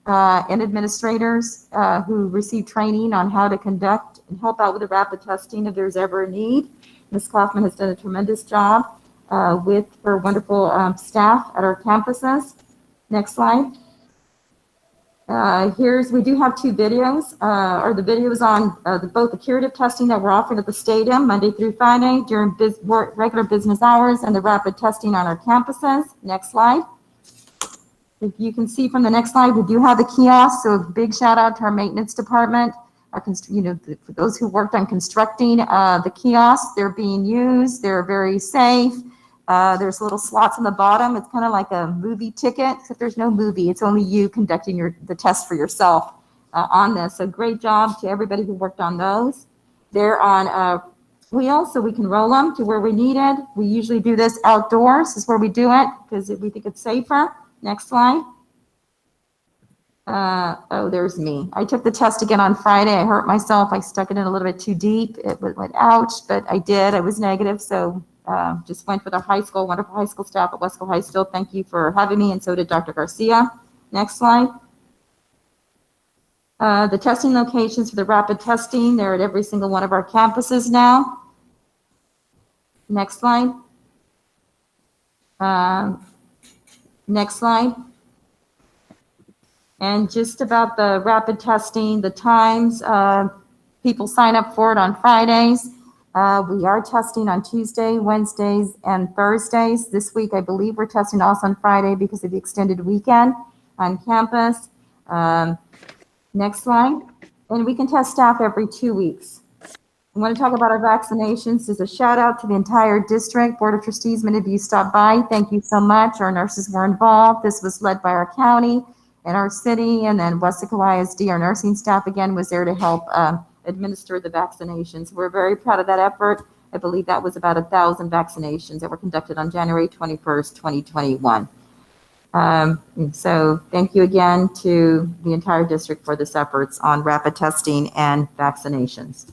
and administrators who received training on how to conduct and help out with the rapid testing if there's ever a need. Ms. Kaufman has done a tremendous job with her wonderful staff at our campuses. Next slide. We do have two videos, or the videos on both the curative testing that we're offering at the stadium Monday through Friday during regular business hours and the rapid testing on our campuses. Next slide. If you can see from the next slide, we do have the kiosks, so a big shout out to our maintenance department. For those who worked on constructing the kiosks, they're being used. They're very safe. There's little slots on the bottom. It's kind of like a movie ticket, except there's no movie. It's only you conducting the test for yourself on this. So great job to everybody who worked on those. They're on wheels, so we can roll them to where we need it. We usually do this outdoors. This is where we do it because we think it's safer. Next slide. Oh, there's me. I took the test again on Friday. I hurt myself. I stuck it in a little bit too deep. It went ouch, but I did. I was negative, so just went with our wonderful high school staff at Weslaco High School. Thank you for having me, and so did Dr. Garcia. Next slide. The testing locations for the rapid testing, they're at every single one of our campuses now. Next slide. Next slide. And just about the rapid testing, the times, people sign up for it on Fridays. We are testing on Tuesday, Wednesdays, and Thursdays. This week, I believe we're testing also on Friday because of the extended weekend on campus. Next slide. And we can test staff every 2 weeks. I want to talk about our vaccinations. There's a shout out to the entire district. Board of Trustees, many of you stopped by. Thank you so much. Our nurses were involved. This was led by our county and our city, and then Weslaco ISD, our nursing staff, again, was there to help administer the vaccinations. We're very proud of that effort. I believe that was about 1,000 vaccinations that were conducted on January 21st, 2021. So thank you again to the entire district for this efforts on rapid testing and vaccinations.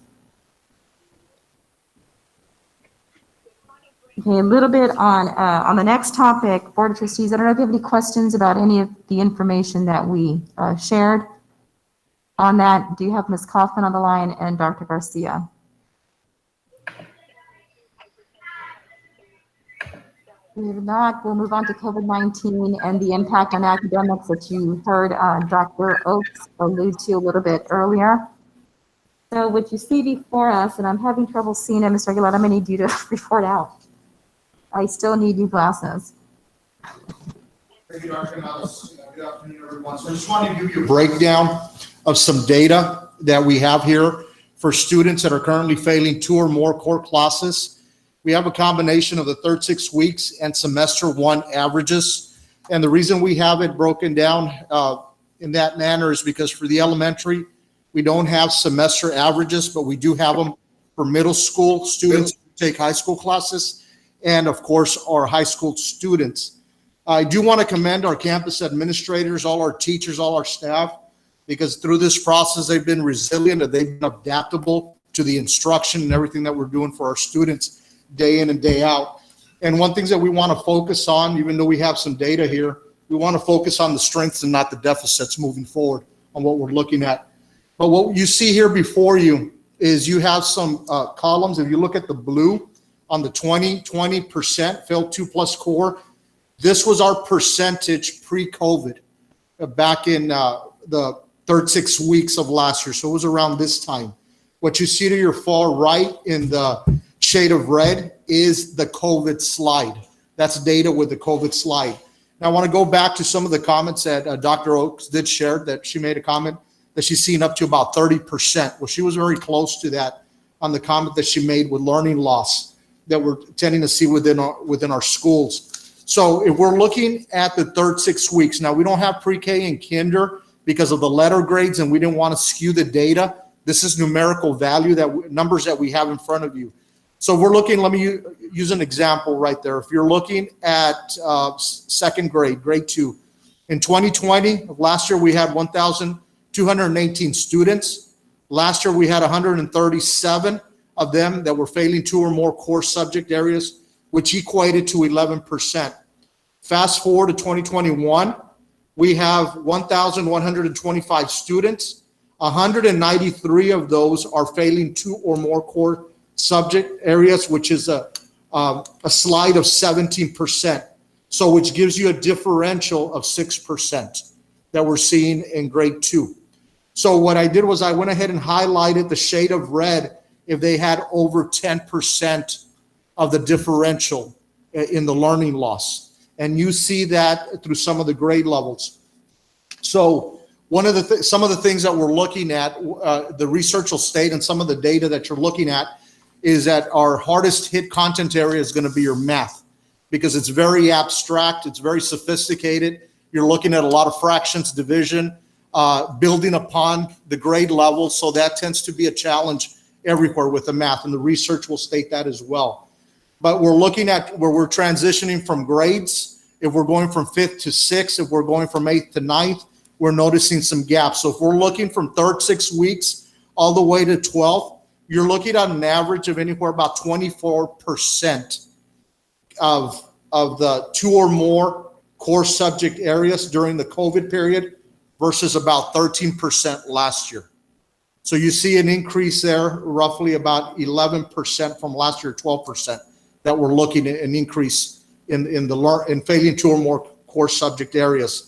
Okay, a little bit on the next topic, Board of Trustees. I don't know if you have any questions about any of the information that we shared on that. Do you have Ms. Kaufman on the line and Dr. Garcia? If not, we'll move on to COVID-19 and the impact on academics that you heard Dr. Oaks allude to a little bit earlier. So what you see before us, and I'm having trouble seeing it, Mr. Aguilar, I'm going to need you to report out. I still need new glasses. Thank you, Dr. Canales. Good afternoon, everyone. So I just wanted to give you a breakdown of some data that we have here for students that are currently failing 2 or more core classes. We have a combination of the third 6 weeks and semester 1 averages. And the reason we have it broken down in that manner is because for the elementary, we don't have semester averages, but we do have them for middle school students who take high school classes, and of course, our high school students. I do want to commend our campus administrators, all our teachers, all our staff, because through this process, they've been resilient and they've been adaptable to the instruction and everything that we're doing for our students day in and day out. And one thing that we want to focus on, even though we have some data here, we want to focus on the strengths and not the deficits moving forward on what we're looking at. But what you see here before you is you have some columns. If you look at the blue on the 20% failed 2+ core, this was our percentage pre-COVID back in the third 6 weeks of last year. So it was around this time. What you see to your far right in the shade of red is the COVID slide. That's data with the COVID slide. Now, I want to go back to some of the comments that Dr. Oaks did share, that she made a comment that she's seen up to about 30%. Well, she was very close to that on the comment that she made with learning loss that we're tending to see within our schools. So if we're looking at the third 6 weeks, now we don't have pre-K and kinder because of the letter grades, and we didn't want to skew the data. This is numerical value, numbers that we have in front of you. So we're looking, let me use an example right there. If you're looking at second grade, grade 2, in 2020, last year we had 1,218 students. Last year we had 137 of them that were failing 2 or more core subject areas, which equated to 11%. Fast forward to 2021, we have 1,125 students. 193 of those are failing 2 or more core subject areas, which is a slide of 17%. So which gives you a differential of 6% that we're seeing in grade 2. So what I did was I went ahead and highlighted the shade of red if they had over 10% of the differential in the learning loss. And you see that through some of the grade levels. So some of the things that we're looking at, the research will state, and some of the data that you're looking at, is that our hardest hit content area is going to be your math, because it's very abstract, it's very sophisticated. You're looking at a lot of fractions, division, building upon the grade level, so that tends to be a challenge everywhere with the math, and the research will state that as well. But we're looking at where we're transitioning from grades. If we're going from 5th to 6th, if we're going from 8th to 9th, we're noticing some gaps. So if we're looking from third 6 weeks all the way to 12th, you're looking at an average of anywhere about 24% of the 2 or more core subject areas during the COVID period versus about 13% last year. So you see an increase there, roughly about 11% from last year, 12%, that we're looking at an increase in failing 2 or more core subject areas.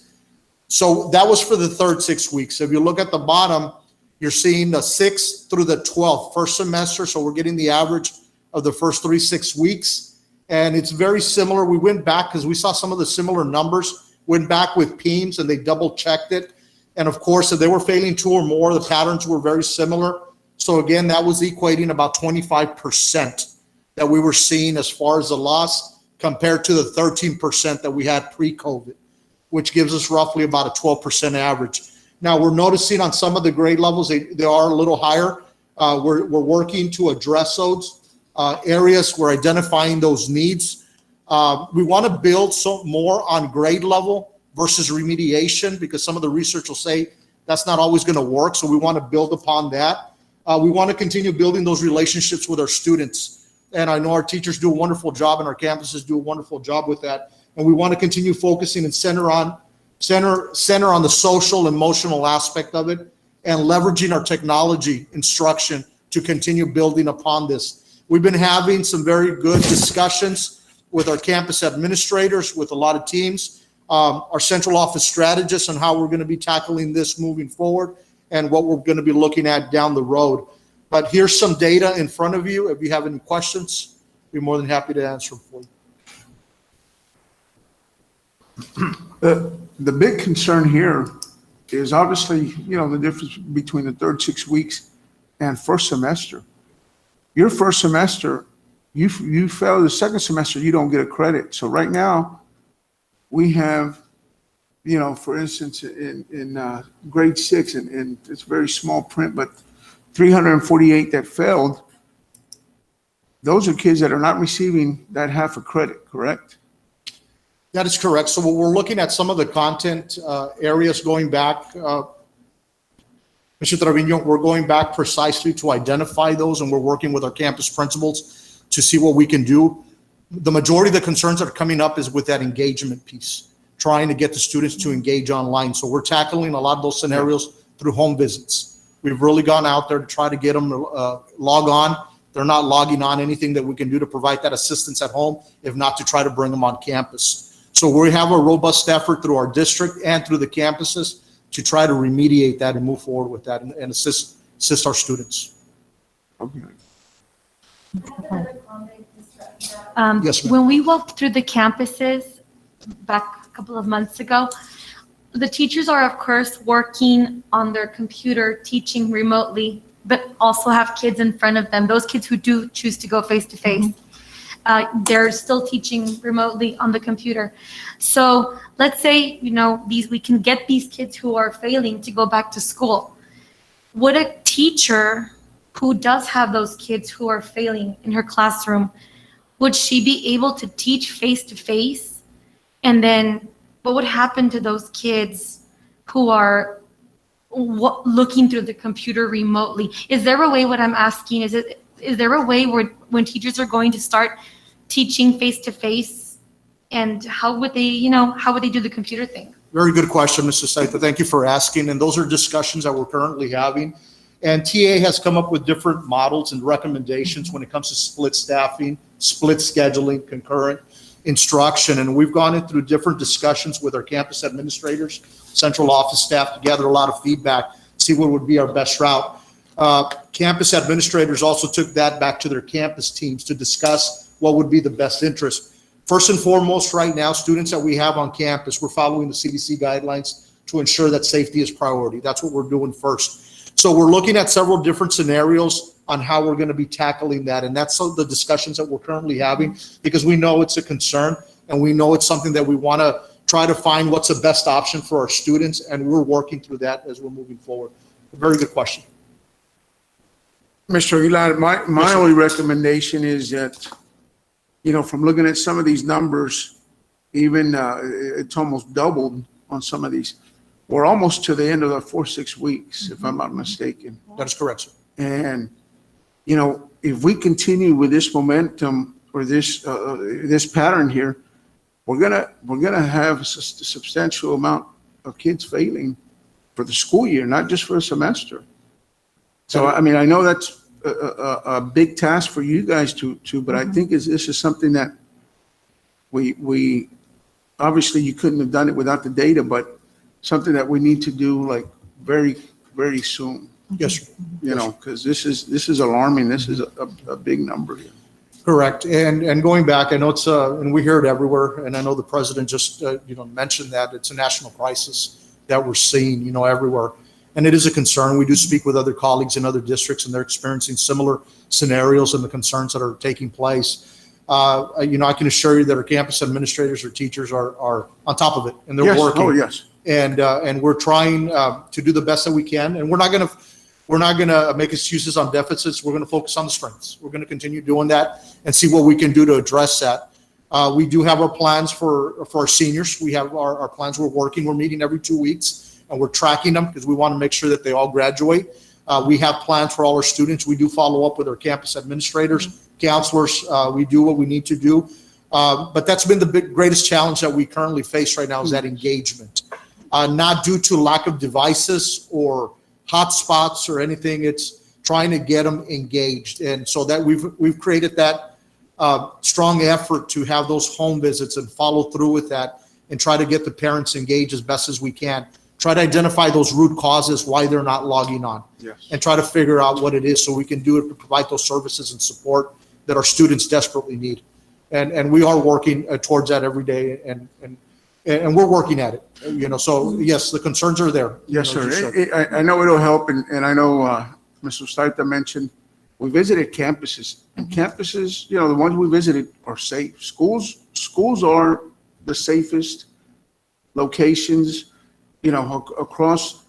So that was for the third 6 weeks. If you look at the bottom, you're seeing the 6th through the 12th, first semester. So we're getting the average of the first 6 weeks. And it's very similar. We went back because we saw some of the similar numbers, went back with PEAMS and they double checked it. And of course, if they were failing 2 or more, the patterns were very similar. So again, that was equating about 25% that we were seeing as far as the loss compared to the 13% that we had pre-COVID, which gives us roughly about a 12% average. Now we're noticing on some of the grade levels, they are a little higher. We're working to address those areas. We're identifying those needs. We want to build more on grade level versus remediation, because some of the research will say that's not always going to work. So we want to build upon that. We want to continue building those relationships with our students. And I know our teachers do a wonderful job and our campuses do a wonderful job with that. And we want to continue focusing and center on the social, emotional aspect of it, and leveraging our technology instruction to continue building upon this. We've been having some very good discussions with our campus administrators, with a lot of teams, our central office strategists on how we're going to be tackling this moving forward and what we're going to be looking at down the road. But here's some data in front of you. If you have any questions, I'd be more than happy to answer them for you. The big concern here is obviously, the difference between the third 6 weeks and first semester. Your first semester, you fail the second semester, you don't get a credit. So right now, we have, for instance, in grade 6, and it's very small print, but 348 that failed. Those are kids that are not receiving that half a credit, correct? That is correct. So we're looking at some of the content areas going back. Mr. Trevino, we're going back precisely to identify those, and we're working with our campus principals to see what we can do. The majority of the concerns that are coming up is with that engagement piece, trying to get the students to engage online. So we're tackling a lot of those scenarios through home visits. We've really gone out there to try to get them to log on. They're not logging on. Anything that we can do to provide that assistance at home, if not to try to bring them on campus. So we have a robust effort through our district and through the campuses to try to remediate that and move forward with that and assist our students. Okay. Yes, ma'am. When we walked through the campuses back a couple of months ago, the teachers are, of course, working on their computer, teaching remotely, but also have kids in front of them. Those kids who do choose to go face-to-face, they're still teaching remotely on the computer. So let's say, we can get these kids who are failing to go back to school. Would a teacher who does have those kids who are failing in her classroom, would she be able to teach face-to-face? And then what would happen to those kids who are looking through the computer remotely? Is there a way, what I'm asking, is there a way where when teachers are going to start teaching face-to-face, and how would they do the computer thing? Very good question, Mr. Saita. Thank you for asking. And those are discussions that we're currently having. And TA has come up with different models and recommendations when it comes to split staffing, split scheduling, concurrent instruction. And we've gone through different discussions with our campus administrators, central office staff, to gather a lot of feedback, see what would be our best route. Campus administrators also took that back to their campus teams to discuss what would be the best interest. First and foremost, right now, students that we have on campus, we're following the CDC guidelines to ensure that safety is priority. That's what we're doing first. So we're looking at several different scenarios on how we're going to be tackling that. And that's the discussions that we're currently having, because we know it's a concern and we know it's something that we want to try to find what's the best option for our students. And we're working through that as we're moving forward. A very good question. Mr. Aguilar, my only recommendation is that, from looking at some of these numbers, even it's almost doubled on some of these. We're almost to the end of the 4-6 weeks, if I'm not mistaken. That is correct, sir. And, if we continue with this momentum or this pattern here, we're gonna have a substantial amount of kids failing for the school year, not just for a semester. So, I know that's a big task for you guys to but I think this is something that we obviously you couldn't have done it without the data, but something that we need to do like very, very soon. Yes, sir. Because this is alarming. This is a big number here. Correct. And going back, I know it's, and we hear it everywhere, and I know the president just, mentioned that it's a national crisis that we're seeing, everywhere. And it is a concern. We do speak with other colleagues in other districts, and they're experiencing similar scenarios and the concerns that are taking place. I can assure you that our campus administrators or teachers are on top of it, and they're working. Oh, yes. And we're trying to do the best that we can. And we're not gonna make excuses on deficits. We're gonna focus on the strengths. We're gonna continue doing that and see what we can do to address that. We do have our plans for our seniors. We have our plans. We're working. We're meeting every 2 weeks. And we're tracking them because we want to make sure that they all graduate. We have plans for all our students. We do follow up with our campus administrators, counselors. We do what we need to do. But that's been the greatest challenge that we currently face right now is that engagement. Not due to lack of devices or hotspots or anything. It's trying to get them engaged. And so that we've created that strong effort to have those home visits and follow through with that and try to get the parents engaged as best as we can. Try to identify those root causes why they're not logging on. Yes. And try to figure out what it is so we can do it to provide those services and support that our students desperately need. And we are working towards that every day and we're working at it. So yes, the concerns are there. Yes, sir. I know it'll help. And I know Mr. Staita mentioned we visited campuses, and campuses, the ones we visited are safe. Schools are the safest locations across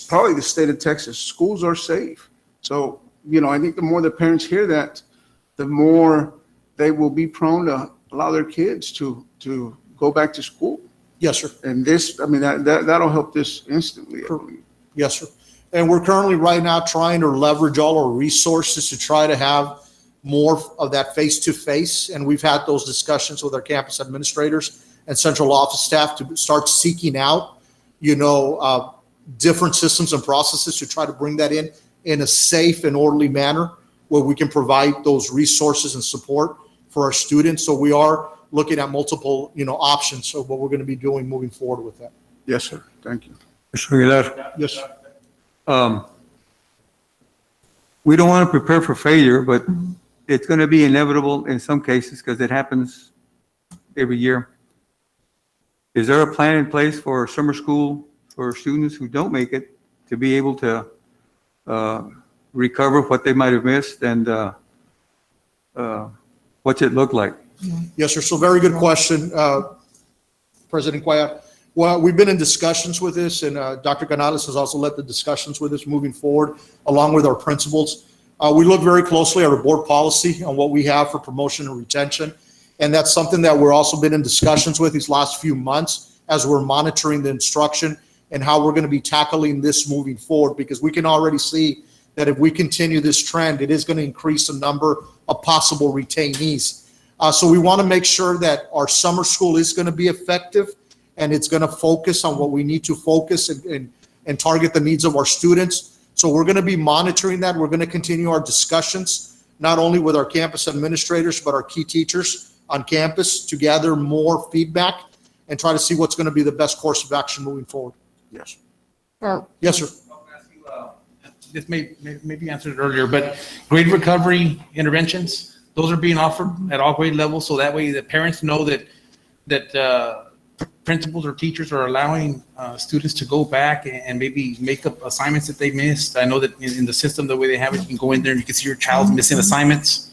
probably the state of Texas. Schools are safe. So, I think the more the parents hear that, the more they will be prone to allow their kids to go back to school. Yes, sir. And that'll help this instantly. Yes, sir. And we're currently right now trying to leverage all our resources to try to have more of that face-to-face. And we've had those discussions with our campus administrators and central office staff to start seeking out different systems and processes to try to bring that in a safe and orderly manner where we can provide those resources and support for our students. So we are looking at multiple, options of what we're going to be doing moving forward with that. Yes, sir. Thank you. Mr. Aguilar, Yes. we don't want to prepare for failure, but it's going to be inevitable in some cases because it happens every year. Is there a plan in place for summer school for students who don't make it to be able to recover what they might have missed, and what's it look like? Yes, sir. So very good question, President Cuellar. Well, we've been in discussions with this, and Dr. Canales has also led the discussions with us moving forward, along with our principals. We look very closely at our board policy on what we have for promotion and retention, and that's something that we're also been in discussions with these last few months as we're monitoring the instruction and how we're going to be tackling this moving forward, because we can already see that if we continue this trend, it is going to increase the number of possible retainees. So we want to make sure that our summer school is going to be effective, and it's going to focus on what we need to focus and target the needs of our students. So we're going to be monitoring that. We're going to continue our discussions, not only with our campus administrators, but our key teachers on campus to gather more feedback and try to see what's going to be the best course of action moving forward. Yes. So, Yes, sir. This may be answered earlier, but grade recovery interventions, those are being offered at all grade levels, so that way the parents know that principals or teachers are allowing students to go back and maybe make up assignments that they missed. I know that in the system, the way they have it, you can go in there and you can see your child's missing assignments.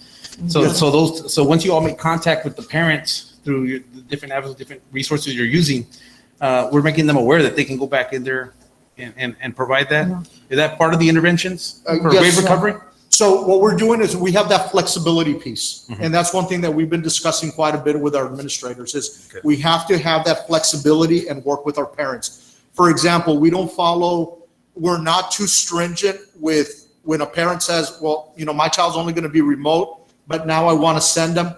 So once you all make contact with the parents through the different avenues, different resources you're using, we're making them aware that they can go back in there and provide that. Is that part of the interventions for grade recovery? So what we're doing is we have that flexibility piece. And that's one thing that we've been discussing quite a bit with our administrators is we have to have that flexibility and work with our parents. For example, we're not too stringent with when a parent says, well, my child's only going to be remote, but now I want to send them.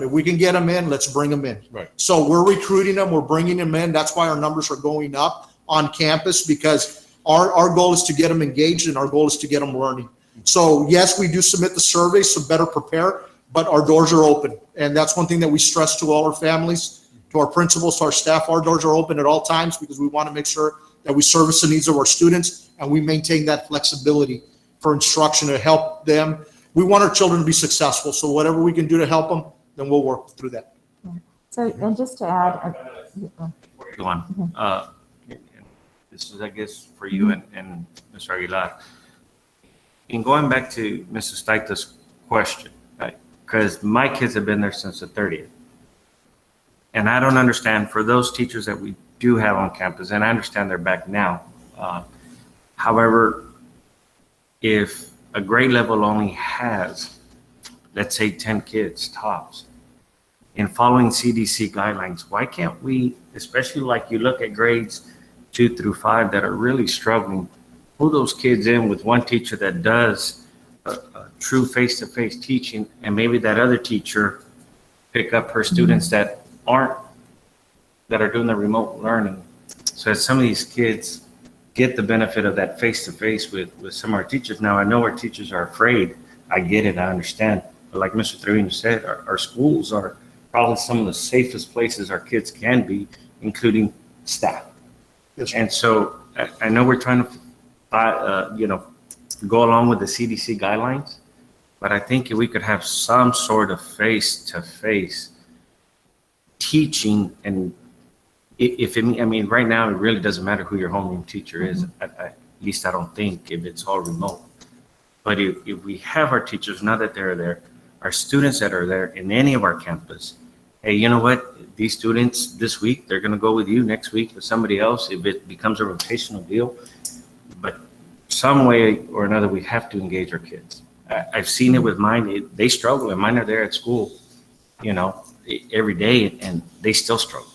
If we can get them in, let's bring them in. Right. So we're recruiting them, we're bringing them in. That's why our numbers are going up on campus, because our goal is to get them engaged and our goal is to get them learning. So yes, we do submit the surveys to better prepare, but our doors are open. And that's one thing that we stress to all our families, to our principals, to our staff. Our doors are open at all times because we want to make sure that we service the needs of our students and we maintain that flexibility for instruction to help them. We want our children to be successful. So whatever we can do to help them, then we'll work through that. So, and just to add. Go on. This is, I guess, for you and Mr. Aguilar. In going back to Mrs. Staita's question, right? Because my kids have been there since the 30th. And I don't understand, for those teachers that we do have on campus, and I understand they're back now. However, if a grade level only has, let's say, 10 kids tops, in following CDC guidelines, why can't we, especially like you look at grades 2 through 5 that are really struggling, pull those kids in with one teacher that does a true face-to-face teaching, and maybe that other teacher pick up her students that are doing the remote learning. So that some of these kids get the benefit of that face-to-face with some of our teachers. Now, I know our teachers are afraid. I get it, I understand. But like Mr. Trevino said, our schools are probably some of the safest places our kids can be, including staff. Yes, and so I know we're trying to go along with the CDC guidelines, but I think if we could have some sort of face-to-face teaching, and right now it really doesn't matter who your homeroom teacher is. At least I don't think, if it's all remote. But if we have our teachers, now that they're there, our students that are there in any of our campus, hey, you know what? These students this week, they're going to go with you, next week with somebody else if it becomes a rotational deal. But some way or another, we have to engage our kids. I've seen it with mine. They struggle, and mine are there at school, every day, and they still struggle.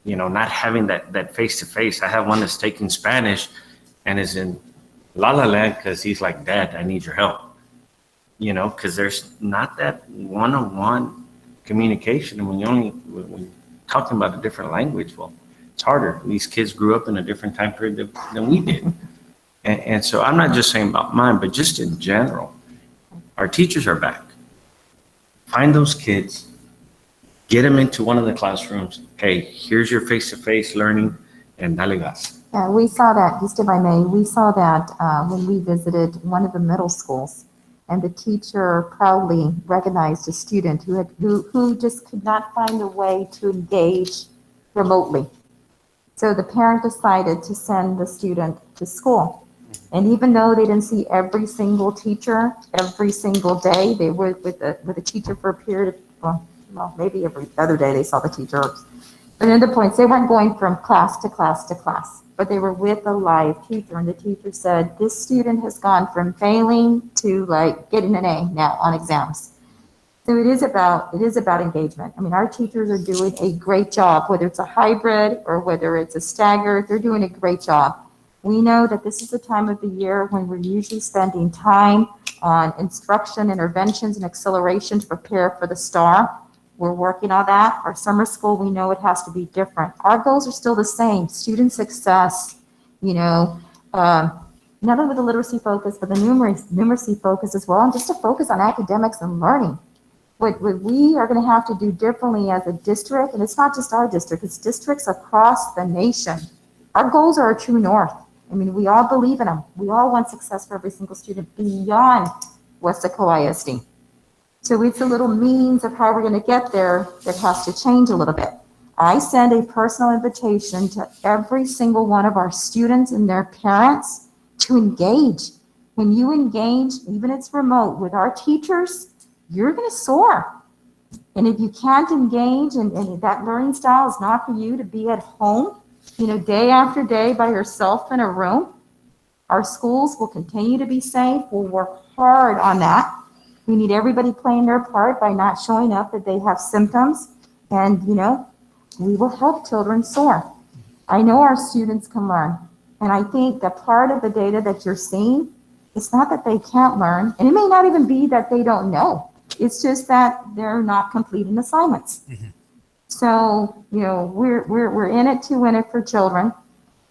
Not having that face-to-face. I have one that's taking Spanish and is in La La Land because he's like, Dad, I need your help. Because there's not that one-on-one communication. And when you're talking about a different language, well, it's harder. These kids grew up in a different time period than we did. And so I'm not just saying about mine, but just in general, our teachers are back. Find those kids, get them into one of the classrooms. Hey, here's your face-to-face learning, and dale gas. We saw that, just if I may, we saw that when we visited one of the middle schools. and the teacher proudly recognized a student who just could not find a way to engage remotely. So the parent decided to send the student to school. And even though they didn't see every single teacher every single day, they were with a teacher for a period of, well, maybe every other day they saw the teacher. But at the points, they weren't going from class to class to class, but they were with a live teacher. And the teacher said, this student has gone from failing to like getting an A now on exams. So it is about engagement. I mean, our teachers are doing a great job, whether it's a hybrid or whether it's a staggered, they're doing a great job. We know that this is the time of the year when we're usually spending time on instruction, interventions, and acceleration to prepare for the STAR. We're working on that. Our summer school, we know it has to be different. Our goals are still the same, student success, not only with the literacy focus, but the numeracy focus as well, and just to focus on academics and learning. What we are going to have to do differently as a district, and it's not just our district, it's districts across the nation. Our goals are a true north. I mean, we all believe in them. We all want success for every single student beyond Weslaco ISD. So it's a little means of how we're going to get there that has to change a little bit. I send a personal invitation to every single one of our students and their parents to engage. When you engage, even if it's remote, with our teachers, you're going to soar. And if you can't engage and that learning style is not for you to be at home, day after day by yourself in a room, our schools will continue to be safe. We'll work hard on that. We need everybody playing their part by not showing up if they have symptoms. And, we will help children soar. I know our students can learn. And I think that part of the data that you're seeing, it's not that they can't learn. And it may not even be that they don't know. It's just that they're not completing assignments. Mm-hmm. So, we're in it to win it for children.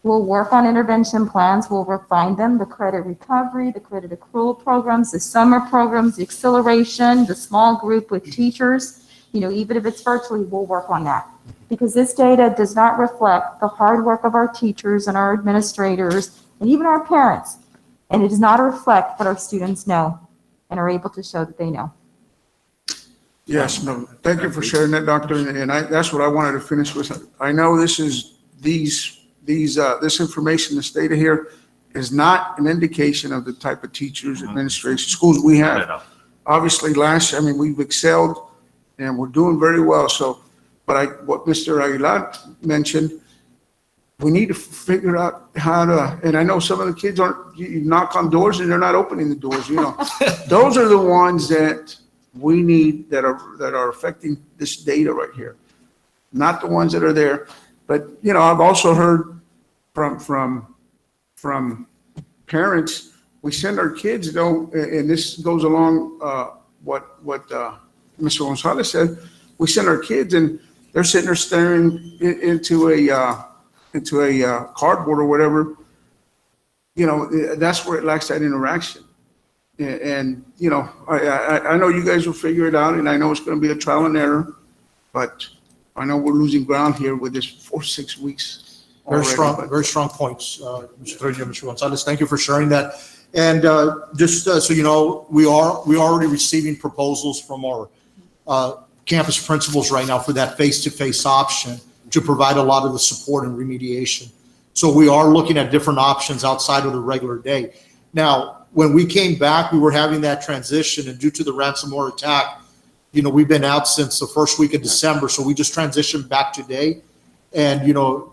We'll work on intervention plans. We'll refine them, the credit recovery, the credit accrual programs, the summer programs, the acceleration, the small group with teachers. Even if it's virtually, we'll work on that. Because this data does not reflect the hard work of our teachers and our administrators and even our parents. And it does not reflect what our students know and are able to show that they know. Yes, no, thank you for sharing that, Doctor. And that's what I wanted to finish with. I know this information, this data here is not an indication of the type of teachers, administration, schools we have. Obviously, we've excelled and we're doing very well. So, what Mr. Aguilar mentioned, we need to figure out how to, and I know some of the kids you knock on doors and they're not opening the doors, Those are the ones that we need that are affecting this data right here, not the ones that are there. But I've also heard from parents. We send our kids, and this goes along what Mr. Gonzalez said. We send our kids, and they're sitting there staring into a cardboard or whatever. That's where it lacks that interaction. And I know you guys will figure it out, and I know it's going to be a trial and error, but I know we're losing ground here with this 4-6 weeks. Very strong points, Mr. Trujillo, Mr. Gonzalez. Thank you for sharing that. And just so you know, we are already receiving proposals from our campus principals right now for that face-to-face option to provide a lot of the support and remediation. So we are looking at different options outside of the regular day. Now, when we came back, we were having that transition, and due to the ransomware attack, we've been out since the first week of December, so we just transitioned back today. And,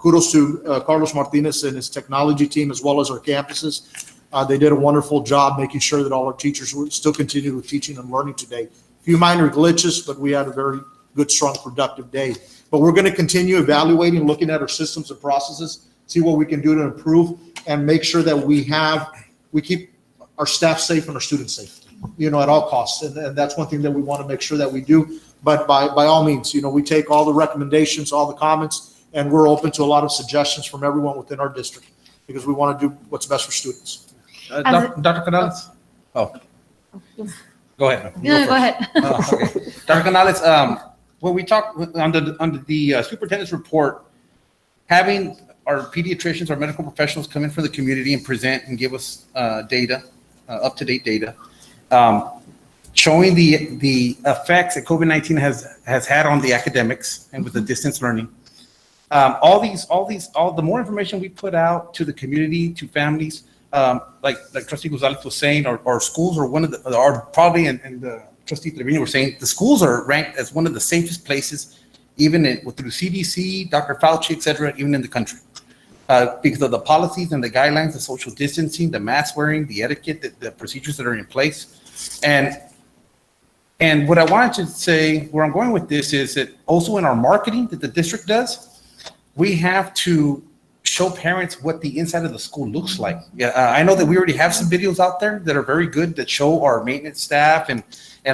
kudos to Carlos Martinez and his technology team, as well as our campuses. They did a wonderful job making sure that all our teachers would still continue with teaching and learning today. A few minor glitches, but we had a very good, strong, productive day. But we're going to continue evaluating, looking at our systems and processes, see what we can do to improve, and make sure that we keep our staff safe and our students safe, at all costs. And that's one thing that we want to make sure that we do. But by all means, we take all the recommendations, all the comments, and we're open to a lot of suggestions from everyone within our district because we want to do what's best for students. Dr. Canales? Oh. Go ahead. No, go ahead. Okay. Dr. Canales, when we talk under the superintendent's report, having our pediatricians, our medical professionals come in from the community and present and give us data, up-to-date data. showing the effects that COVID-19 has had on the academics and with the distance learning. All the more information we put out to the community, to families, like Trustee Gonzalez was saying, our schools are probably, and Trustee Trevino were saying, the schools are ranked as one of the safest places, even through CDC, Dr. Fauci, et cetera, even in the country. Because of the policies and the guidelines, the social distancing, the mask wearing, the etiquette, the procedures that are in place. And what I wanted to say, where I'm going with this is that also in our marketing that the district does, we have to show parents what the inside of the school looks like. I know that we already have some videos out there that are very good that show our maintenance staff and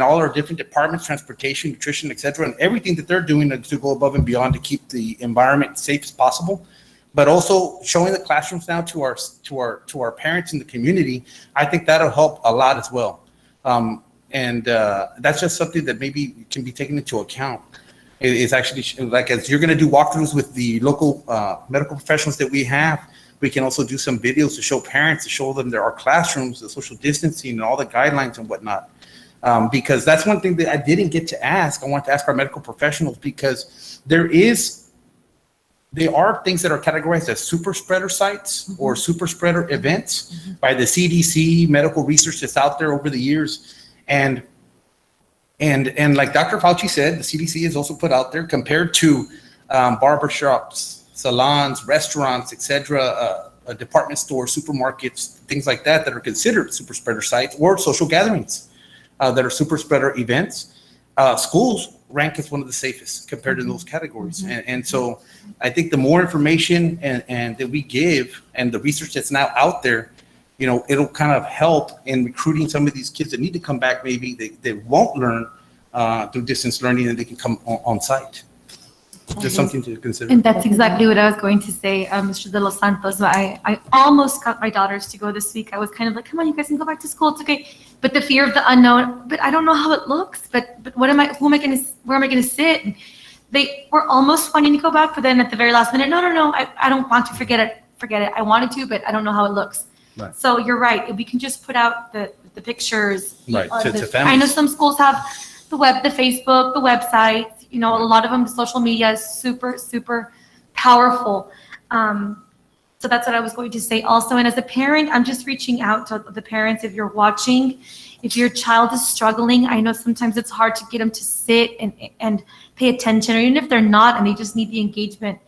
all our different departments, transportation, nutrition, et cetera, and everything that they're doing to go above and beyond to keep the environment safe as possible. But also showing the classrooms now to our parents in the community, I think that'll help a lot as well. And that's just something that maybe can be taken into account. It's actually like, as you're going to do walkthroughs with the local medical professionals that we have, we can also do some videos to show parents, to show them there are classrooms, the social distancing and all the guidelines and whatnot. Because that's one thing that I didn't get to ask. I want to ask our medical professionals, because there are things that are categorized as super spreader sites or super spreader events by the CDC, medical research that's out there over the years. And like Dr. Fauci said, the CDC has also put out there, compared to barbershops, salons, restaurants, etc., department stores, supermarkets, things like that are considered super spreader sites, or social gatherings that are super spreader events. Schools rank as one of the safest compared to those categories. And so I think the more information and that we give, and the research that's now out there, it'll kind of help in recruiting some of these kids that need to come back. Maybe they won't learn through distance learning, and they can come on site. Just something to consider. And that's exactly what I was going to say, Mr. De Los Santos. I almost got my daughters to go this week. I was kind of like, come on, you guys can go back to school. It's okay. But the fear of the unknown, but I don't know how it looks, but where am I going to sit? And they were almost wanting to go back, but then at the very last minute, no, I don't want to, forget it. I wanted to, but I don't know how it looks. Right. So you're right. If we can just put out the pictures. Right, to families. I know some schools have the Facebook, the website. A lot of them, social media is super, super powerful. So that's what I was going to say also. And as a parent, I'm just reaching out to the parents. If you're watching, if your child is struggling, I know sometimes it's hard to get them to sit and pay attention, or even if they're not and they just need the engagement.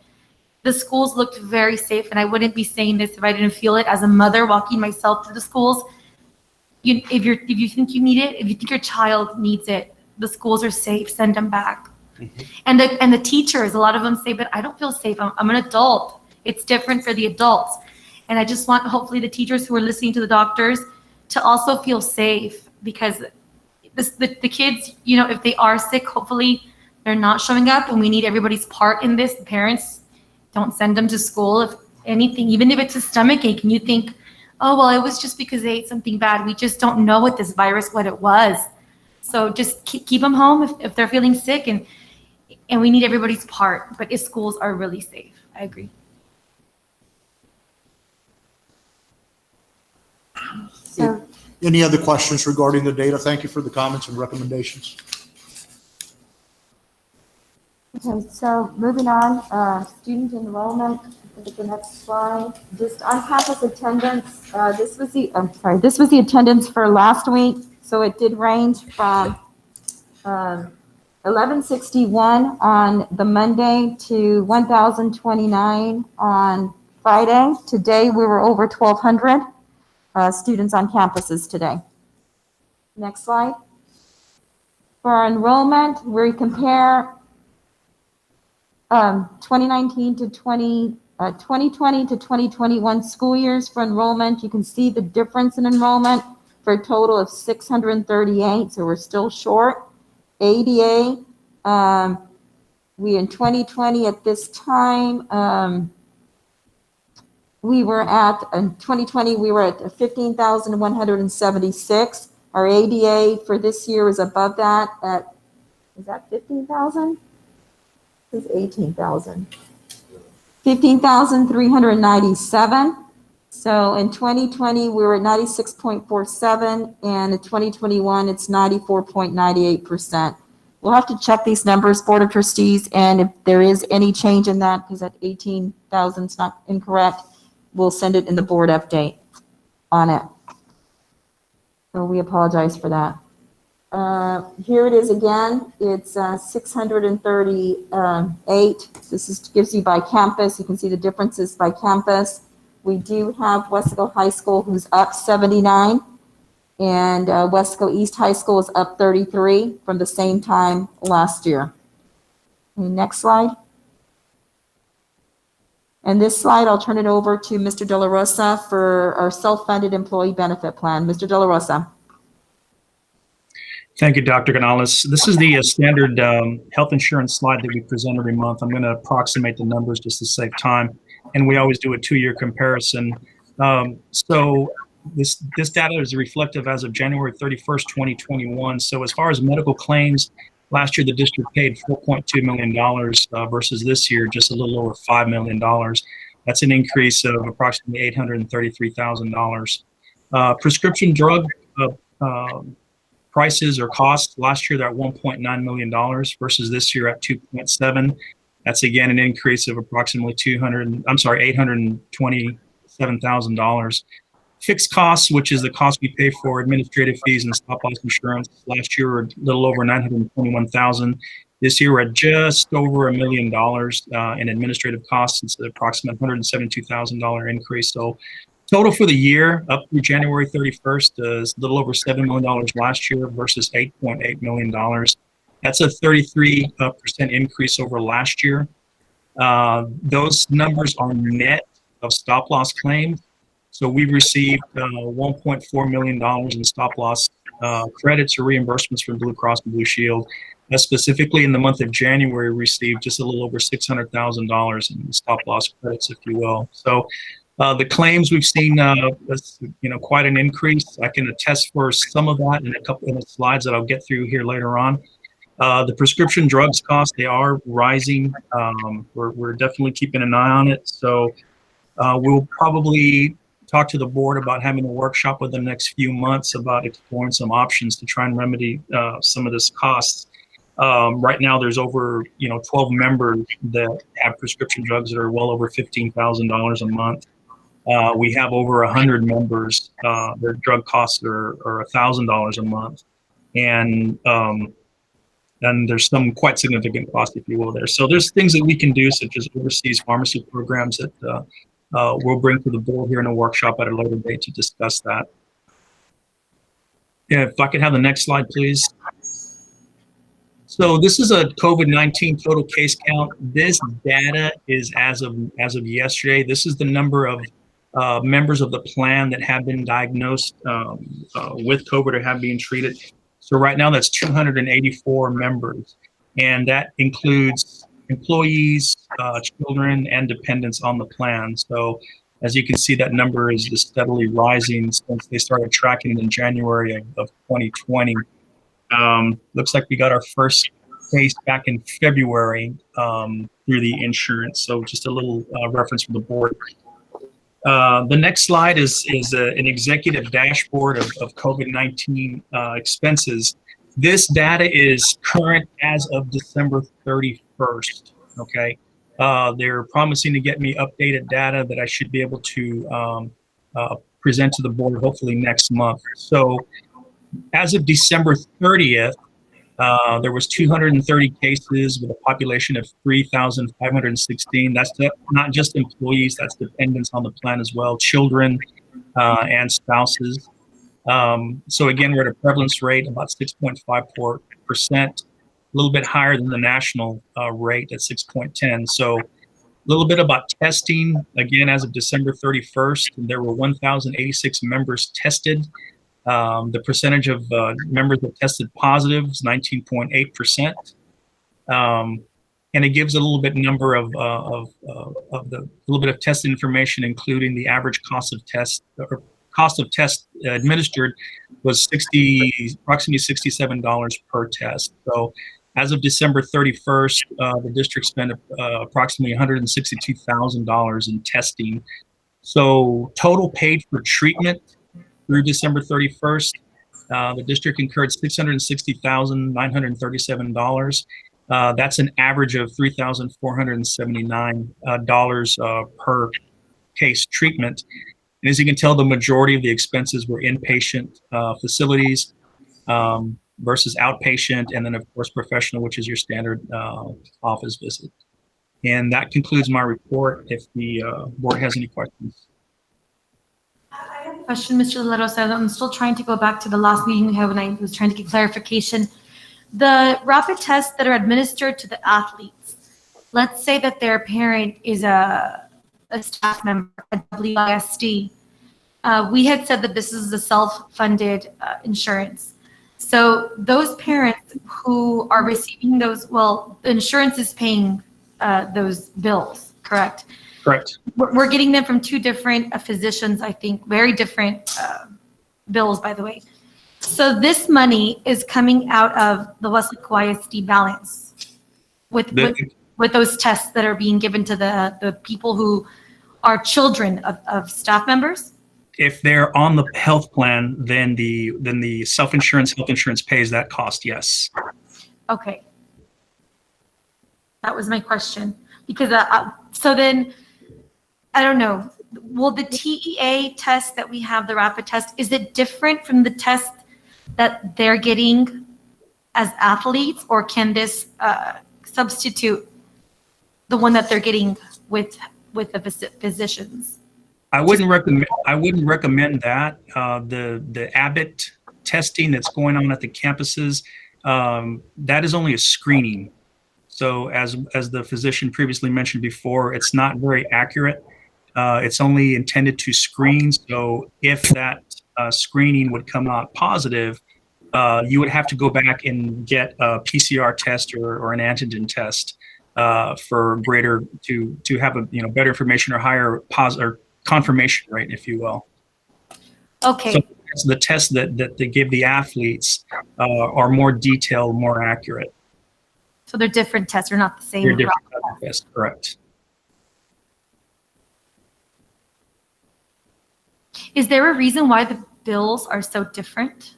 The schools looked very safe, and I wouldn't be saying this if I didn't feel it as a mother walking myself through the schools. If you think you need it, if you think your child needs it, the schools are safe, send them back. And the teachers, a lot of them say, but I don't feel safe. I'm an adult. It's different for the adults. And I just want, hopefully, the teachers who are listening to the doctors to also feel safe, because the kids, if they are sick, hopefully they're not showing up, and we need everybody's part in this. The parents, don't send them to school. If anything, even if it's a stomach ache and you think, oh, well, it was just because they ate something bad. We just don't know with this virus what it was. So just keep them home if they're feeling sick, and we need everybody's part. But schools are really safe. I agree. So, Any other questions regarding the data? Thank you for the comments and recommendations. Okay, so moving on, student enrollment, look at the next slide. Just on-campus attendance, this was the attendance for last week. So it did range from 1161 on the Monday to 1,029 on Friday. Today, we were over 1,200 students on campuses today. Next slide. For our enrollment, we compare 2020 to 2021 school years for enrollment. You can see the difference in enrollment for a total of 638, so we're still short. ADA, we in 2020 at this time, we were at 15,176. Our ADA for this year is above that at, is that 15,000? It's 18,000. 15,397. So in 2020, we were at 96.47, and in 2021, it's 94.98%. We'll have to check these numbers, Board of Trustees, and if there is any change in that, because that 18,000 is not incorrect, we'll send it in the board update on it. So we apologize for that. Here it is again. It's 638. This gives you by campus. You can see the differences by campus. We do have Weslaco High School, who's up 79, and Weslaco East High School is up 33 from the same time last year. Okay, next slide. And this slide, I'll turn it over to Mr. De La Rosa for our self-funded employee benefit plan. Mr. De La Rosa. Thank you, Dr. Canales. This is the standard health insurance slide that we present every month. I'm going to approximate the numbers just to save time, and we always do a 2-year comparison. So this data is reflective as of January 31st, 2021. So as far as medical claims, last year the district paid $4.2 million versus this year just a little over $5 million. That's an increase of approximately $833,000. Prescription drug prices or costs, last year they're at $1.9 million versus this year at 2.7. That's again an increase of approximately $827,000. Fixed costs, which is the cost we pay for administrative fees and stop loss insurance, last year were a little over $921,000. This year we're at just over $1 million in administrative costs. It's an approximate $172,000 increase. So total for the year up through January 31st is a little over $7 million last year versus $8.8 million. That's a 33% increase over last year. Those numbers are net of stop loss claims. So we received $1.4 million in stop loss credits or reimbursements from Blue Cross and Blue Shield. Specifically in the month of January, we received just a little over $600,000 in stop loss credits, if you will. So the claims we've seen, quite an increase. I can attest for some of that in a couple of the slides that I'll get through here later on. The prescription drugs costs, they are rising. We're definitely keeping an eye on it. So we'll probably talk to the board about having a workshop within the next few months about exploring some options to try and remedy some of this costs. Right now, there's over 12 members that have prescription drugs that are well over $15,000 a month. We have over 100 members. Their drug costs are $1,000 a month, and there's some quite significant cost, if you will, there. So there's things that we can do, such as overseas pharmacy programs that we'll bring to the board here in a workshop at a later date to discuss that. Yeah, if I could have the next slide, please. So this is a COVID-19 total case count. This data is as of yesterday. This is the number of members of the plan that have been diagnosed with COVID or have been treated. So right now that's 284 members, and that includes employees, children, and dependents on the plan. So as you can see, that number is just steadily rising since they started tracking it in January of 2020. Looks like we got our first case back in February through the insurance. So just a little reference from the board. The next slide is an executive dashboard of COVID-19 expenses. This data is current as of December 31st, okay? They're promising to get me updated data that I should be able to present to the board hopefully next month. So as of December 30th, there was 230 cases with a population of 3,516. That's not just employees, that's dependents on the plan as well, children and spouses. So again, we're at a prevalence rate about 6.54%, a little bit higher than the national rate at 6.10. So a little bit about testing. Again, as of December 31st, there were 1,086 members tested. The percentage of members that tested positive is 19.8%. And it gives a little bit number of the little bit of test information, including the average cost of test or cost of test administered was approximately $67 per test. So as of December 31st, the district spent approximately $162,000 in testing. So total paid for treatment through December 31st, the district incurred $660,937. That's an average of $3,479 per case treatment. And as you can tell, the majority of the expenses were inpatient facilities versus outpatient, and then of course professional, which is your standard office visit. And that concludes my report. If the board has any questions. Question, Mr. La Rosa. I'm still trying to go back to the last meeting we had when I was trying to get clarification. The rapid tests that are administered to the athletes, let's say that their parent is a staff member at WISD. We had said that this is a self-funded insurance. So those parents who are receiving those, well, the insurance is paying those bills, correct? Correct. We're getting them from two different physicians, I think, very different bills, by the way. So this money is coming out of the Weslaco ISD balance with those tests that are being given to the people who are children of staff members? If they're on the health plan, then the self-insurance, health insurance pays that cost, yes. Okay. That was my question. Because so then, I don't know, will the TEA test that we have, the rapid test, is it different from the test that they're getting as athletes, or can this substitute the one that they're getting with the physicians? I wouldn't recommend that. The Abbott testing that's going on at the campuses, that is only a screening. So as the physician previously mentioned before, it's not very accurate. It's only intended to screen. So if that screening would come out positive, you would have to go back and get a PCR test or an antigen test for greater to have a better information or higher or confirmation rate, if you will. Okay. So the tests that they give the athletes are more detailed, more accurate. So they're different tests, they're not the same. They're different tests, correct. Is there a reason why the bills are so different?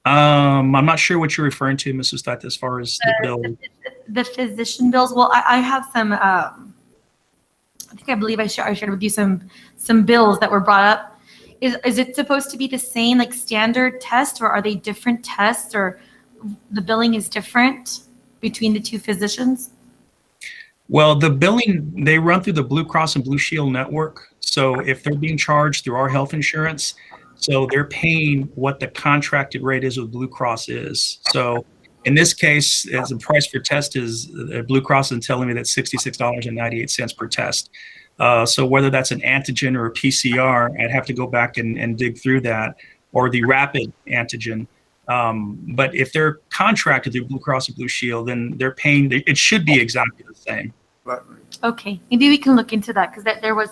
I'm not sure what you're referring to, Mrs. Stott, as far as the bill. The physician bills. Well, I have some. I believe I shared with you some bills that were brought up. Is it supposed to be the same, like standard test, or are they different tests, or the billing is different between the two physicians? Well, the billing, they run through the Blue Cross and Blue Shield network. So if they're being charged through our health insurance, so they're paying what the contracted rate is with Blue Cross is. So in this case, as the price for test is, Blue Cross is telling me that's $66.98 per test. So whether that's an antigen or a PCR, I'd have to go back and dig through that, or the rapid antigen. But if they're contracted through Blue Cross and Blue Shield, then they're paying, it should be exactly the same. Okay, maybe we can look into that, because there were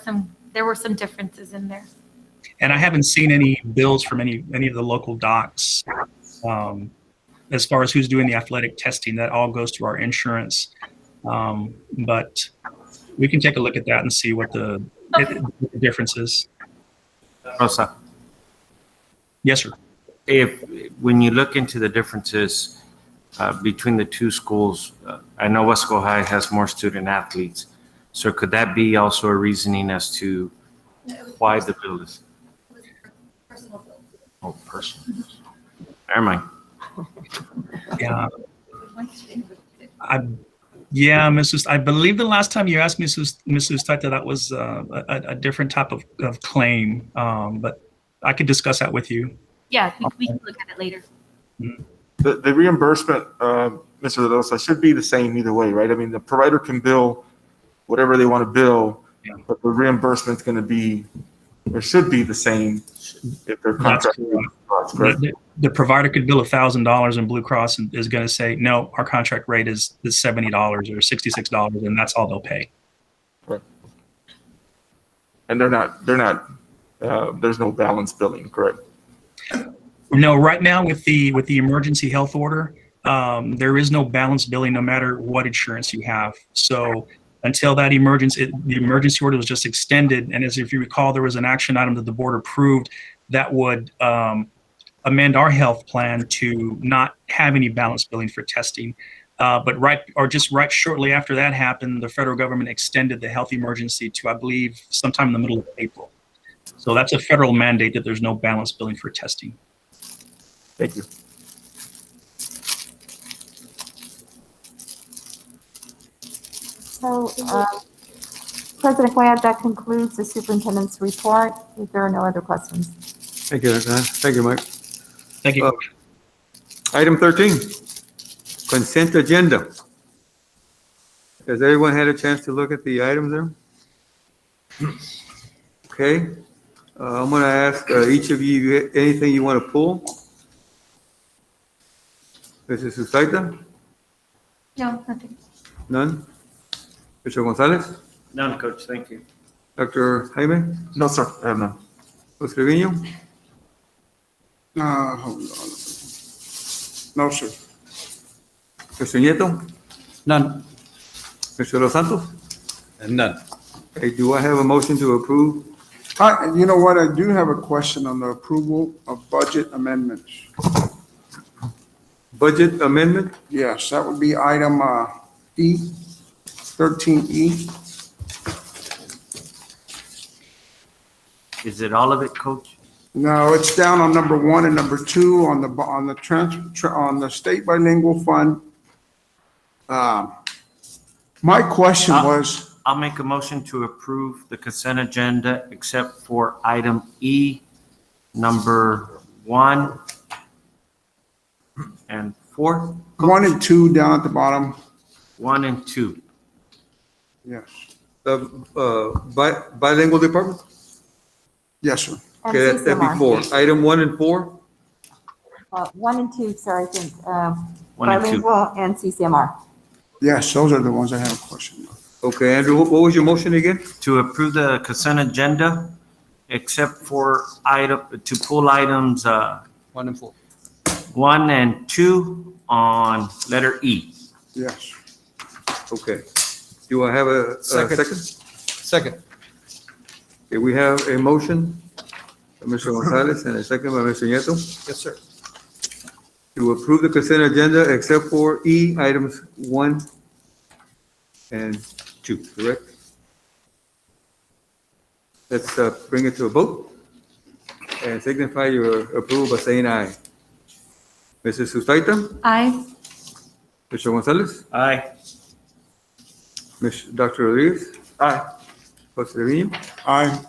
some differences in there. And I haven't seen any bills from any of the local docs. As far as who's doing the athletic testing, that all goes to our insurance. But we can take a look at that and see what the difference is. Rosa. Yes, sir. When you look into the differences between the two schools, I know Weslaco High has more student athletes. So could that be also a reasoning as to why the bill is? Oh, personal. Never mind. Yeah. Yeah, Mrs. I believe the last time you asked Mrs. Tata, that was a different type of claim, but I could discuss that with you. Yeah, we can look at it later. The reimbursement, Mr. Rosa, should be the same either way, right? I mean, the provider can bill whatever they want to bill, but the reimbursement's going to be, or should be the same if they're contracted. The provider could bill $1,000 and Blue Cross is going to say, no, our contract rate is $70 or $66, and that's all they'll pay. Right. And they're not, there's no balance billing, correct? No, right now with the emergency health order, there is no balance billing no matter what insurance you have. So until that the emergency order was just extended. And as if you recall, there was an action item that the board approved that would amend our health plan to not have any balance billing for testing. But right shortly after that happened, the federal government extended the health emergency to, I believe, sometime in the middle of April. So that's a federal mandate that there's no balance billing for testing. Thank you. So, President Cuellar, that concludes the superintendent's report. If there are no other questions. Thank you, Dr. Canales. Thank you, Mike. Thank you. Item 13, consent agenda. Has everyone had a chance to look at the items there? Okay. I'm going to ask each of you anything you want to pull. Mrs. Susaita? No, nothing. None? Mr. Gonzalez? None, Coach, thank you. Dr. Jaime? No, sir, I have none. Jose Trevino? Hold on. No, sir. Mr. Nieto? None. Mr. Los Santos? None. Okay, do I have a motion to approve? You know what? I do have a question on the approval of budget amendments. Budget amendment? Yes, that would be item E, 13E. Is it all of it, Coach? No, it's down on number 1 and number 2 on the state bilingual fund. My question was, I'll make a motion to approve the consent agenda except for item E, number 1 and 4. 1 and 2 down at the bottom. 1 and 2. Yes. The bilingual department? Yes, sir. Okay, that'd be 4. Item 1 and 4? 1 and 2, sir, I think. 1 and 2. Bilingual and CCMR. Yes, those are the ones I have a question on. Okay, Andrew, what was your motion again? To approve the consent agenda except for to pull items 1 and 4. 1 and 2 on letter E. Yes. Okay. Do I have a second? Second. Okay, we have a motion by Mr. Gonzalez and a second by Mr. Nieto Yes, sir. to approve the consent agenda except for E, items 1 and 2, correct? Let's bring it to a vote and signify your approval by saying aye. Mrs. Sustaita? Aye. Mr. Gonzalez? Aye. Dr. Rodriguez? Aye. Jose Trevino? Aye.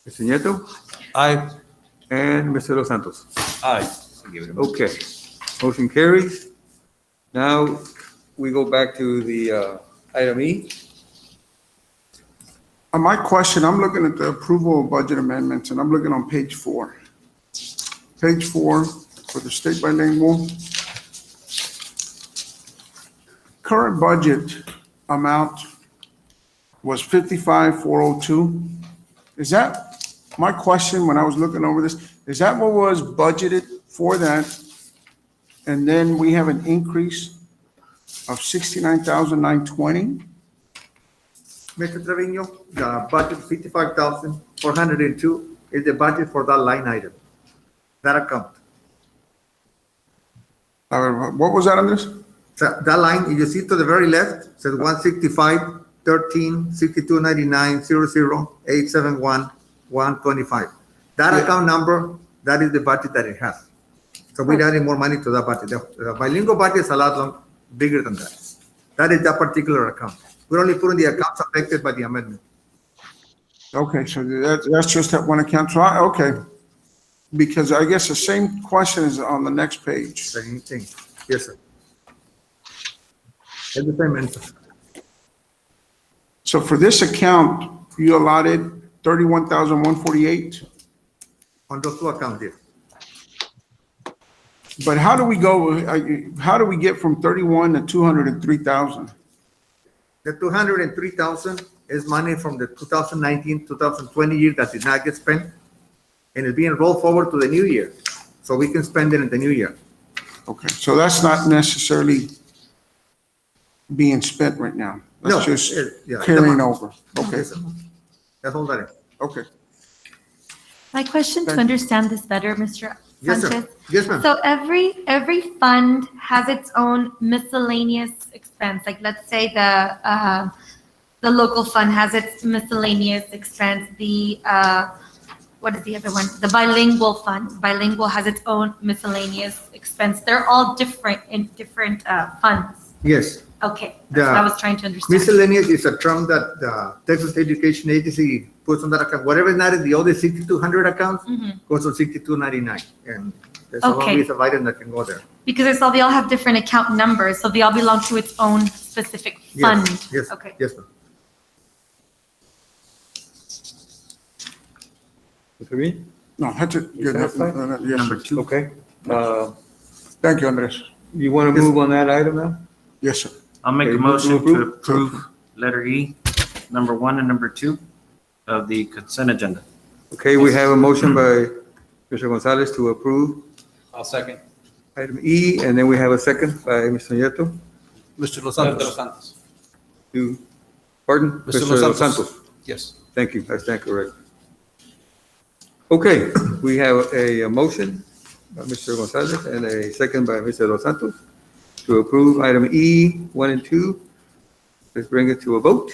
Mr. Nieto? Aye. And Mr. Los Santos? Aye. Okay, motion carries. Now, we go back to the item E. My question, I'm looking at the approval of budget amendments, and I'm looking on page 4. Page 4 for the state bilingual. Current budget amount was 55,402. Is that, my question when I was looking over this, is that what was budgeted for that? And then we have an increase of 69,920? Mr. Trevino, the budget 55,402 is the budget for that line item, that account. What was that on this? So that line, if you see to the very left, says 165, 13, 62, 99, 00, 871, 125. That account number, that is the budget that it has. So we don't need more money to that budget. The bilingual budget is a lot bigger than that. That is that particular account. We're only putting the accounts affected by the amendment. Okay, so that's just that one account. So, okay. Because I guess the same question is on the next page. Same thing. Yes, sir. It's the same answer. So for this account, you allotted 31,148? On those two accounts, yes. But how do we get from 31 to 203,000? The 203,000 is money from the 2019-2020 year that did not get spent, and it's being rolled forward to the new year, so we can spend it in the new year. Okay, so that's not necessarily being spent right now. No, That's just yeah, carrying the- over. Okay, Yes, sir. That's all that is. okay. My question to Thank- understand this better, Mr. Yes, sir. Sanchez. Yes, ma'am. So every fund has its own miscellaneous expense. Like let's say the local fund has its miscellaneous expense. The what is the other one? The bilingual fund. Bilingual has its own miscellaneous expense. They're all different in different funds. Yes. Okay, that's what I was trying to understand. Miscellaneous is a term that the Texas Education Agency puts on that account. Whatever is not in the other 6,200 accounts Mhm. goes on 6,299. And there's a long Okay. list of items that can go there. Because I saw they all have different account numbers, so they all belong to its own specific fund. Yes, yes, Okay. yes, ma'am. Mr. Reed? No, that's it. You satisfied? Yes, Number sir. two. Okay. Thank you, Andres. You want to move on that item now? Yes, sir. I'll make Okay, a move to motion to approve? approve letter E, number 1 and number 2 of the consent agenda. Okay, we have a motion by Mr. Gonzalez to approve I'll second. item E, and then we have a second by Mr. Nieto Mr. Los Los Santos. Santos. to, pardon? Mr. Los Santos. Yes. Thank you, I stand correct. Okay, we have a motion by Mr. Gonzalez and a second by Mr. Los Santos to approve item E, 1 and 2. Let's bring it to a vote.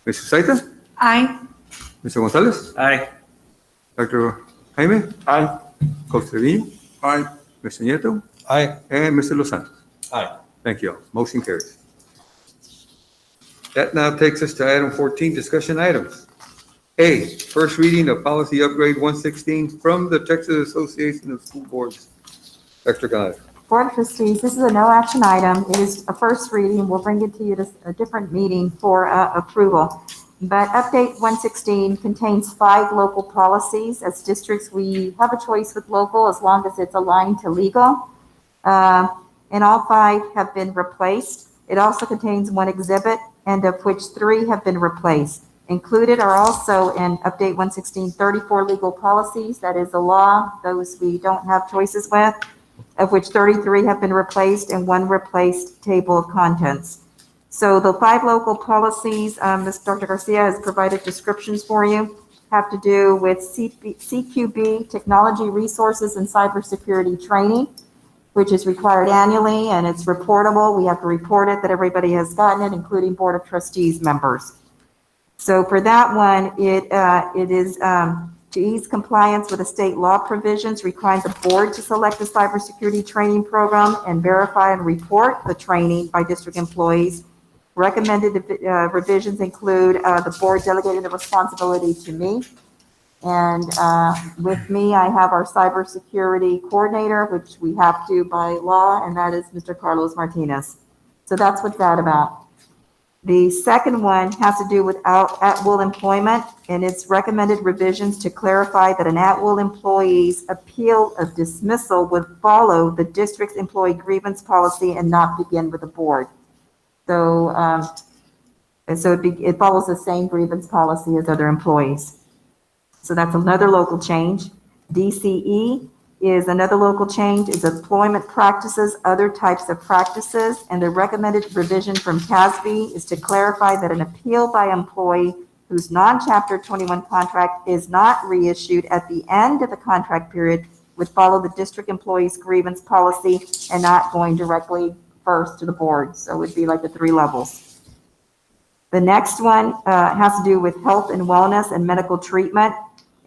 Mr. Saita? Aye. Mr. Gonzalez? Aye. Dr. Jaime? Aye. Coach Trevino? Aye. Mr. Nieto? Aye. And Mr. Los Santos? Aye. Thank you all. Motion carries. That now takes us to item 14, discussion items. A, first reading of policy upgrade 116 from the Texas Association of School Boards. Dr. Gonzalez. Board of Trustees, this is a no action item. It is a first reading. We'll bring it to you at a different meeting for approval. But update 116 contains 5 local policies. As districts, we have a choice with local as long as it's aligned to legal. And all 5 have been replaced. It also contains 1 exhibit, and of which 3 have been replaced. Included are also in update 116, 34 legal policies. That is the law. Those we don't have choices with, of which 33 have been replaced and 1 replaced table of contents. So the 5 local policies, Dr. Garcia has provided descriptions for you, have to do with CQB, technology resources and cybersecurity training, which is required annually and it's reportable. We have to report it that everybody has gotten it, including Board of Trustees members. So for that one, it is to ease compliance with the state law provisions, requires the board to select a cybersecurity training program and verify and report the training by district employees. Recommended revisions include the board delegating the responsibility to me. And with me, I have our cybersecurity coordinator, which we have to by law, and that is Mr. Carlos Martinez. So that's what that's about. The second one has to do with at-will employment, and its recommended revisions to clarify that an at-will employee's appeal of dismissal would follow the district's employee grievance policy and not begin with the board. So, it follows the same grievance policy as other employees. So that's another local change. DCE is another local change, is employment practices, other types of practices, and the recommended revision from CASB is to clarify that an appeal by employee whose non-Chapter 21 contract is not reissued at the end of the contract period would follow the district employee's grievance policy and not going directly first to the board. So it would be like the 3 levels. The next one has to do with health and wellness and medical treatment.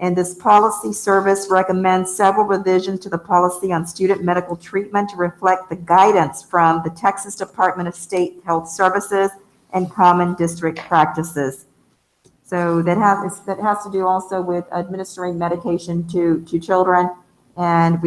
And this policy service recommends several revisions to the policy on student medical treatment to reflect the guidance from the Texas Department of State Health Services and common district practices. So that has to do also with administering medication to children. And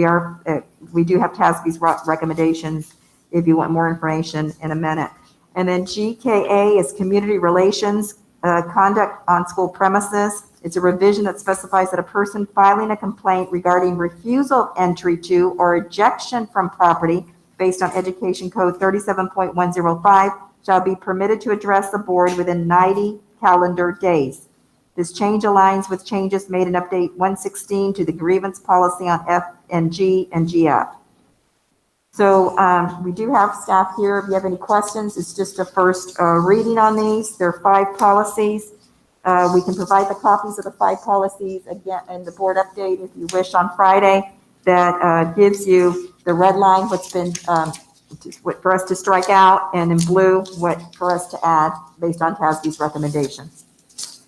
we do have TASB's recommendations if you want more information in a minute. And then GKA is community relations, conduct on school premises. It's a revision that specifies that a person filing a complaint regarding refusal of entry to or ejection from property based on Education Code 37.105 shall be permitted to address the board within 90 calendar days. This change aligns with changes made in Update 116 to the grievance policy on F and G and GF. So we do have staff here. If you have any questions, it's just a first reading on these. There are 5 policies. We can provide the copies of the 5 policies again in the board update if you wish on Friday. That gives you the red line, what's been for us to strike out, and in blue, what for us to add based on TASB's recommendations.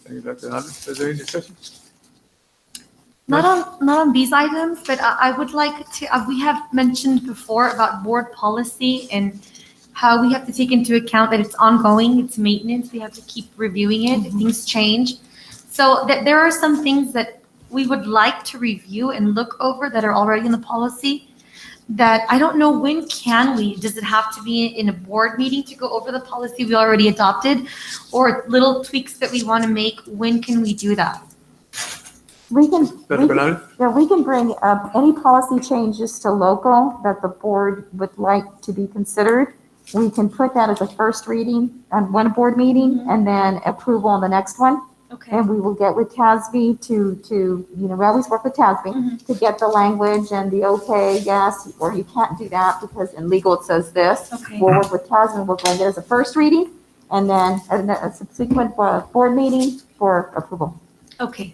Thank you, Dr. Hernandez. Is there any discussion? Not on these items, but I would like to, we have mentioned before about board policy and how we have to take into account that it's ongoing, it's maintenance, we have to keep reviewing it, things change. So that there are some things that we would like to review and look over that are already in the policy that I don't know when can we, does it have to be in a board meeting to go over the policy we already adopted, or little tweaks that we want to make, when can we do that? We can bring up any policy changes to local that the board would like to be considered. We can put that as a first reading on one board meeting and then approval on the next one. Okay. And we will get with TASB to we always work with TASB to get the language and the okay, yes, or you can't do that because in legal it says this. Okay. We'll work with TASB and we'll bring it as a first reading and then a subsequent board meeting for approval. Okay.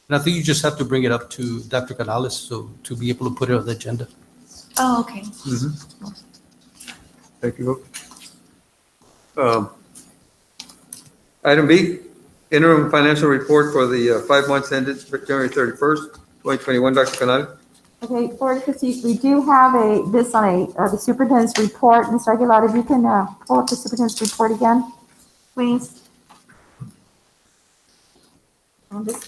And I think you just have to bring it up to Dr. Canales so to be able to put it on the agenda. Oh, okay. Thank you. Item B, interim financial report for the 5 months ended January 31st, 2021. Dr. Canales. Okay, Board of Trustees, we do have this on the superintendent's report. Mr. Aguilar, if you can pull up the superintendent's report again, please. And this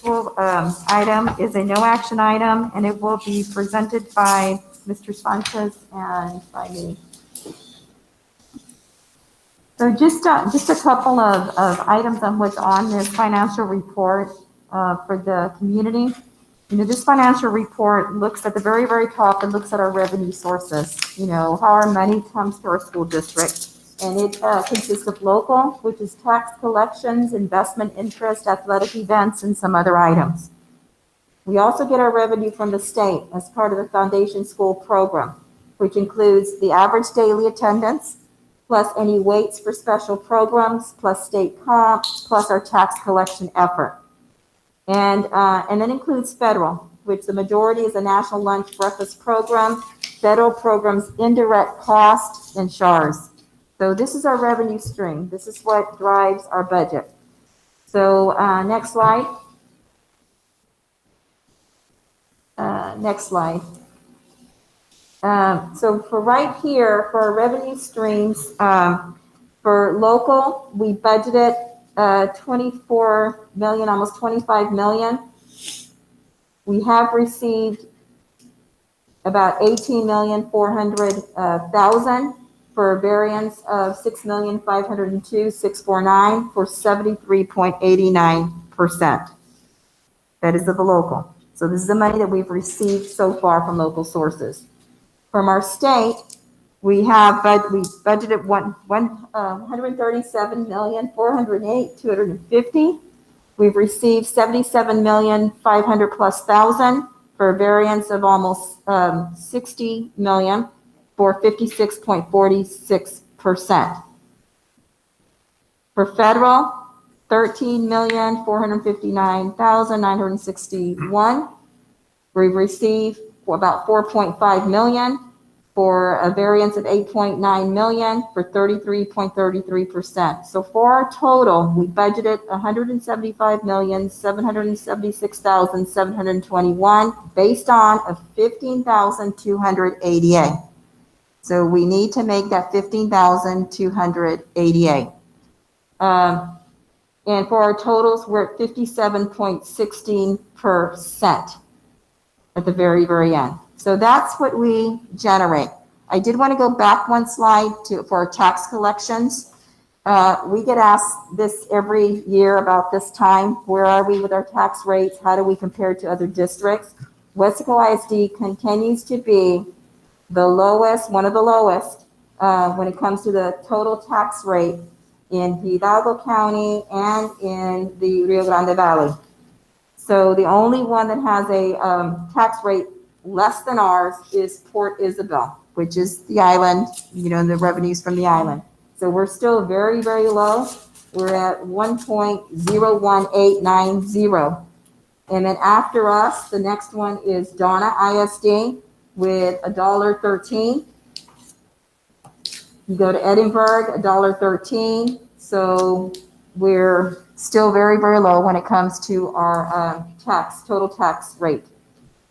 item is a no action item, and it will be presented by Mr. Sanchez and by me. So just a couple of items on what's on this financial report for the community. You know, this financial report looks at the very, very top. It looks at our revenue sources, you know, how our money comes to our school district. And it consists of local, which is tax collections, investment interest, athletic events, and some other items. We also get our revenue from the state as part of the Foundation School program, which includes the average daily attendance, plus any weights for special programs, plus state comp, plus our tax collection effort. And then includes federal, which the majority is a national lunch breakfast program, federal programs, indirect cost, and SHARs. So this is our revenue stream. This is what drives our budget. So next slide. Next slide. So for right here, for our revenue streams, for local, we budgeted 24 million, almost 25 million. We have received about 18,400,000 for a variance of 6,502,649 for 73.89%. That is of the local. So this is the money that we've received so far from local sources. From our state, we budgeted 137,408,250. We've received 77,500,000 plus for a variance of almost 60 million for 56.46%. For federal, 13,459,961. We've received about 4.5 million for a variance of 8.9 million for 33.33%. So for our total, we budgeted 175,776,721 based on a 15,288. So we need to make that 15,288. And for our totals, we're at 57.16% at the very, very end. So that's what we generate. I did want to go back one slide for our tax collections. We get asked this every year about this time. Where are we with our tax rates? How do we compare to other districts? Weslaco ISD continues to be the lowest, one of the lowest, when it comes to the total tax rate in Hidalgo County and in the Rio Grande Valley. So the only one that has a tax rate less than ours is Port Isabel. which is the island, and the revenues from the island. So we're still very, very low. We're at 1.01890. And then after us, the next one is Donna ISD with $1.13. You go to Edinburgh, $1.13. So we're still very, very low when it comes to our total tax rate.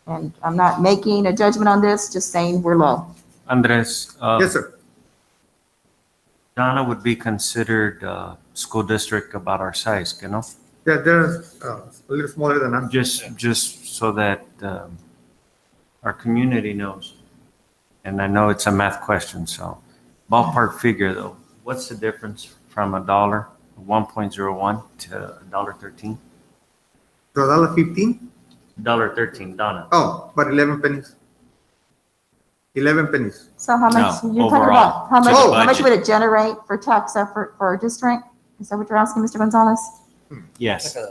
And I'm not making a judgment on this, just saying we're low. Andres. Yes, sir. Donna would be considered a school district about our size, you know? Yeah, they're a little smaller than us. Just so that our community knows. And I know it's a math question, so ballpark figure though, what's the difference from $1.01 to $1.13? $1.15? $1.13, Donna. Oh, but 11 pennies. 11 pennies. So how much, No, you're talking overall, about, how to much, the how much budget. would it generate for tax effort for our district? Is that what you're asking, Mr. Gonzalez? Yes. But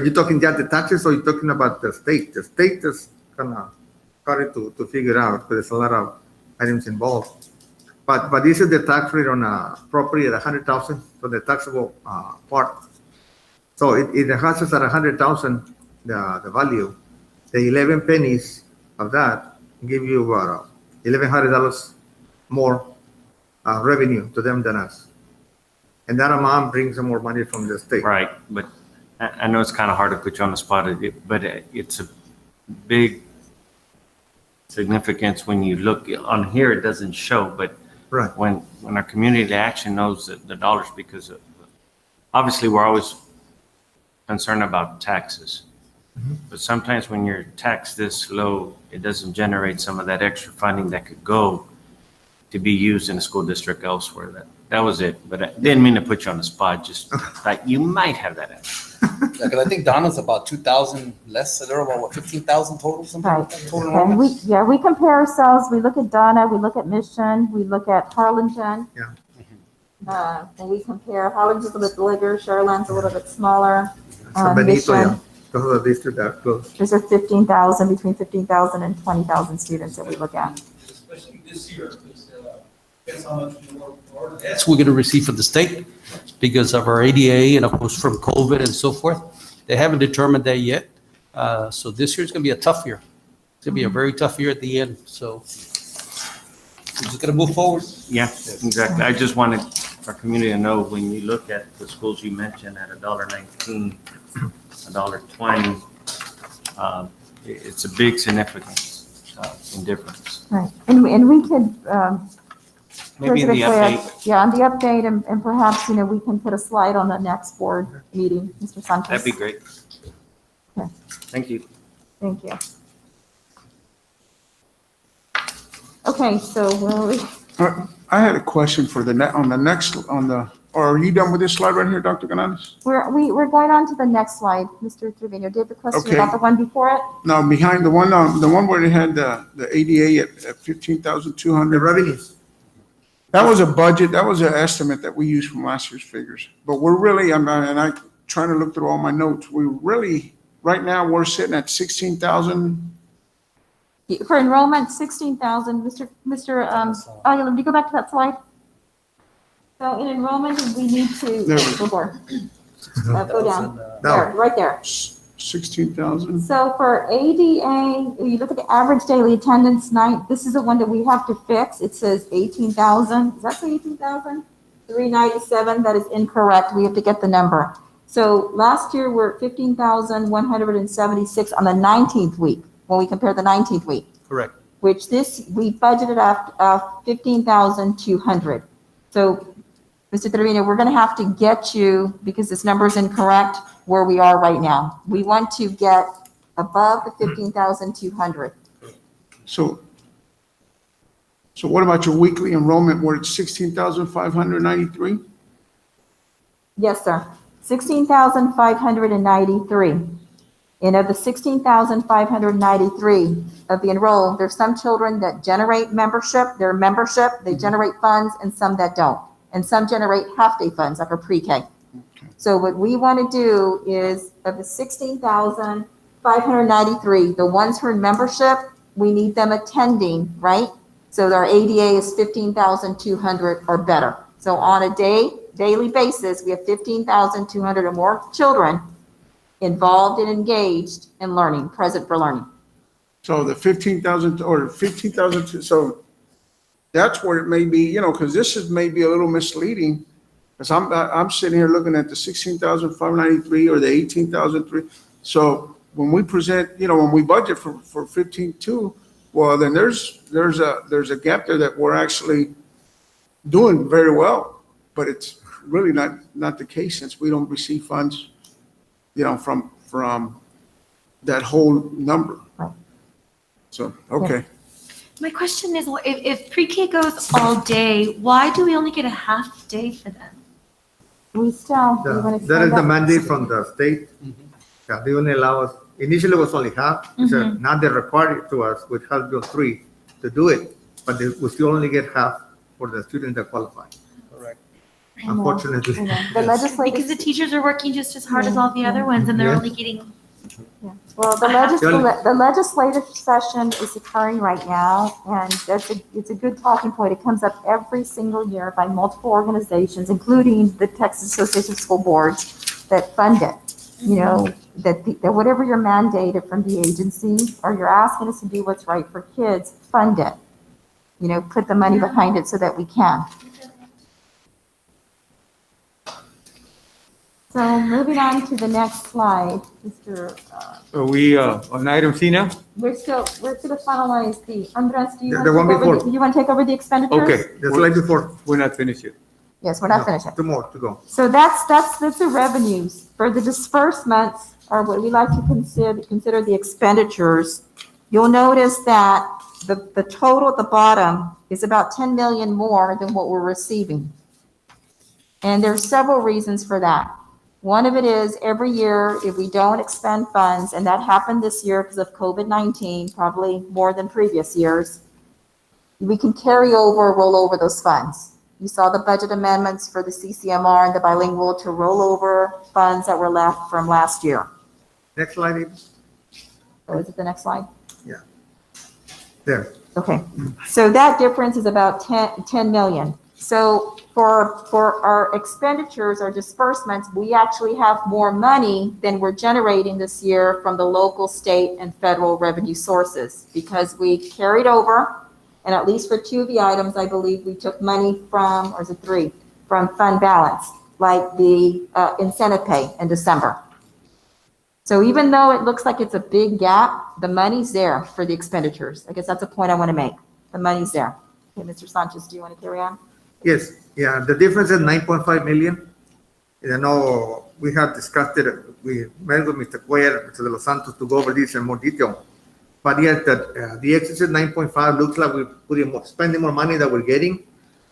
you're talking just the taxes, or you're talking about the state? The state is kind of hard to figure out because there's a lot of items involved. But this is the tax rate on a property at 100,000 for the taxable part. So it has us at 100,000 the value. The 11 pennies of that give you $1,100 more revenue to them than us. And that amount brings them more money from the state. Right, but I know it's kind of hard to put you on the spot, but it's a big significance when you look on here. It doesn't show, but right when our community action knows the dollars, because obviously we're always concerned about taxes. But sometimes when you're taxed this low, it doesn't generate some of that extra funding that could go to be used in a school district elsewhere. That was it. But I didn't mean to put you on the spot, just like you might have that answer. Yeah, because I think Donna's about 2,000 less, so they're about, what, 15,000 total, something like that, total And enrollments? we compare ourselves, we look at Donna, we look at Mission, we look at Harlingen. And we compare, Harlingen's a little bit bigger, Charlotte's a little bit smaller. San Benito, yeah. Mission, Those are the districts that are close. Those are 15,000, between 15,000 and 20,000 students that we look at. Especially this year, because that's how much more we're going to receive from the state because of our ADA and of course from COVID and so forth. They haven't determined that yet. So this year is going to be a tough year. It's going to be a very tough year at the end. So we're just going to move forward. Yeah, exactly. I just wanted our community to know when you look at the schools you mentioned at $1.19, $1.20, it's a big significance in difference. Right, and we could, Maybe in the President Cuellar, update. yeah, on the update, and perhaps, we can put a slide on the next board meeting, Mr. Santos. That'd be great. Okay. Thank you. Thank you. Okay, so where are we? I had a question for or are you done with this slide right here, Dr. Canales? We're going on to the next slide, Mr. Trevino. Did the question Okay. about the one before it? Now, behind the one where they had the ADA at 15,200. The revenues. That was a budget, that was an estimate that we used from last year's figures. But we're really, I'm trying to look through all my notes. We really, right now, we're sitting at 16,000. For enrollment, 16,000, oh, yeah, let me go back to that slide. So in enrollment, we need to, There we go. go down, there, right there. 16,000. So for ADA, you look at the average daily attendance night, this is the one that we have to fix. It says 18,000. Does that say 18,000? 397, that is incorrect. We have to get the number. So last year we're at 15,176 on the 19th week, when we compare the 19th week. Correct. Which we budgeted at 15,200. So, Mr. Trevino, we're gonna have to get you, because this number is incorrect, where we are right now. We want to get above the 15,200. So what about your weekly enrollment where it's 16,593? Yes, sir. 16,593. And of the 16,593 of the enrolled, there's some children that generate membership, they generate funds, and some that don't. And some generate half-day funds, like a pre-K. So what we want to do is, of the 16,000, 593. The ones who are in membership, we need them attending, right? So our ADA is 15,200 or better. So on a daily basis, we have 15,200 or more children involved and engaged in learning, present for learning. So the 15,000 or 15,000, so that's where it may be, you know, because this is maybe a little misleading. Because I'm sitting here looking at the 16,593 or the 18,003. So when we present, you know, when we budget for 15.2, well, then there's a gap there that we're actually doing very well, but it's really not the case since we don't receive funds, you know, from that whole number. Right. So, okay. My question is, if pre-K goes all day, why do we only get a half day for them? We still, we want to That is the mandate from the state. Yeah, they only allow us, initially it was only half. So now they require it to us, which has been 3 to do it, but we still only get half for the students that qualify. Correct. Unfortunately. The legislative. Because the teachers are working just as hard as all the other ones, and they're only getting. Yeah. Well, the legislative session is occurring right now, and it's a good talking point. It comes up every single year by multiple organizations, including the Texas Association of School Boards that fund it. You know, that whatever you're mandated from the agency, or you're asking us to do what's right for kids, fund it. You know, put the money behind it so that we can. So moving on to the next slide, Mr. Are we on item C now? We're going to finalize the, Andres, do you The one before. want to take over the expenditures? Okay. The slide before. We're not finished yet. Yes, we're not finished yet. 2 more to go. So that's the revenues. For the disbursements, or what we like to consider the expenditures, you'll notice that the total at the bottom is about 10 million more than what we're receiving. And there's several reasons for that. One of it is every year, if we don't expend funds, and that happened this year because of COVID-19, probably more than previous years, we can carry over, roll over those funds. You saw the budget amendments for the CCMR and the bilingual to roll over funds that were left from last year. Next slide, Amy. Or is it the next slide? Yeah. There. Okay, so that difference is about 10 million. So for our expenditures, our disbursements, we actually have more money than we're generating this year from the local, state, and federal revenue sources because we carried over, and at least for 2 of the items, I believe we took money from, or is it 3, from fund balance, like the incentive pay in December. So even though it looks like it's a big gap, the money's there for the expenditures. I guess that's a point I want to make. The money's there. Okay, Mr. Sanchez, do you want to carry on? Yes, yeah, the difference is 9.5 million. You know, we have discussed it, we met with Mr. Cuellar, Mr. De Los Santos to go over this in more detail. But yet that the excess is 9.5 looks like we're spending more money than we're getting.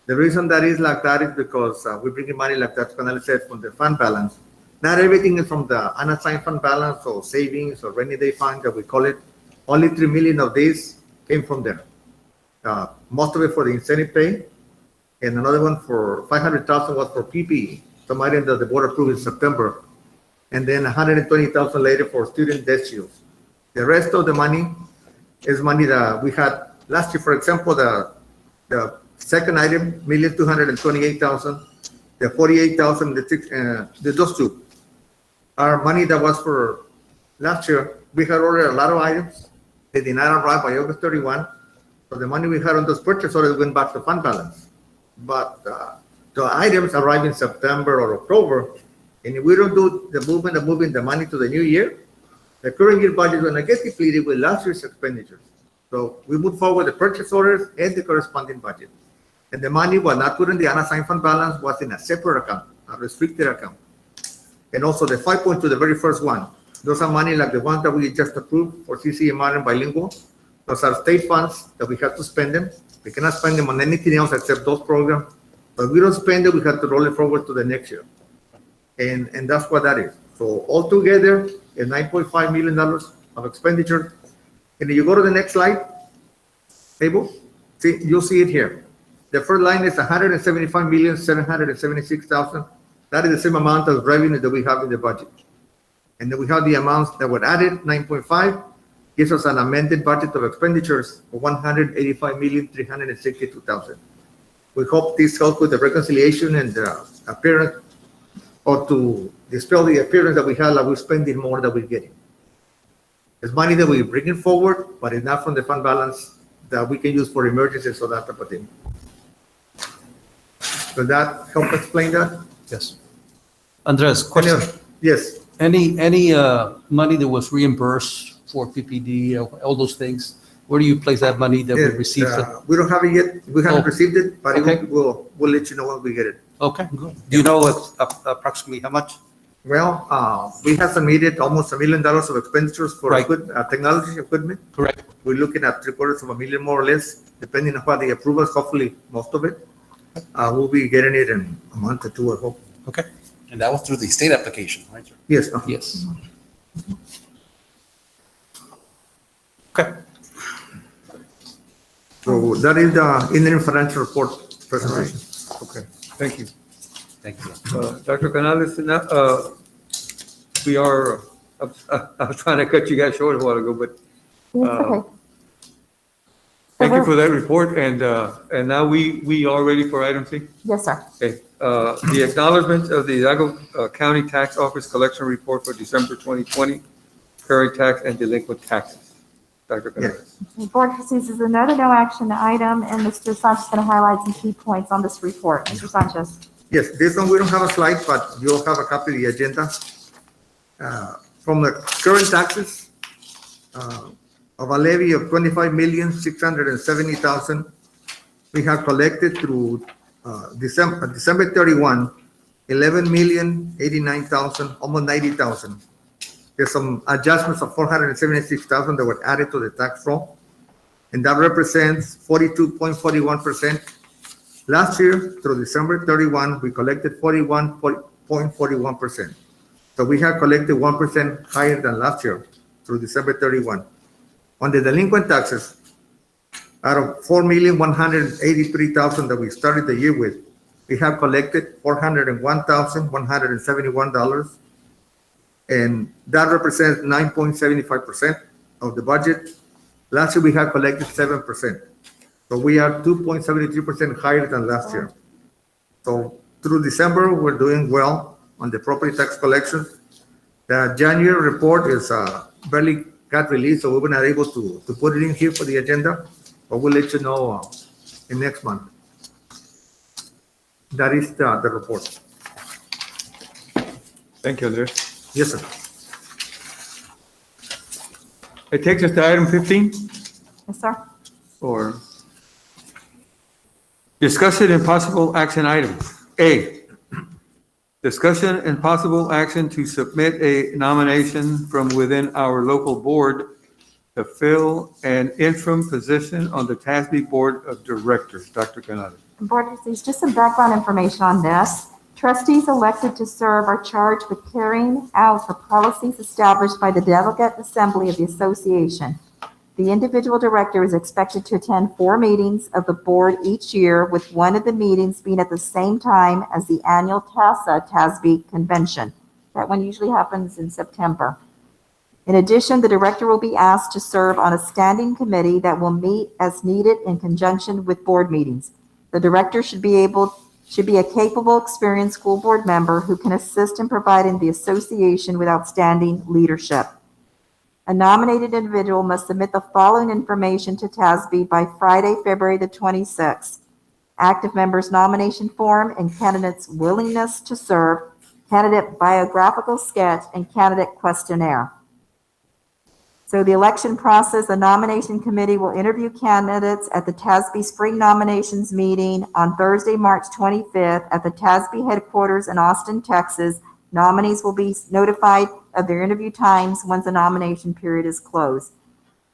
The reason that is like that is because we're bringing money, like Dr. Canales said, from the fund balance. Not everything is from the unassigned fund balance or savings or rainy day fund that we call it. Only 3 million of these came from there. Most of it for the incentive pay, and another one for 500,000 was for PPE, some item that the board approved in September, and then 120,000 later for student debt shields. The rest of the money is money that we had last year. For example, the second item, 1,228,000, the 48,000, those 2 are money that was for last year. We had ordered a lot of items. They did not arrive by August 31. So the money we had on those purchase orders went back to fund balance. But the items arrive in September or October, and if we don't do the movement of moving the money to the new year, the current year budget is going to get depleted with last year's expenditures. So we move forward the purchase orders and the corresponding budget. And the money was not put in the unassigned fund balance, was in a separate account, a restricted account. And also the 5.2, the very first one, those are money like the ones that we just approved for CCMR and bilingual. Those are state funds that we have to spend them. We cannot spend them on anything else except those programs. But if we don't spend it, we have to roll it forward to the next year. And that's what that is. So altogether, is $9.5 million of expenditure. And if you go to the next slide, table, see, you'll see it here. The first line is 175,776,000. That is the same amount of revenue that we have in the budget. And then we have the amounts that were added, 9.5, gives us an amended budget of expenditures of 185,362,000. We hope this helps with the reconciliation and the appearance, or to dispel the appearance that we have like we're spending more than we're getting. It's money that we're bringing forward, but it's not from the fund balance that we can use for emergencies or that type of thing. Does that help explain that? Yes. Andres, question. Yes. Any money that was reimbursed for PPD, all those things, where do you place that money that we received? We don't have it yet. We haven't received it, but Okay. we'll let you know when we get it. Okay, good. Do you know approximately how much? Well, we have submitted almost $1 million of expenditures for Right. technology equipment. Correct. We're looking at $750,000 more or less, depending on what the approvals, hopefully most of it. We'll be getting it in a month or two, I hope. Okay. And that was through the state application, right, sir? Yes. Yes. Okay. So that is the interim financial report presentation. Okay, thank you. Thank you. Dr. Canales, we are, I was trying to cut you guys short a while ago, but Okay. thank you for that report, and now we are ready for item C? Yes, sir. Okay, the acknowledgement of the Hidalgo County Tax Office Collection Report for December 2020, current tax and delinquent taxes. Dr. Canales. Board Trustees is another no action item, and Mr. Sanchez is going to highlight some key points on this report. Mr. Sanchez. Yes, this one, we don't have a slide, but you'll have a copy of the agenda. From the current taxes, of a levy of 25,670,000, we have collected through December 31, 11,089,000, almost 90,000. There's some adjustments of 476,000 that were added to the tax roll, and that represents 42.41%. Last year, through December 31, we collected 41.41%. So we have collected 1% higher than last year through December 31. On the delinquent taxes, out of 4,183,000 that we started the year with, we have collected $401,171, and that represents 9.75% of the budget. Last year, we had collected 7%. So we are 2.73% higher than last year. So through December, we're doing well on the property tax collections. The January report is barely got released, so we were not able to put it in here for the agenda, but we'll let you know in next month. That is the report. Thank you, Andres. Yes, sir. It takes us to item 15, Yes, sir. or discussion and possible action items. A, discussion and possible action to submit a nomination from within our local board to fill an interim position on the TASB Board of Directors. Dr. Canales. Board Trustees, just some background information on this. Trustees elected to serve are charged with carrying out the policies established by the Delegate Assembly of the Association. The individual director is expected to attend 4 meetings of the board each year, with one of the meetings being at the same time as the annual TASB convention. That one usually happens in September. In addition, the director will be asked to serve on a standing committee that will meet as needed in conjunction with board meetings. The director should be a capable, experienced school board member who can assist in providing the association with outstanding leadership. A nominated individual must submit the following information to TASB by Friday, February the 26th. Active members nomination form and candidate's willingness to serve, candidate biographical sketch, and candidate questionnaire. So the election process, the nomination committee will interview candidates at the TASB spring nominations meeting on Thursday, March 25th at the TASB headquarters in Austin, Texas. Nominees will be notified of their interview times once the nomination period is closed.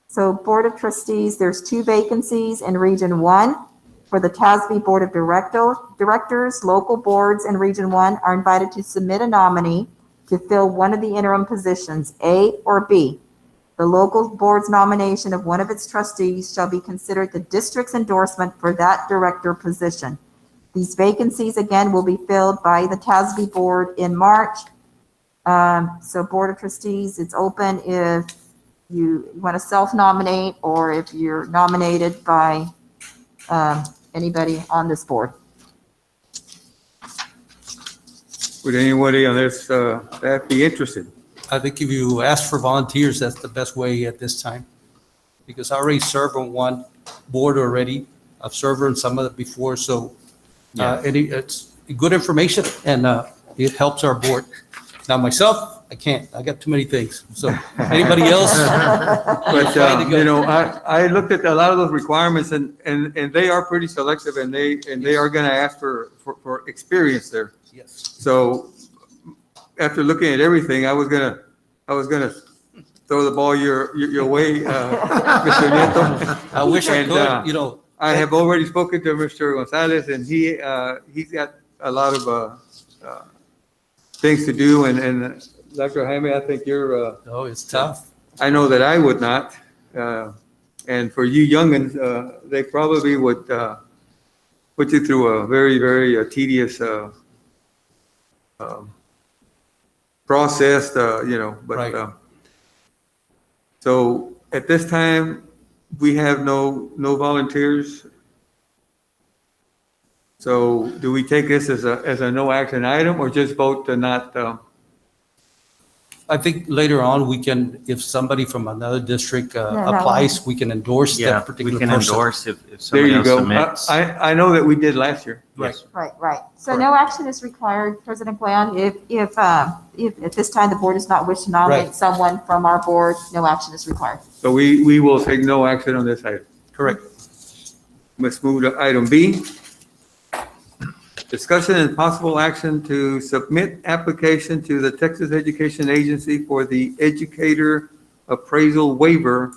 So Board of Trustees, there's 2 vacancies in Region 1. For the TASB Board of Directors, local boards in Region 1 are invited to submit a nominee to fill one of the interim positions, A or B. The local board's nomination of one of its trustees shall be considered the district's endorsement for that director position. These vacancies, again, will be filled by the TASB board in March. So Board of Trustees, it's open if you want to self-nominate or if you're nominated by anybody on this board. Would anybody on this staff be interested? I think if you ask for volunteers, that's the best way at this time. Because I already served on one board already. I've served on some of it before, so it's good information and it helps our board. Now myself, I can't. I got too many things. So anybody else? But, you know, I looked at a lot of those requirements and they are pretty selective and they are going to ask for experience there. Yes. So after looking at everything, I was gonna throw the ball your way, Mr. Nieto. I wish I could, you know. I have already spoken to Mr. Gonzalez and he's got a lot of things to do and Dr. Jaime, I think you're. Oh, it's tough. I know that I would not. And for you youngins, they probably would put you through a very, very tedious process, you know, but, Right. So at this time, we have no volunteers. So do we take this as a no action item or just vote to not, I think later on, we can, if somebody from another district no. applies, we can endorse Yeah, that particular we can person. endorse if there somebody you else go. submits. I know that we did last year. Right. Right. So no action is required, President Guian. If at this time the board does not wish to nominate Right. someone from our board, no action is required. So we will take no action on this item. Correct. Let's move to item B. Discussion and possible action to submit application to the Texas Education Agency for the educator appraisal waiver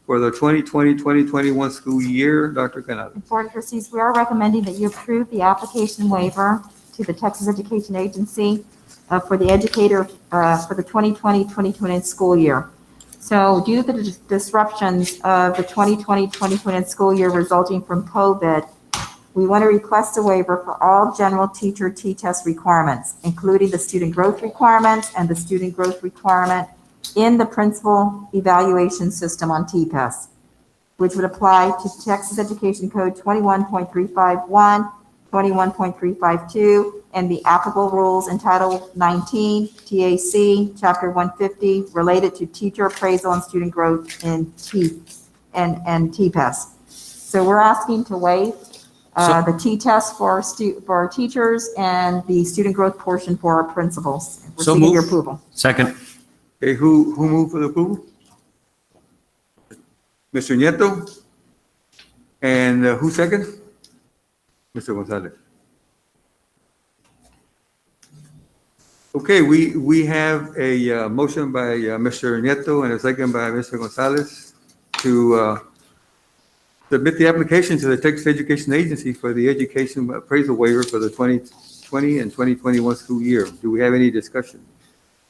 for the 2020-2021 school year. Dr. Canales. Board of Trustees, we are recommending that you approve the application waiver to the Texas Education Agency for the educator for the 2020-2021 school year. So due to the disruptions of the 2020-2021 school year resulting from COVID, we want to request a waiver for all general teacher T-test requirements, including the student growth requirements and the student growth requirement in the principal evaluation system on TPES, which would apply to Texas Education Code 21.351, 21.352, and the applicable rules in Title 19, TAC, Chapter 150, related to teacher appraisal and student growth in TPES. So we're asking to waive the T-test for our teachers and the student growth portion for our principals. We're So seeking your moved. approval. Second. Okay, who moved for the approval? Mr. Nieto? And who second? Mr. Gonzalez. Okay, we have a motion by Mr. Nieto and a second by Mr. Gonzalez to submit the application to the Texas Education Agency for the education appraisal waiver for the 2020 and 2021 school year. Do we have any discussion?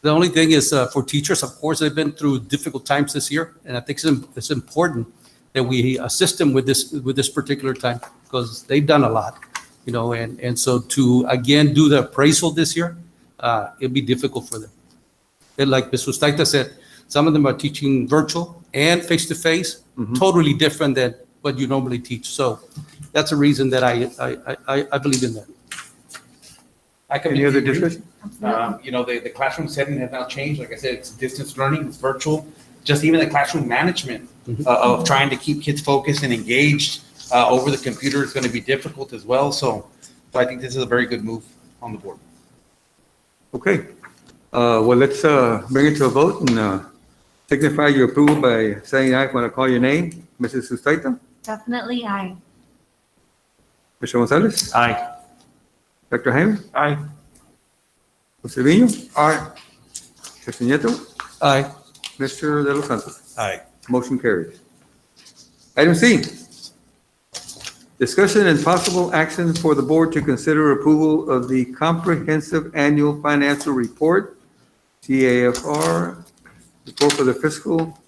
The only thing is for teachers, of course, they've been through difficult times this year. And I think it's important that we assist them with this particular time because they've done a lot, you know, and so to again do the appraisal this year, it'd be difficult for them. And like Ms. Ustaita said, some of them are teaching virtual and face-to-face, totally different than what you normally teach. So that's a reason that I believe in that. Any other discussion? You know, the classroom setting has now changed. Like I said, it's distance learning, it's virtual. Just even the classroom management of trying to keep kids focused and engaged over the computer is going to be difficult as well. So I think this is a very good move on the board. Okay, well, let's bring it to a vote and signify your approval by saying aye when I call your name. Mrs. Ustaita? Definitely aye. Mr. Gonzalez? Aye. Dr. Jaime? Aye. Mr. Vino? Aye. Mr. Nieto? Aye. Mr. De Los Santos? Aye. Motion carries. Item C. Discussion and possible action for the board to consider approval of the comprehensive annual financial report, CAFR, report for the fiscal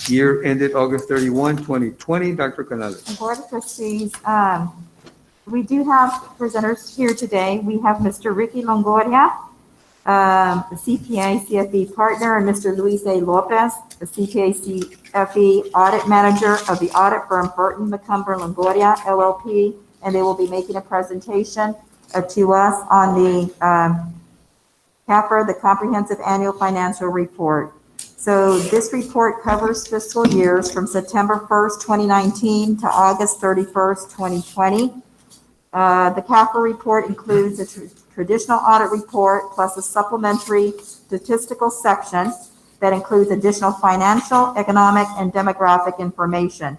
year ended August 31, 2020. Dr. Canales. Board of Trustees, we do have presenters here today. We have Mr. Ricky Longoria, the CPA CFE partner, and Mr. Luis A. Lopez, the CPA CFE audit manager of the audit firm Burton McCumber Longoria LLP, and they will be making a presentation to us on the CAFR, the Comprehensive Annual Financial Report. So this report covers fiscal years from September 1st, 2019 to August 31st, 2020. The CAFR report includes a traditional audit report plus a supplementary statistical section that includes additional financial, economic, and demographic information.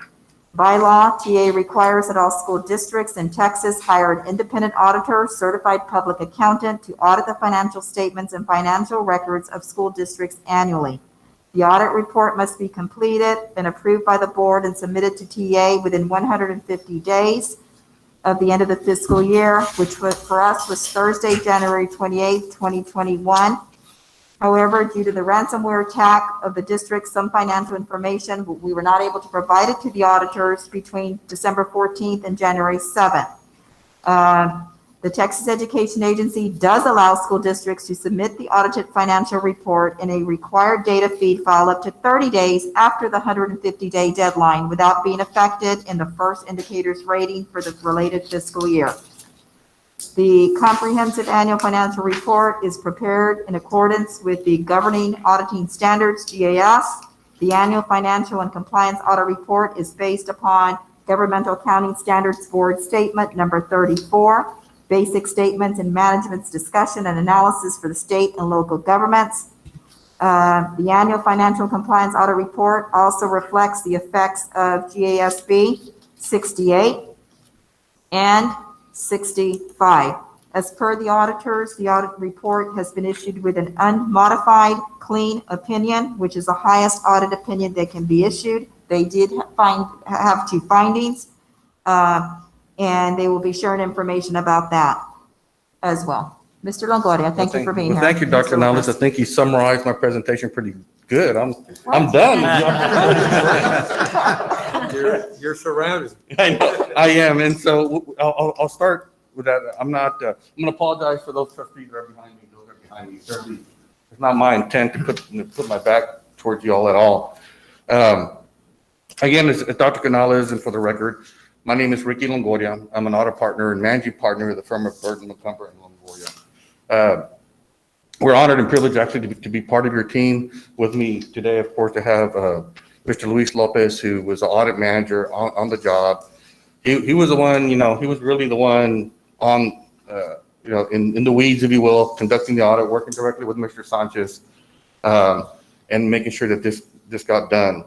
By law, TA requires that all school districts in Texas hire an independent auditor, certified public accountant to audit the financial statements and financial records of school districts annually. The audit report must be completed and approved by the board and submitted to TA within 150 days of the end of the fiscal year, which was, for us, was Thursday, January 28th, 2021. However, due to the ransomware attack of the district, some financial information, we were not able to provide it to the auditors between December 14th and January 7th. The Texas Education Agency does allow school districts to submit the audited financial report in a required data feed file up to 30 days after the 150-day deadline without being affected in the first indicator's rating for the related fiscal year. The Comprehensive Annual Financial Report is prepared in accordance with the Governing Auditing Standards, GAS. The Annual Financial and Compliance Audit Report is based upon Governmental Accounting Standards Board Statement number 34, Basic Statements and Management's Discussion and Analysis for the State and Local Governments. The Annual Financial Compliance Audit Report also reflects the effects of GASB 68 and 65. As per the auditors, the audit report has been issued with an unmodified, clean opinion, which is the highest audit opinion that can be issued. They did have two findings, and they will be sharing information about that as well. Mr. Longoria, thank you for being here. Thank you, Dr. Nales. I think you summarized my presentation pretty good. I'm done. You're surrounded. I am, and so I'll start with that. I'm going to apologize for those trustees that are behind me. Those are behind me. Certainly, it's not my intent to put my back towards you all at all. Again, it's Dr. Canales, and for the record, my name is Ricky Longoria. I'm an audit partner and managing partner of the firm of Burton McCumber and Longoria. We're honored and privileged actually to be part of your team. With me today, of course, to have Mr. Luis Lopez, who was the audit manager on the job. He was the one, he was really the one on, in the weeds, if you will, conducting the audit, working directly with Mr. Sanchez, and making sure that this got done.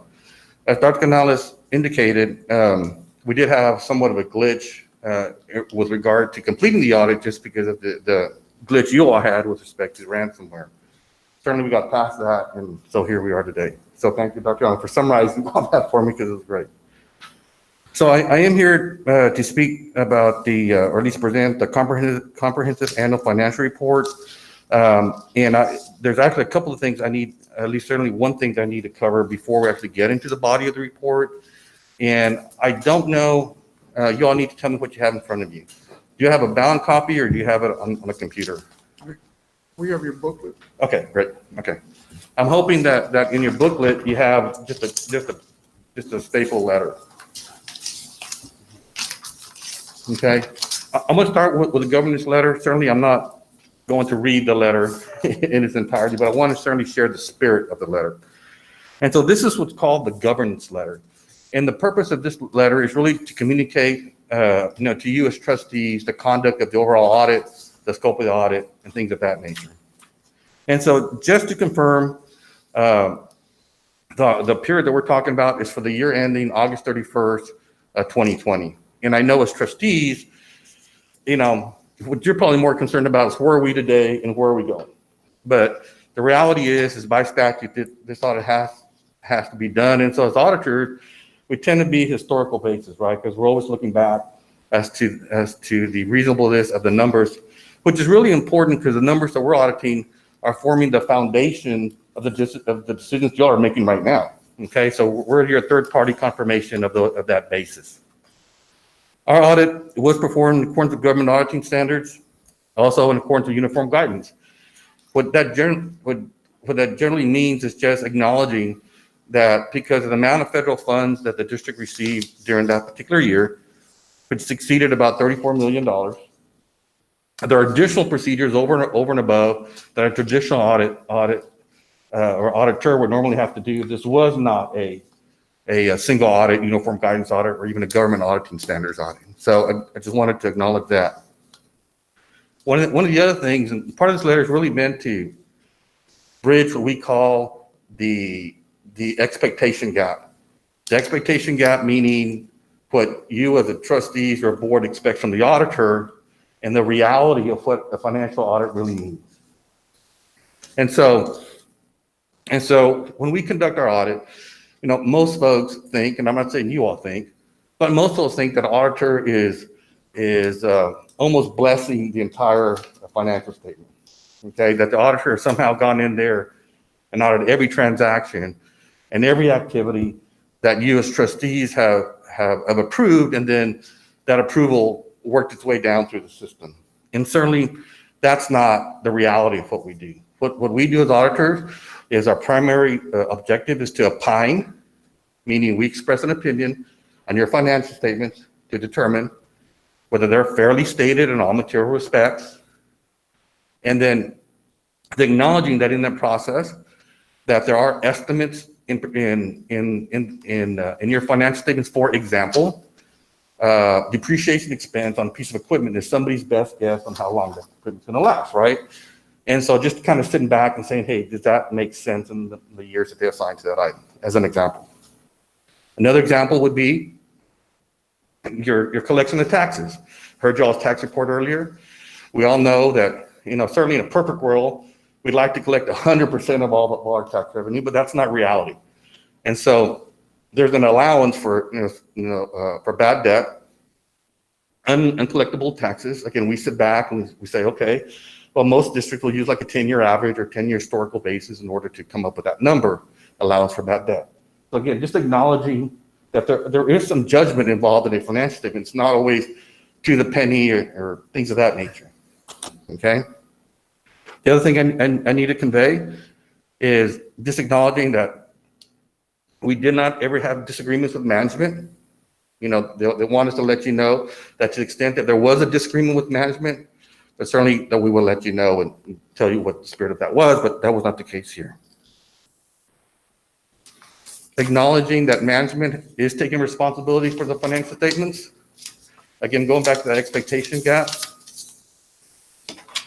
As Dr. Canales indicated, we did have somewhat of a glitch with regard to completing the audit just because of the glitch you all had with respect to ransomware. Certainly we got past that, and so here we are today. So thank you, Dr. Allen, for summarizing all that for me because it was great. So I am here to speak about or at least present the comprehensive annual financial report. There's actually a couple of things I need, at least certainly one thing I need to cover before we actually get into the body of the report. And I don't know, you all need to tell me what you have in front of you. Do you have a bound copy or do you have it on a computer? We have your booklet. Okay, great. Okay. I'm hoping that in your booklet you have just a staple letter. Okay. I'm going to start with the governance letter. Certainly, I'm not going to read the letter in its entirety, but I want to certainly share the spirit of the letter. And so this is what's called the governance letter. And the purpose of this letter is really to communicate, to you as trustees, the conduct of the overall audit, the scope of the audit, and things of that nature. And so just to confirm, the period that we're talking about is for the year ending August 31st, 2020. And I know as trustees, what you're probably more concerned about is where are we today and where are we going? But the reality is by statute, this audit has to be done. And so as auditors, we tend to be historical basis, right? Because we're always looking back as to the reasonableness of the numbers, which is really important because the numbers that we're auditing are forming the foundation of the decisions y'all are making right now. Okay, so we're here a third-party confirmation of that basis. Our audit was performed in accordance with government auditing standards, also in accordance with uniform guidance. what that generally means is just acknowledging that because of the amount of federal funds that the district received during that particular year, which exceeded about $34 million, there are additional procedures over and above that a traditional audit or auditor would normally have to do. This was not a single audit, uniform guidance audit, or even a government auditing standards audit. So I just wanted to acknowledge that. One of the other things, and part of this letter is really meant to bridge what we call the expectation gap. The expectation gap meaning what you as a trustees or board expects from the auditor and the reality of what a financial audit really means. And so when we conduct our audit, most folks think, and I'm not saying you all think, but most folks think that an auditor is almost blessing the entire financial statement. Okay, that the auditor has somehow gone in there and audited every transaction and every activity that you as trustees have approved, and then that approval worked its way down through the system. And certainly that's not the reality of what we do. What we do as auditors is our primary objective is to opine, meaning we express an opinion on your financial statements to determine whether they're fairly stated in all material respects, and then acknowledging that in that process that there are estimates in your financial statements. For example, depreciation expense on a piece of equipment is somebody's best guess on how long that equipment's going to last, right? And so just kind of sitting back and saying, hey, does that make sense in the years that they assigned to that item, as an example. Another example would be your collection of taxes. Heard y'all's tax report earlier. We all know that, certainly in a perfect world, we'd like to collect 100% of all our tax revenue, but that's not reality. And so there's an allowance for, for bad debt, uncollectible taxes. Again, we sit back and we say, okay, well, most districts will use like a 10-year average or 10-year historical basis in order to come up with that number, allowance for bad debt. So again, just acknowledging that there is some judgment involved in a financial statement. It's not always to the penny or things of that nature, okay? The other thing I need to convey is just acknowledging that we did not ever have disagreements with management. They want us to let you know that to the extent that there was a disagreement with management, but certainly that we will let you know and tell you what the spirit of that was, but that was not the case here. Acknowledging that management is taking responsibility for the financial statements. Again, going back to that expectation gap.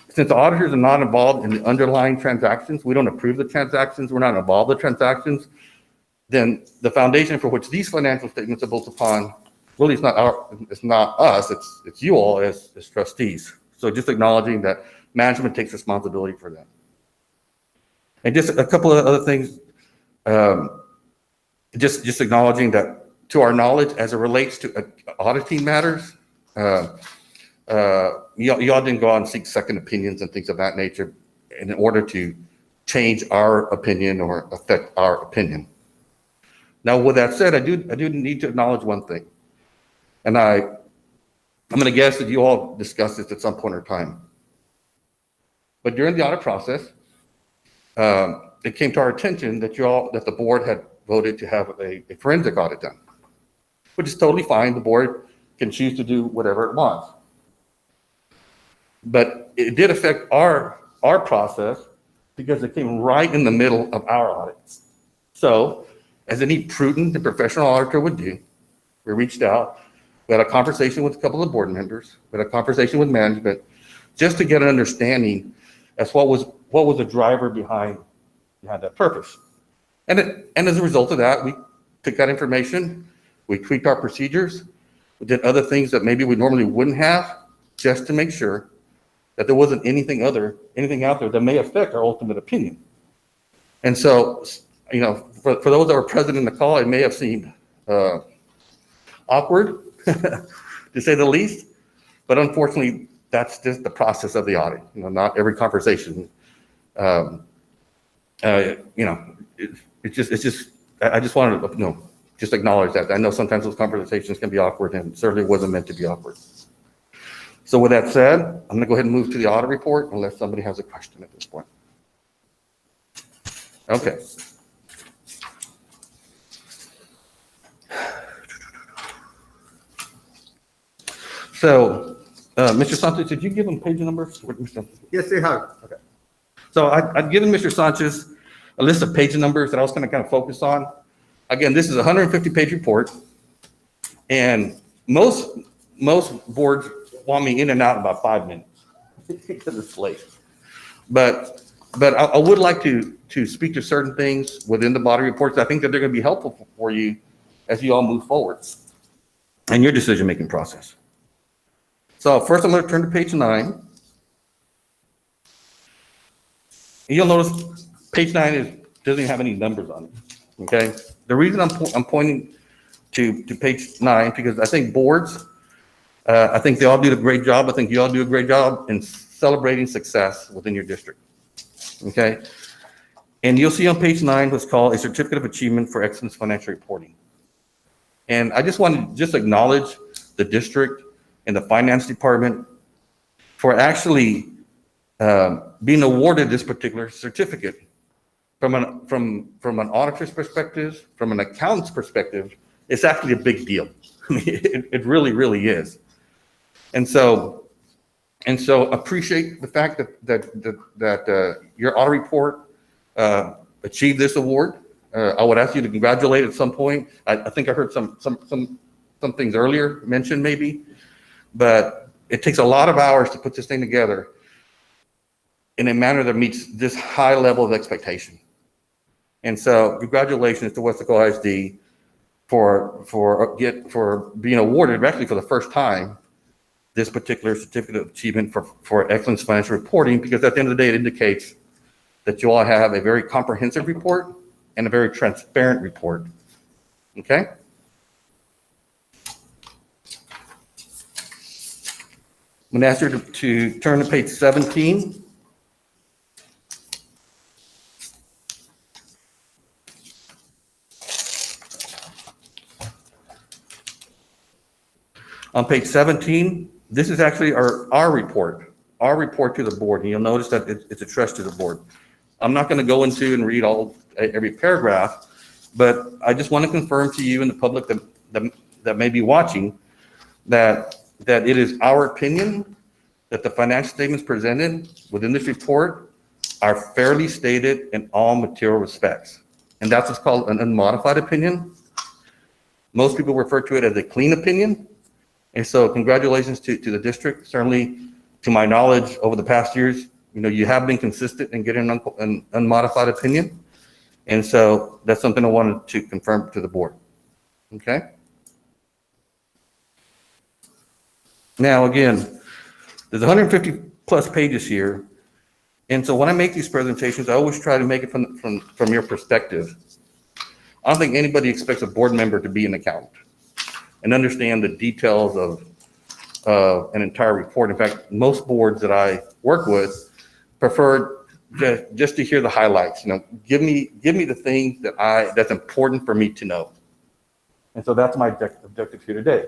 Since the auditors are not involved in the underlying transactions, we don't approve the transactions, we're not involved in the transactions, then the foundation for which these financial statements are built upon really it's not us, it's you all as trustees. So just acknowledging that management takes responsibility for that. And just a couple of other things, just acknowledging that to our knowledge, as it relates to auditing matters, y'all didn't go out and seek second opinions and things of that nature in order to change our opinion or affect our opinion. Now, with that said, I do need to acknowledge one thing, and I'm going to guess that you all discussed this at some point in time. But during the audit process, it came to our attention that the board had voted to have a forensic audit done, which is totally fine. The board can choose to do whatever it wants. But it did affect our process because it came right in the middle of our audits. So, as any prudent and professional auditor would do, we reached out, we had a conversation with a couple of board members, we had a conversation with management, just to get an understanding as what was the driver behind that purpose. And as a result of that, we took that information, we tweaked our procedures, we did other things that maybe we normally wouldn't have, just to make sure that there wasn't anything out there that may affect our ultimate opinion. And so, for those that were present in the call, it may have seemed awkward, to say the least, but unfortunately, that's just the process of the audit. Not every conversation, it's just, I just wanted to, just acknowledge that. I know sometimes those conversations can be awkward, and certainly wasn't meant to be awkward. So with that said, I'm going to go ahead and move to the audit report unless somebody has a question at this point. Okay. So, Mr. Sanchez, did you give him page numbers? Yes, they have. Okay. So I've given Mr. Sanchez a list of page numbers that I was going to kind of focus on. Again, this is a 150-page report, and most boards want me in and out in about 5 minutes because it's late. But I would like to speak to certain things within the body reports. I think that they're going to be helpful for you as you all move forward in your decision-making process. So first, I'm going to turn to page 9. And you'll notice page 9 doesn't have any numbers on it. Okay. The reason I'm pointing to page 9 because I think boards, I think they all do a great job. I think you all do a great job in celebrating success within your district. Okay. And you'll see on page 9 what's called a Certificate of Achievement for Excellence Financial Reporting. And I just want to acknowledge the district and the finance department for actually being awarded this particular certificate. From an auditor's perspective, from an accountant's perspective, it's actually a big deal. I mean, it really, really is. And so appreciate the fact that your audit report achieved this award. I would ask you to congratulate at some point. I think I heard some things earlier mentioned maybe, but it takes a lot of hours to put this thing together in a manner that meets this high level of expectation. And so congratulations to Weslaco ISD for being awarded, actually for the first time, this particular Certificate of Achievement for Excellence Financial Reporting, because at the end of the day, it indicates that you all have a very comprehensive report and a very transparent report. Okay? I'm going to ask you to turn to page 17. On page 17, this is actually our report to the board. And you'll notice that it's addressed to the board. I'm not going to go into and read every paragraph, but I just want to confirm to you and the public that may be watching that it is our opinion that the financial statements presented within this report are fairly stated in all material respects. And that's what's called an unmodified opinion. Most people refer to it as a clean opinion. And so congratulations to the district. Certainly, to my knowledge, over the past years, you have been consistent in getting an unmodified opinion. And so that's something I wanted to confirm to the board. Okay? Now, again, there's 150 plus pages here. And so when I make these presentations, I always try to make it from your perspective. I don't think anybody expects a board member to be an accountant and understand the details of an entire report. In fact, most boards that I work with prefer just to hear the highlights. Give me the things that's important for me to know. And so that's my objective here today.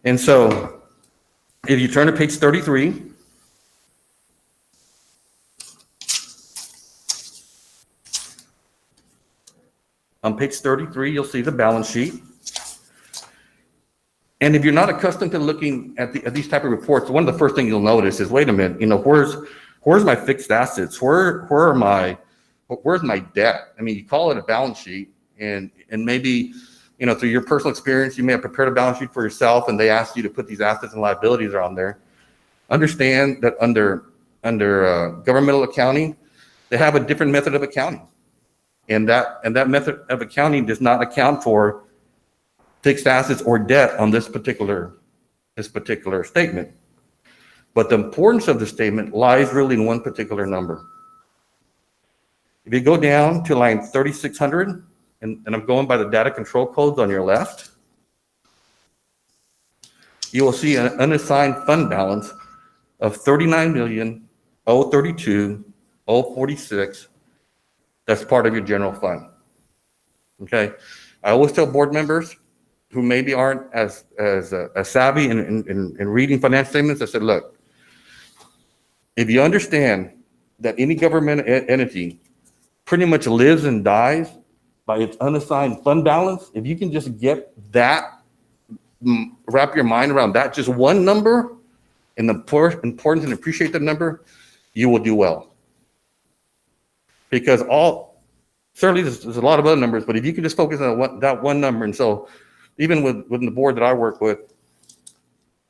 And so if you turn to page 33, on page 33, you'll see the balance sheet. And if you're not accustomed to looking at these type of reports, one of the first things you'll notice is, wait a minute, where's my fixed assets? Where's my debt? I mean, you call it a balance sheet, and maybe, through your personal experience, you may have prepared a balance sheet for yourself, and they asked you to put these assets and liabilities on there. Understand that under governmental accounting, they have a different method of accounting, and that method of accounting does not account for fixed assets or debt on this particular statement. But the importance of the statement lies really in one particular number. If you go down to line 3600, and I'm going by the data control codes on your left, you will see an unassigned fund balance of $39,032,046. That's part of your general fund. Okay. I always tell board members who maybe aren't as savvy in reading financial statements, I said, look, if you understand that any government entity pretty much lives and dies by its unassigned fund balance. If you can just get that, wrap your mind around that, just one number, and the importance and appreciate the number, you will do well. Because certainly there's a lot of other numbers, but if you can just focus on that one number, and so even with the board that I work with,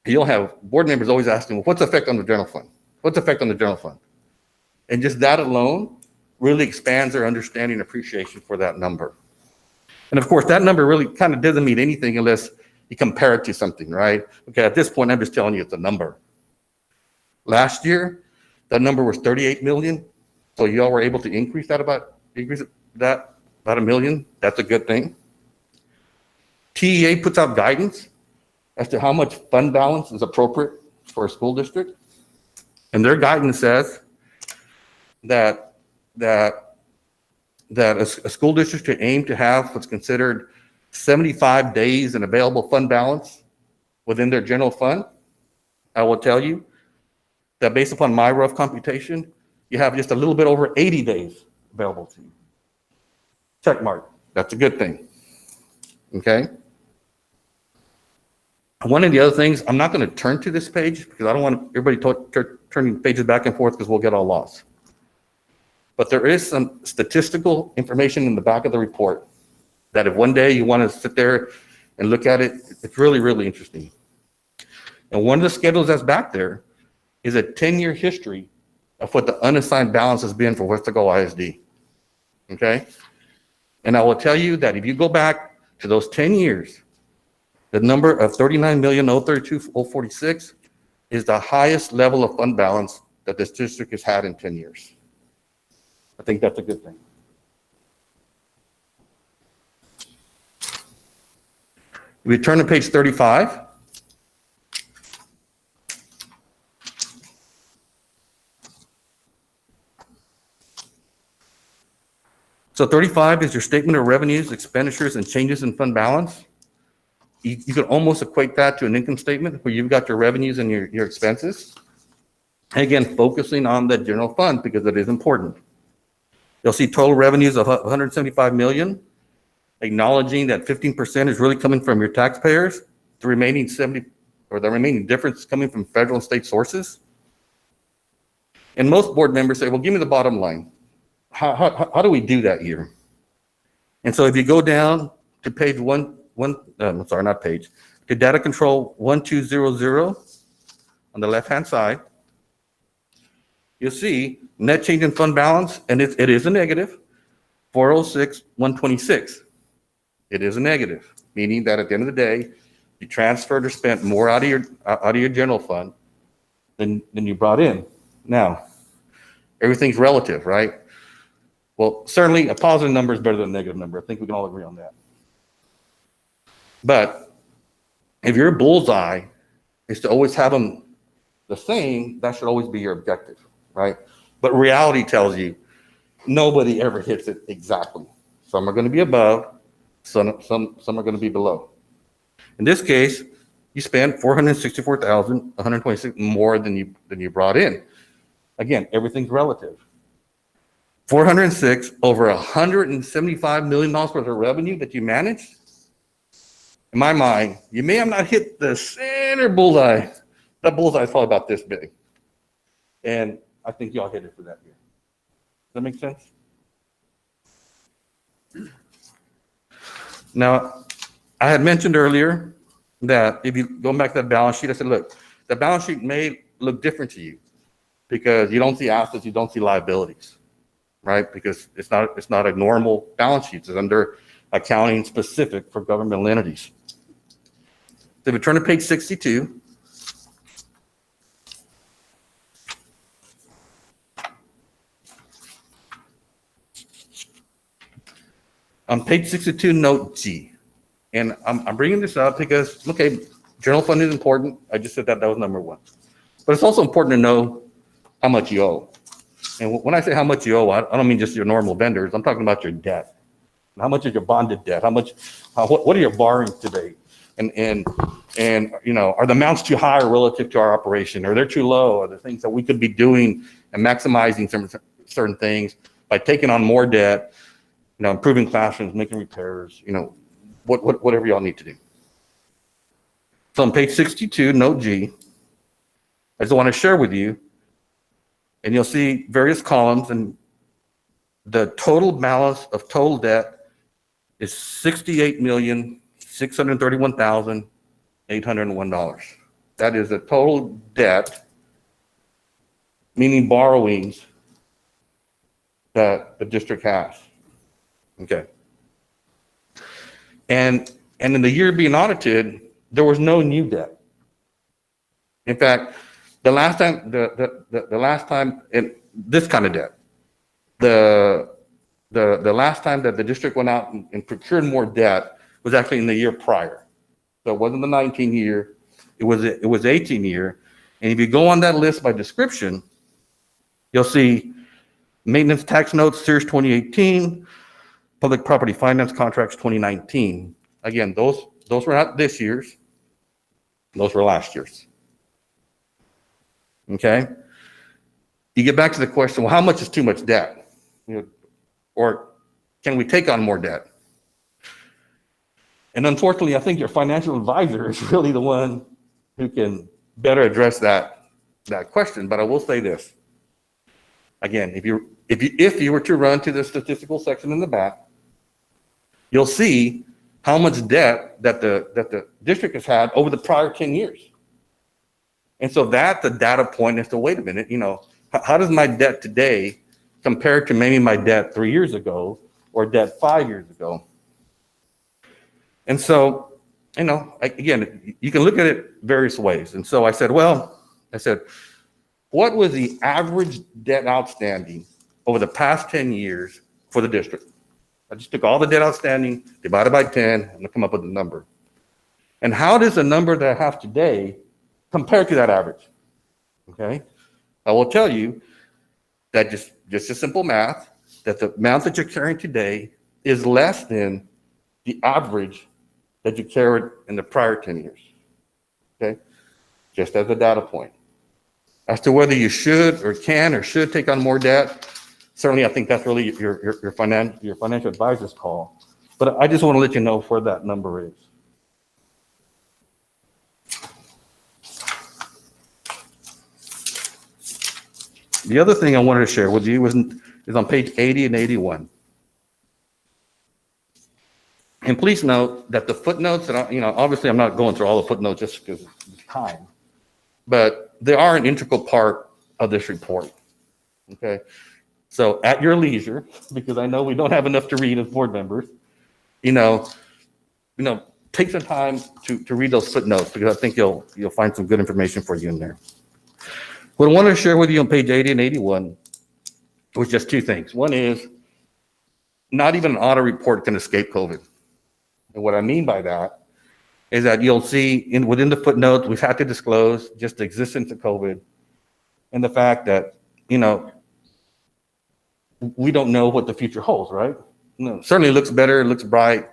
you'll have board members always asking, well, what's the effect on the general fund? What's the effect on the general fund? And just that alone really expands their understanding and appreciation for that number. And of course, that number really kind of doesn't mean anything unless you compare it to something, right? Okay, at this point, I'm just telling you it's a number. Last year, that number was 38 million. So y'all were able to increase that about $1 million. That's a good thing. TEA puts out guidance as to how much fund balance is appropriate for a school district. And their guidance says that a school district should aim to have what's considered 75 days in available fund balance within their general fund. I will tell you that based upon my rough computation, you have just a little bit over 80 days available to you. Check mark. That's a good thing. Okay. One of the other things, I'm not going to turn to this page because I don't want everybody turning pages back and forth because we'll get all lost. But there is some statistical information in the back of the report that if one day you want to sit there and look at it, it's really, really interesting. And one of the schedules that's back there is a 10-year history of what the unassigned balance has been for Weslaco ISD. Okay? And I will tell you that if you go back to those 10 years, the number of 39,032,046 is the highest level of fund balance that this district has had in 10 years. I think that's a good thing. We turn to page 35. So 35 is your statement of revenues, expenditures, and changes in fund balance. You could almost equate that to an income statement where you've got your revenues and your expenses. And again, focusing on the general fund because it is important. You'll see total revenues of 175 million, acknowledging that 15% is really coming from your taxpayers. The remaining difference is coming from federal and state sources. And most board members say, well, give me the bottom line. How do we do that here? And so if you go down to page to data control 1200 on the left-hand side, you'll see net change in fund balance, and it is a negative, 406,126. It is a negative, meaning that at the end of the day, you transferred or spent more out of your general fund than you brought in. Now, everything's relative, right? Well, certainly a positive number is better than a negative number. I think we can all agree on that. But if your bullseye is to always have them the same, that should always be your objective, right? But reality tells you nobody ever hits it exactly. Some are going to be above, some are going to be below. In this case, you spent 464,126 more than you brought in. Again, everything's relative. 406 over $175 million worth of revenue that you managed. In my mind, you may have not hit the center bullseye. That bullseye is probably about this big. And I think y'all hit it for that year. Does that make sense? Now, I had mentioned earlier that if you go back to that balance sheet, I said, look, the balance sheet may look different to you because you don't see assets, you don't see liabilities, right? Because it's not a normal balance sheet. It's under accounting specific for governmental entities. So if we turn to page 62, on page 62, note G. And I'm bringing this up because, okay, general fund is important. I just said that was number one. But it's also important to know how much you owe. And when I say how much you owe, I don't mean just your normal vendors. I'm talking about your debt. How much is your bonded debt? What are your borrowings today? And you know, are the amounts too high relative to our operation? Are they too low? Are there things that we could be doing and maximizing certain things by taking on more debt, improving classrooms, making repairs, whatever y'all need to do. So on page 62, note G, I just want to share with you, and you'll see various columns, and the total balance of total debt is $68,631,801. That is the total debt, meaning borrowings, that the district has. Okay. And in the year being audited, there was no new debt. In fact, the last time in this kind of debt, the last time that the district went out and procured more debt was actually in the year prior. So it wasn't the 19 year, it was 18 year. And if you go on that list by description, you'll see maintenance tax notes, Series 2018, public property finance contracts 2019. Again, those were not this year's, those were last year's. Okay? You get back to the question, well, how much is too much debt? Or can we take on more debt? And unfortunately, I think your financial advisor is really the one who can better address that question. But I will say this. Again, if you were to run to the statistical section in the back, you'll see how much debt that the district has had over the prior 10 years. And so that's a data point as to, wait a minute, how does my debt today compare to maybe my debt 3 years ago or debt 5 years ago? And so, again, you can look at it various ways. And so I said, what was the average debt outstanding over the past 10 years for the district? I just took all the debt outstanding, divided by 10, and I come up with a number. And how does the number that I have today compare to that average? Okay, I will tell you that just a simple math, that the amount that you're carrying today is less than the average that you carried in the prior 10 years. Okay, just as a data point. As to whether you should or can or should take on more debt, certainly I think that's really your financial advisor's call. But I just want to let you know where that number is. The other thing I wanted to share with you is on page 80 and 81. And please note that the footnotes, and obviously I'm not going through all the footnotes just because of time, but they are an integral part of this report. Okay, so at your leisure, because I know we don't have enough to read as board members, take some time to read those footnotes, because I think you'll find some good information for you in there. What I wanted to share with you on page 80 and 81 was just two things. One is, not even an audit report can escape COVID. And what I mean by that is that you'll see within the footnotes, we've had to disclose just the existence of COVID and the fact that, we don't know what the future holds, right? Certainly it looks better, it looks bright,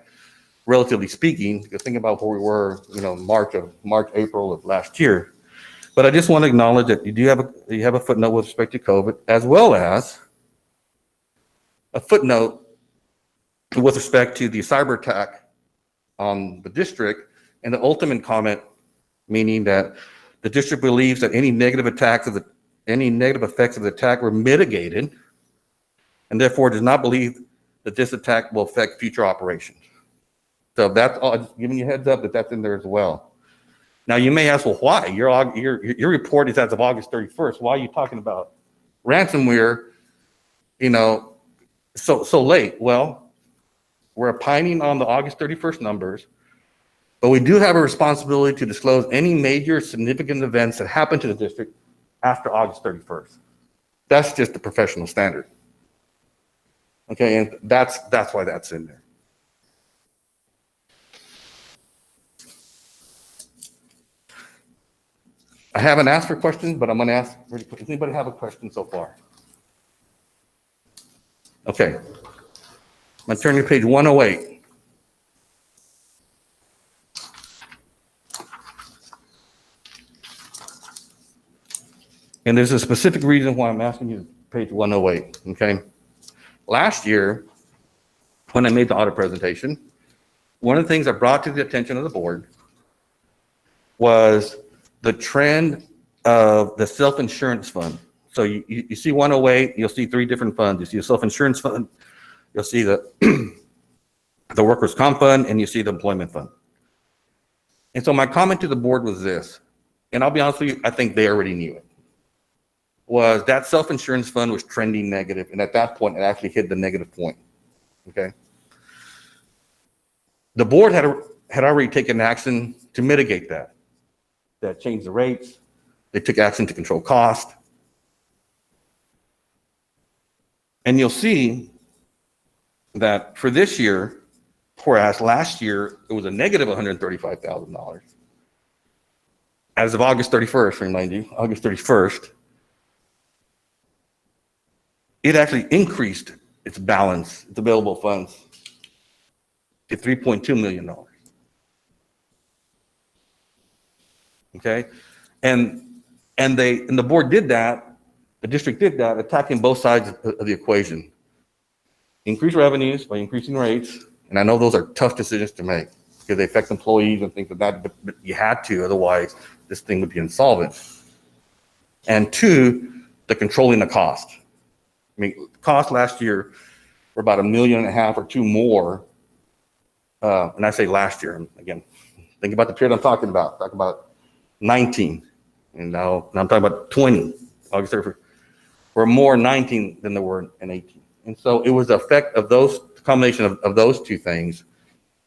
relatively speaking. You think about where we were, March, April of last year. But I just want to acknowledge that you have a footnote with respect to COVID, as well as a footnote with respect to the cyber attack on the district, and the ultimate comment, meaning that the district believes that any negative effects of the attack were mitigated, and therefore does not believe that this attack will affect future operations. So that's all, just giving you a heads up that that's in there as well. Now you may ask, well, why? Your report is as of August 31st. Why are you talking about ransomware, so late? Well, we're opining on the August 31st numbers, but we do have a responsibility to disclose any major significant events that happen to the district after August 31st. That's just the professional standard. Okay, and that's why that's in there. I haven't asked for questions, but I'm going to ask, does anybody have a question so far? Okay. I'm going to turn to page 108. And there's a specific reason why I'm asking you page 108, okay? last year, when I made the audit presentation, one of the things I brought to the attention of the board was the trend of the self-insurance fund. So you see 108, you'll see 3 different funds. You see a self-insurance fund, you'll see the the workers' comp fund, and you see the employment fund. And so my comment to the board was this, and I'll be honest with you, I think they already knew it, was that self-insurance fund was trending negative, and at that point, it actually hit the negative point, okay? The board had already taken action to mitigate that. That changed the rates, they took action to control cost. And you'll see that for this year, whereas last year it was a negative $135,000. As of August 31st, remind you, August 31st, it actually increased its balance, its available funds, to $3.2 million. Okay, and the board did that, the district did that, attacking both sides of the equation. Increase revenues by increasing rates, and I know those are tough decisions to make because they affect employees and things like that, but you had to, otherwise this thing would be insolvent. And 2, the controlling the cost. I mean, cost last year were about $1.5 million or 2 more. And I say last year, again, think about the period I'm talking about 19, and now I'm talking about 20, August 31st. Were more in 19 than there were in 18. And so it was the effect of those, combination of those 2 things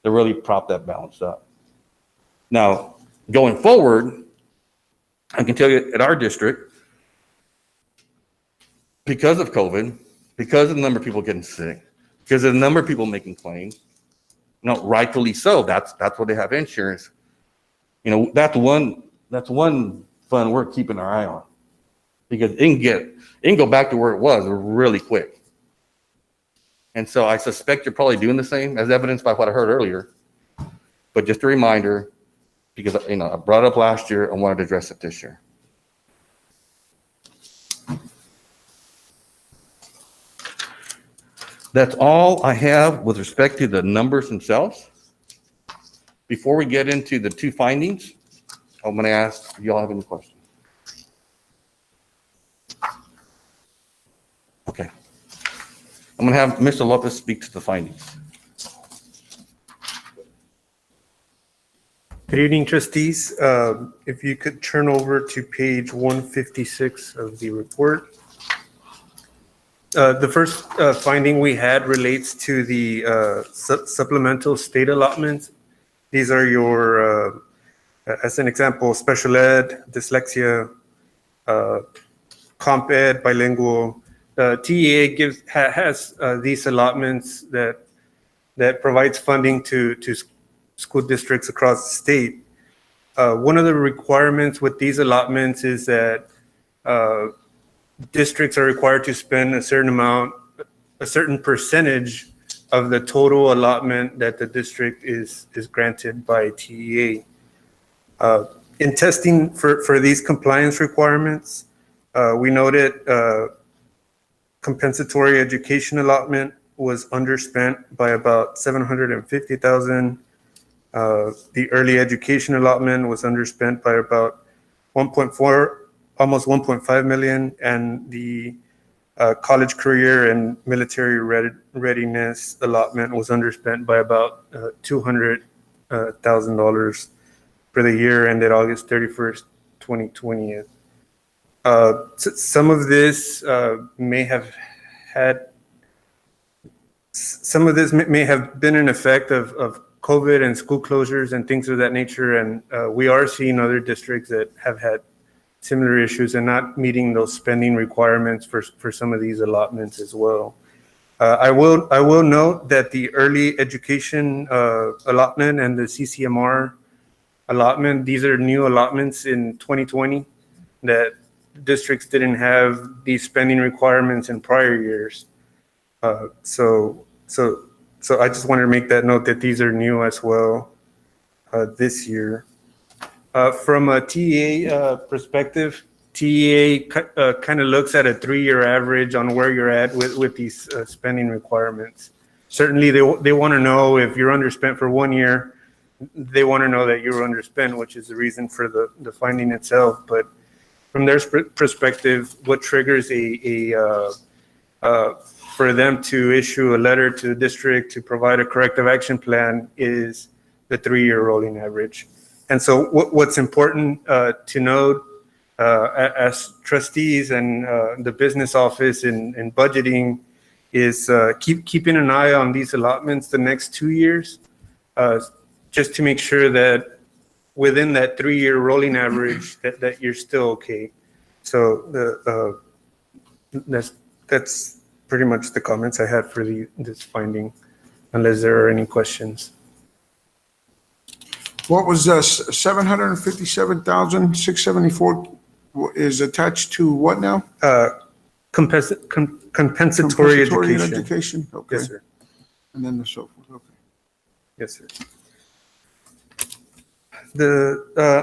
that really propped that balance up. Now, going forward, I can tell you at our district, because of COVID, because of the number of people getting sick, because of the number of people making claims, rightfully so, that's why they have insurance. That's one fund we're keeping our eye on, because it can go back to where it was really quick. And so I suspect you're probably doing the same, as evidenced by what I heard earlier. But just a reminder, because I brought it up last year, I wanted to address it this year. That's all I have with respect to the numbers themselves. Before we get into the 2 findings, I'm going to ask if y'all have any questions. Okay. I'm going to have Mr. Lopez speak to the findings. Good evening, trustees. If you could turn over to page 156 of the report. The first finding we had relates to the supplemental state allotments. These are your, as an example, special ed, dyslexia, comp ed, bilingual. TEA has these allotments that provides funding to school districts across the state. One of the requirements with these allotments is that districts are required to spend a certain percentage of the total allotment that the district is granted by TEA. In testing for these compliance requirements, we noted compensatory education allotment was underspent by about $750,000. The early education allotment was underspent by about 1.4, almost 1.5 million, and the college career and military readiness allotment was underspent by about $200,000 for the year ended August 31st, 2020. Some of this may have been an effect of COVID and school closures and things of that nature, and we are seeing other districts that have had similar issues and not meeting those spending requirements for some of these allotments as well. I will note that the early education allotment and the CCMR allotment, these are new allotments in 2020 that districts didn't have these spending requirements in prior years. So I just wanted to make that note that these are new as well this year. From a TEA perspective, TEA kind of looks at a 3-year average on where you're at with these spending requirements. Certainly, they want to know if you're underspent for 1 year, they want to know that you're underspent, which is the reason for the finding itself. But from their perspective, what triggers for them to issue a letter to the district to provide a corrective action plan is the 3-year rolling average. And so what's important to note as trustees and the business office in budgeting is keeping an eye on these allotments the next 2 years, just to make sure that within that 3-year rolling average that you're still okay. So that's pretty much the comments I had for this finding, unless there are any questions. What was 757,674 is attached to what now? Compensatory education. Okay. Yes, sir. And then the so forth. Okay. Yes, sir.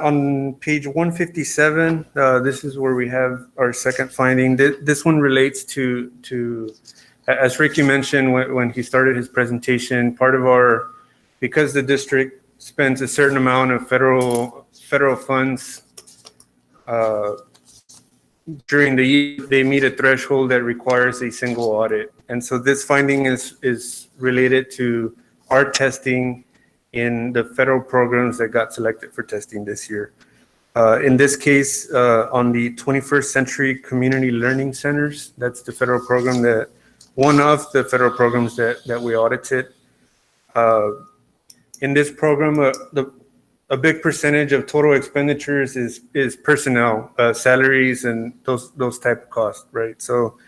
On page 157, this is where we have our second finding. This one relates to as Ricky mentioned when he started his presentation, because the district spends a certain amount of federal funds during the year, they meet a threshold that requires a single audit. And so this finding is related to our testing in the federal programs that got selected for testing this year. In this case, on the 21st Century Community Learning Centers, that's the federal program one of the federal programs that we audited. In this program, a big percentage of total expenditures is personnel, salaries, and those type of costs, right? So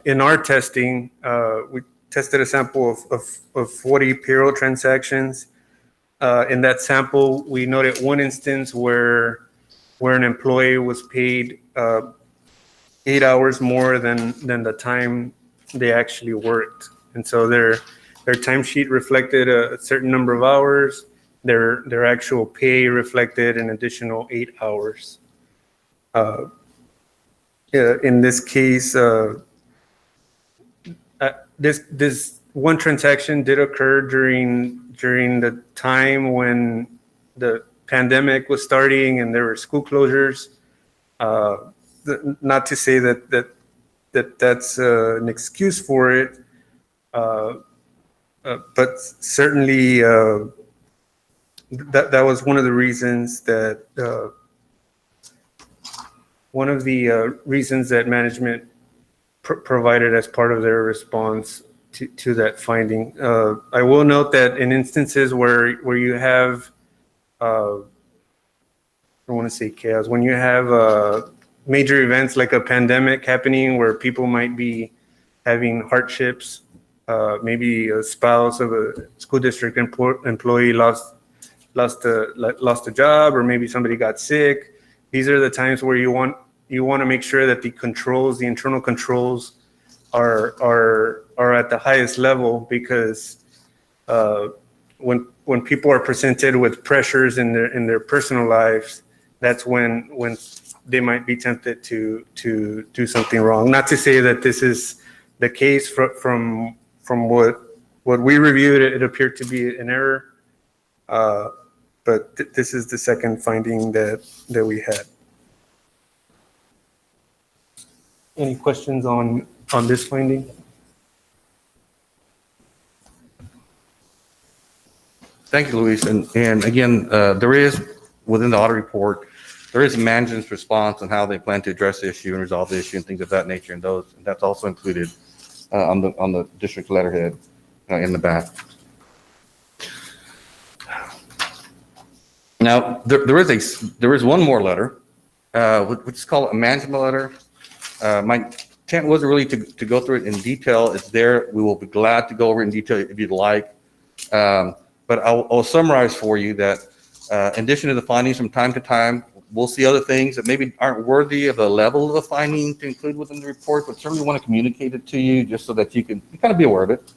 in our testing, we tested a sample of 40 payroll transactions. In that sample, we noted one instance where an employee was paid 8 hours more than the time they actually worked. And so their timesheet reflected a certain number of hours. Their actual pay reflected an additional 8 hours. In this case, this one transaction did occur during the time when the pandemic was starting and there were school closures. Not to say that's an excuse for it, but certainly that was one of the reasons that management provided as part of their response to that finding. I will note that in instances where you have, I don't want to say chaos, when you have major events like a pandemic happening where people might be having hardships, maybe a spouse of a school district employee lost a job, or maybe somebody got sick. These are the times where you want to make sure that the internal controls are at the highest level, because when people are presented with pressures in their personal lives, that's when they might be tempted to do something wrong. Not to say that this is the case from what we reviewed, it appeared to be an error. But this is the second finding that we had. Any questions on this finding? Thank you, Luis. And again, there is, within the audit report, there is management's response on how they plan to address the issue and resolve the issue and things of that nature. And that's also included on the district letterhead in the back. Now, there is one more letter, which is called a management letter. My intent wasn't really to go through it in detail. It's there. We will be glad to go over it in detail if you'd like. But I'll summarize for you that in addition to the findings, from time to time, we'll see other things that maybe aren't worthy of the level of the finding to include within the report, but certainly want to communicate it to you just so that you can kind of be aware of it.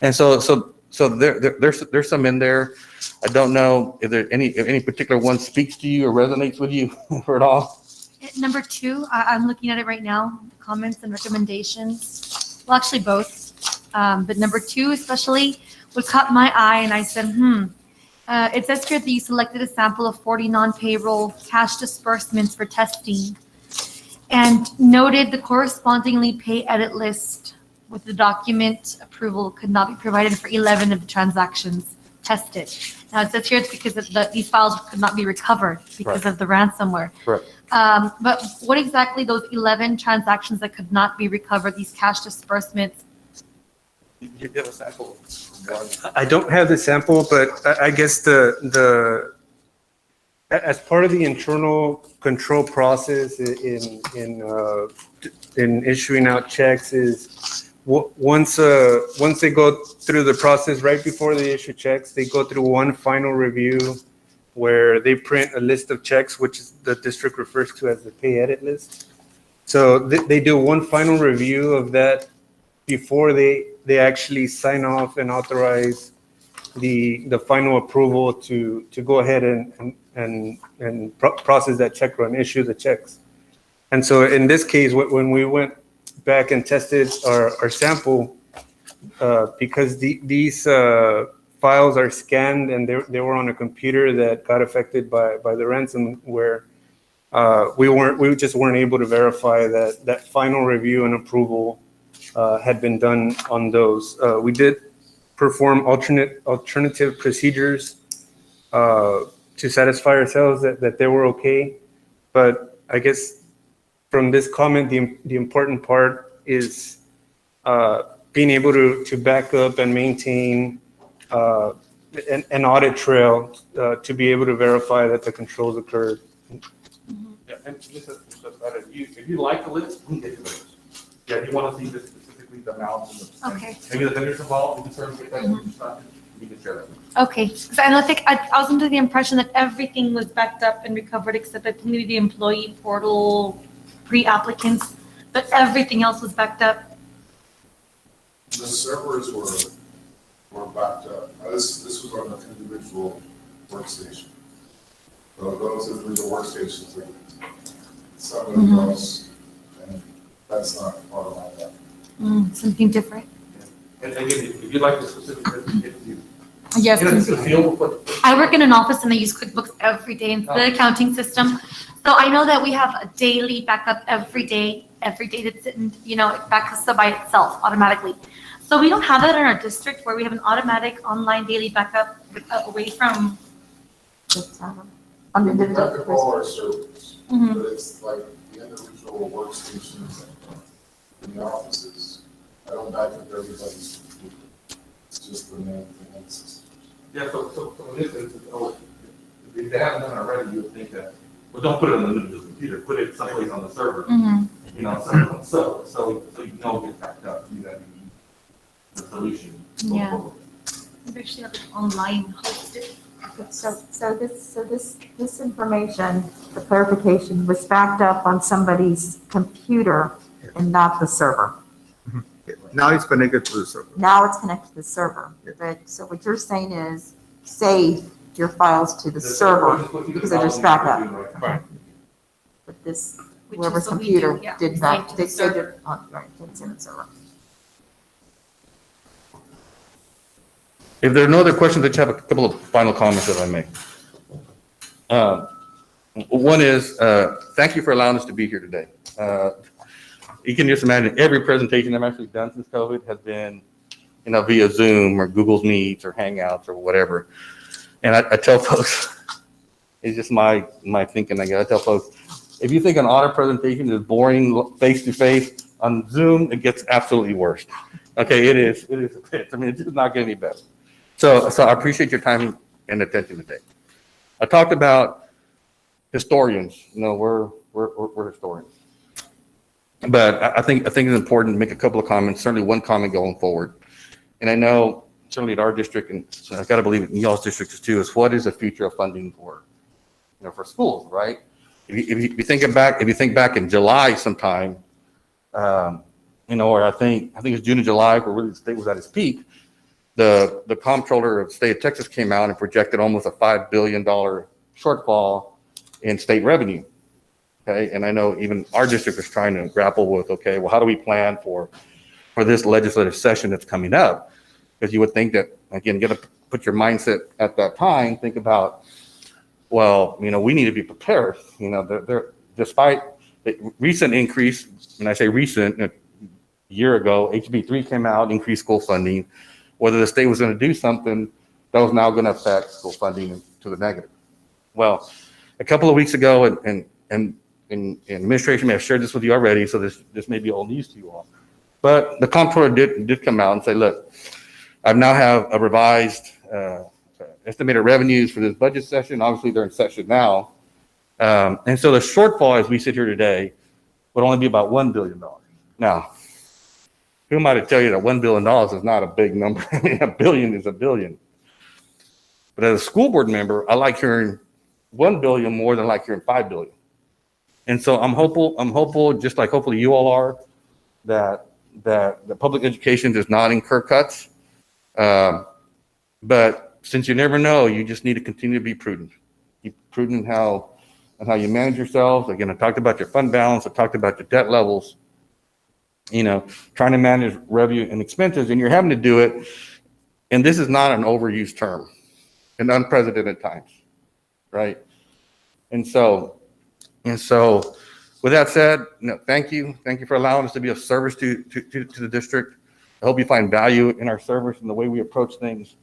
And so there's some in there. I don't know if any particular one speaks to you or resonates with you or at all. Number two, I'm looking at it right now, comments and recommendations. Well, actually both. But number two especially what caught my eye, and I said, it says here that you selected a sample of 40 non-payroll cash disbursements for testing and noted the correspondingly pay edit list with the document approval could not be provided for 11 of the transactions tested. Now it says here it's because these files could not be recovered because of the ransomware. Correct. But what exactly those 11 transactions that could not be recovered, these cash disbursements? You have a sample? I don't have the sample, but I guess as part of the internal control process in issuing out checks is once they go through the process right before they issue checks, they go through one final review where they print a list of checks, which the district refers to as the pay edit list. So they do one final review of that before they actually sign off and authorize the final approval to go ahead and process that check run, issue the checks. And so in this case, when we went back and tested our sample, because these files are scanned and they were on a computer that got affected by the ransomware, we just weren't able to verify that final review and approval had been done on those. We did perform alternative procedures to satisfy ourselves that they were okay. But I guess from this comment, the important part is being able to back up and maintain an audit trail to be able to verify that the controls occurred. Yeah, and just if you like the list, we can get you the list. Yeah, if you want to see this specifically, the amounts and Okay. maybe the vendors involved, we can certainly get that. You can share that. Okay, because I don't think, I was under the impression that everything was backed up and recovered except that maybe the employee portal pre-applicants, but everything else was backed up. The servers were backed up. This was on an individual workstation. Those individual workstations, like something else, and that's not part of my data. Something different. And again, if you'd like the specific, get you. Yes. You know, this is a field, but I work in an office and I use QuickBooks every day in the accounting system. So I know that we have a daily backup every day that's, it backs up by itself automatically. So we don't have that in our district where we have an automatic online daily backup away from. On the individual. All our servers, but it's like the individual workstations in the offices. I don't back up everybody's computer. It's just the main system. yeah, so in this instance, if they haven't done it already, you would think that, well, don't put it on the individual computer, put it someplace on the server. You know, so you know it gets backed up. You got the solution. Yeah. We actually have it online hosted. So this information, the clarification, was backed up on somebody's computer and not the server. Now it's connected to the server. Now it's connected to the server. But, so what you're saying is save your files to the server because they're just backed up. Right. But this, Which whoever's is what we computer do, yeah. did Save not, to the they saved server. it on, right, didn't save it to the server. If there are no other questions, I just have a couple of final comments, if I may. One is, thank you for allowing us to be here today. You can just imagine every presentation I've actually done since COVID has been, via Zoom or Google Meets or Hangouts or whatever. And I tell folks, it's just my thinking, I guess. I tell folks, if you think an audit presentation is boring face-to-face, on Zoom, it gets absolutely worse. Okay, it is a bitch. I mean, it's just not getting any better. So I appreciate your time and attention today. I talked about historians. We're historians. But I think it's important to make a couple of comments, certainly one comment going forward. And I know certainly at our district, and I got to believe in y'all's districts too, is what is the future of funding for schools, right? If you think back in July sometime, or I think it's June and July where really the state was at its peak, the comptroller of the state of Texas came out and projected almost a $5 billion shortfall in state revenue. okay? And I know even our district is trying to grapple with, okay, well, how do we plan for this legislative session that's coming up? Because you would think that, again, you got to put your mindset at that time, think about, well, you know, we need to be prepared. You know, despite the recent increase, when I say recent, a year ago, HB3 came out, increased school funding. Whether the state was going to do something, that was now going to affect school funding to the negative. Well, a couple of weeks ago, and administration may have shared this with you already, so this may be old news to you all. But the comptroller did come out and say, look, I now have a revised estimated revenues for this budget session. Obviously, they're in session now. And so the shortfall as we sit here today would only be about $1 billion. Now, who am I to tell you that $1 billion is not a big number? I mean, $1 billion is $1 billion. But as a school board member, I like hearing $1 billion more than I like hearing $5 billion. And so I'm hopeful, just like hopefully you all are, that the public education does not incur cuts. But since you never know, you just need to continue to be prudent. Be prudent in how you manage yourselves. Again, I talked about your fund balance. I talked about your debt levels. You know, trying to manage revenue and expenses, and you're having to do it. And this is not an overused term in unprecedented times, right? And so with that said, thank you for allowing us to be of service to the district. I hope you find value in our service and the way we approach things.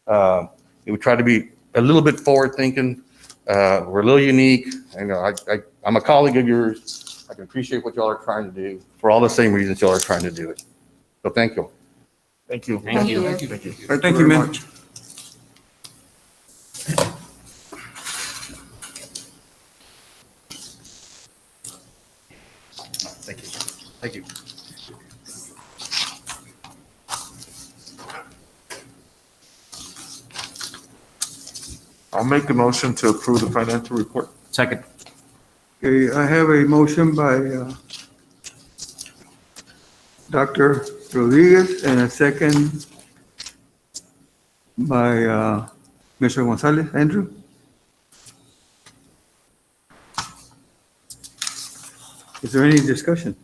We try to be a little bit forward thinking. We're a little unique. I'm a colleague of yours. I can appreciate what y'all are trying to do for all the same reasons y'all are trying to do it. So thank you. Thank you. Thank you. Thank you. Thank you, man. Thank you. Thank you. I'll make a motion to approve the financial report. Second. Okay, I have a motion by Dr. Rodriguez and a second by Mr. Gonzalez. Andrew? Is there any discussion?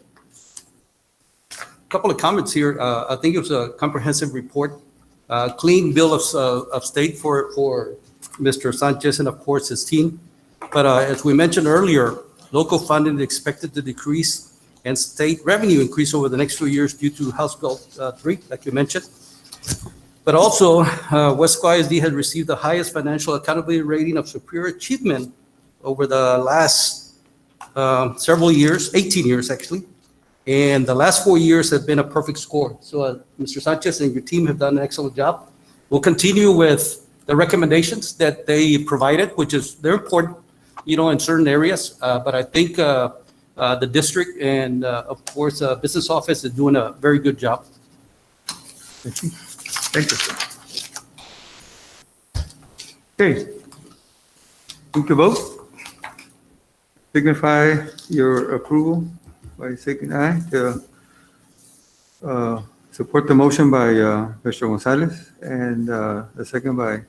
Couple of comments here. I think it was a comprehensive report, clean bill of state for Mr. Sanchez and of course his team. But as we mentioned earlier, local funding is expected to decrease and state revenue increase over the next few years due to House Bill 3, like you mentioned. But also, Weslaco ISD has received the highest financial accountability rating of superior achievement over the last several years, 18 years actually. And the last 4 years have been a perfect score. So Mr. Sanchez and your team have done an excellent job. We'll continue with the recommendations that they provided, which is, they're important, you know, in certain areas. But I think the district and of course, business office is doing a very good job. Thank you. Thank you. Okay. Need to vote? Signify your approval by saying aye to support the motion by Mr. Gonzalez and the second by,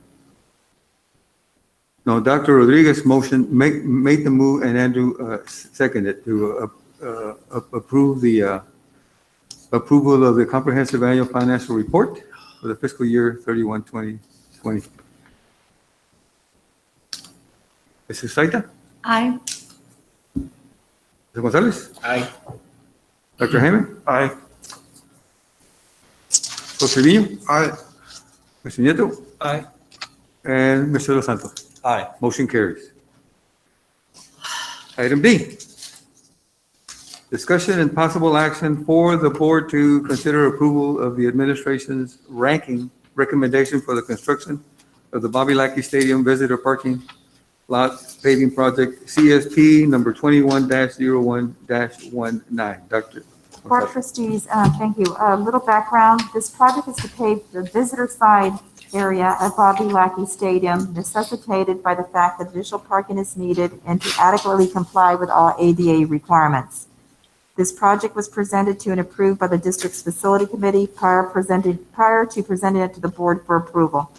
no, Dr. Rodriguez motion, made the move and Andrew seconded to approve the approval of the comprehensive annual financial report for the fiscal year 31-2020. Mrs. Saita? Aye. Mr. Gonzalez? Aye. Dr. Heyman? Aye. Jose Trevino? Aye. Mr. Nieto? Aye. And Mr. Los Santos? Aye. Motion carries. Item B. Discussion and possible action for the board to consider approval of the administration's ranking recommendation for the construction of the Bobby Lackey Stadium Visitor Parking Lot Paving Project, CSP number 21-01-19. Dr. Board of Trustees, thank you. A little background. This project is to pave the visitor side area at Bobby Lackey Stadium, necessitated by the fact that additional parking is needed and to adequately comply with all ADA requirements. This project was presented to and approved by the district's facility committee prior to presenting it to the board for approval.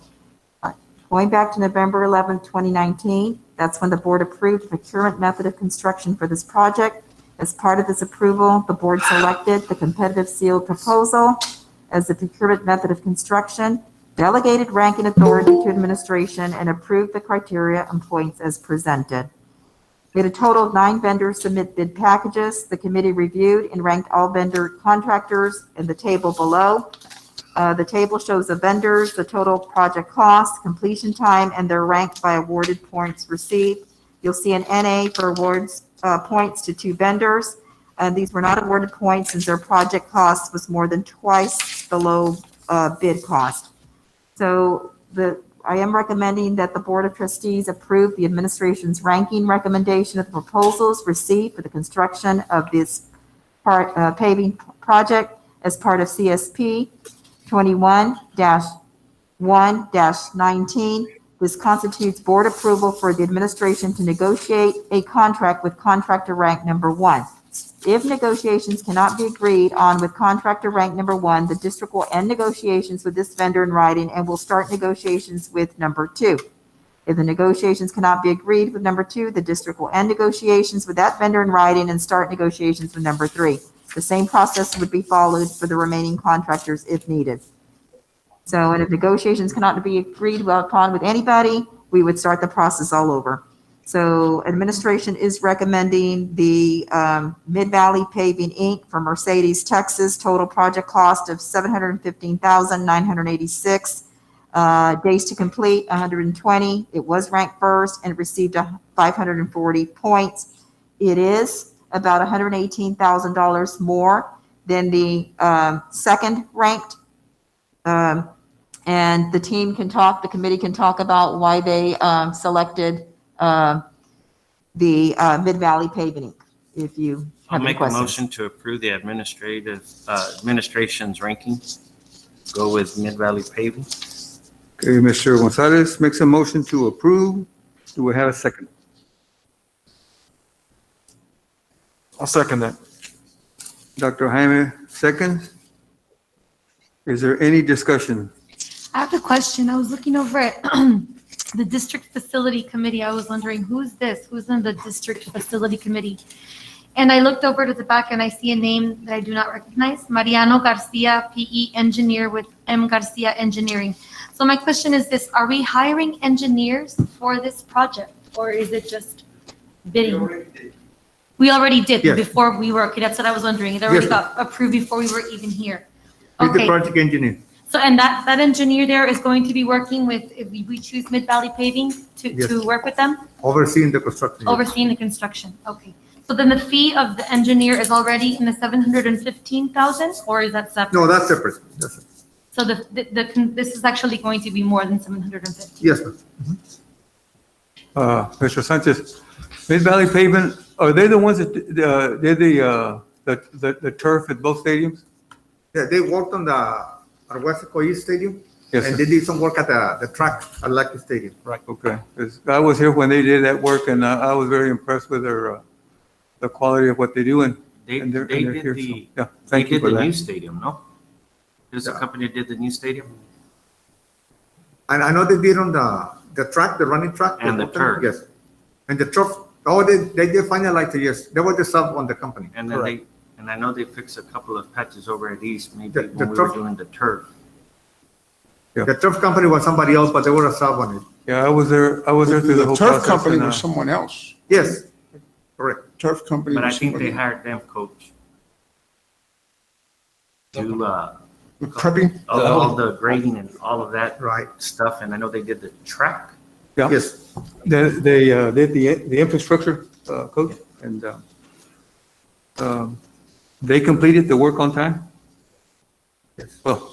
Going back to November 11, 2019, That's when the board approved the procurement method of construction for this project. As part of this approval, the board selected the competitive sealed proposal as the procurement method of construction, delegated ranking authority to administration, and approved the criteria and points as presented. We had a total of 9 vendors submit bid packages. The committee reviewed and ranked all vendor contractors in the table below. The table shows the vendors, the total project cost, completion time, and they're ranked by awarded points received. You'll see an NA for awards points to 2 vendors. These were not awarded points since their project cost was more than twice the low bid cost. So I am recommending that the Board of Trustees approve the administration's ranking recommendation of the proposals received for the construction of this paving project as part of CSP 21-1-19. This constitutes board approval for the administration to negotiate a contract with contractor rank number 1. If negotiations cannot be agreed on with contractor rank number 1, the district will end negotiations with this vendor in writing and will start negotiations with number 2. If the negotiations cannot be agreed with number 2, the district will end negotiations with that vendor in writing and start negotiations with number 3. The same process would be followed for the remaining contractors if needed. So, and if negotiations cannot be agreed upon with anybody, we would start the process all over. So administration is recommending the Mid-Valley Paving, Inc. for Mercedes, Texas, total project cost of $715,986. Days to complete, 120. It was ranked first and received 540 points. It is about $118,000 more than the second ranked. And the committee can talk about why they selected the Mid-Valley Paving, if you I'll have any make a questions. motion to approve the administration's ranking. Go with Mid-Valley Paving. Okay, Mr. Gonzalez makes a motion to approve. Do we have a second? I'll second that. Dr. Jaime, seconds. Is there any discussion? I have a question. I was looking over at the district facility committee. I was wondering, who's this? Who's in the district facility committee? And I looked over to the back and I see a name that I do not recognize, Mariano Garcia, PE engineer with M. Garcia Engineering. So my question is this, are we hiring engineers for this project or is it just bidding? We already did Yes. before we were, okay, that's what I was wondering. It already Yes. got approved before we were even here. He's the Okay. project engineer. So, and that engineer there is going to be working with, if we choose Mid-Valley Paving Yes. to work with them, Overseeing the construction. overseeing the construction, okay. So then the fee of the engineer is already in the 715,000, or is that separate? No, that's separate. That's separate. So this is actually going to be more than 750? Yes, sir. Mr. Sanchez, Mid-Valley Pavement, are they the ones that did the turf at both stadiums? Yeah, they worked on the Weslaco ISD Stadium. Yes, And sir. they did some work at the track at Lucky Stadium. Right, okay. 'Cause I was here when they did that work and I was very impressed with their, the quality of what they do and They and they're did here, so, the, yeah, they thank you did for the new that. stadium, no? There's a company that did the new stadium? And I know they did on the track, the running track. And the turf. Yes. And the turf, they did finalize it, yes. They were the sub on the company. And then Correct. and I know they fixed a couple of patches over at East, maybe The when we were turf- doing the turf. The turf company was somebody else, but they were a sub on it. Yeah, I was there through the whole turf process. company and, was someone else. Yes, correct. Turf company But I was think somebody they else. hired them, coach. To, The prepping? all the grading and all of that Right. stuff, and I know they did the track. Yeah. Yes. They did the infrastructure, coach, and they completed the work on time? Yes. Well,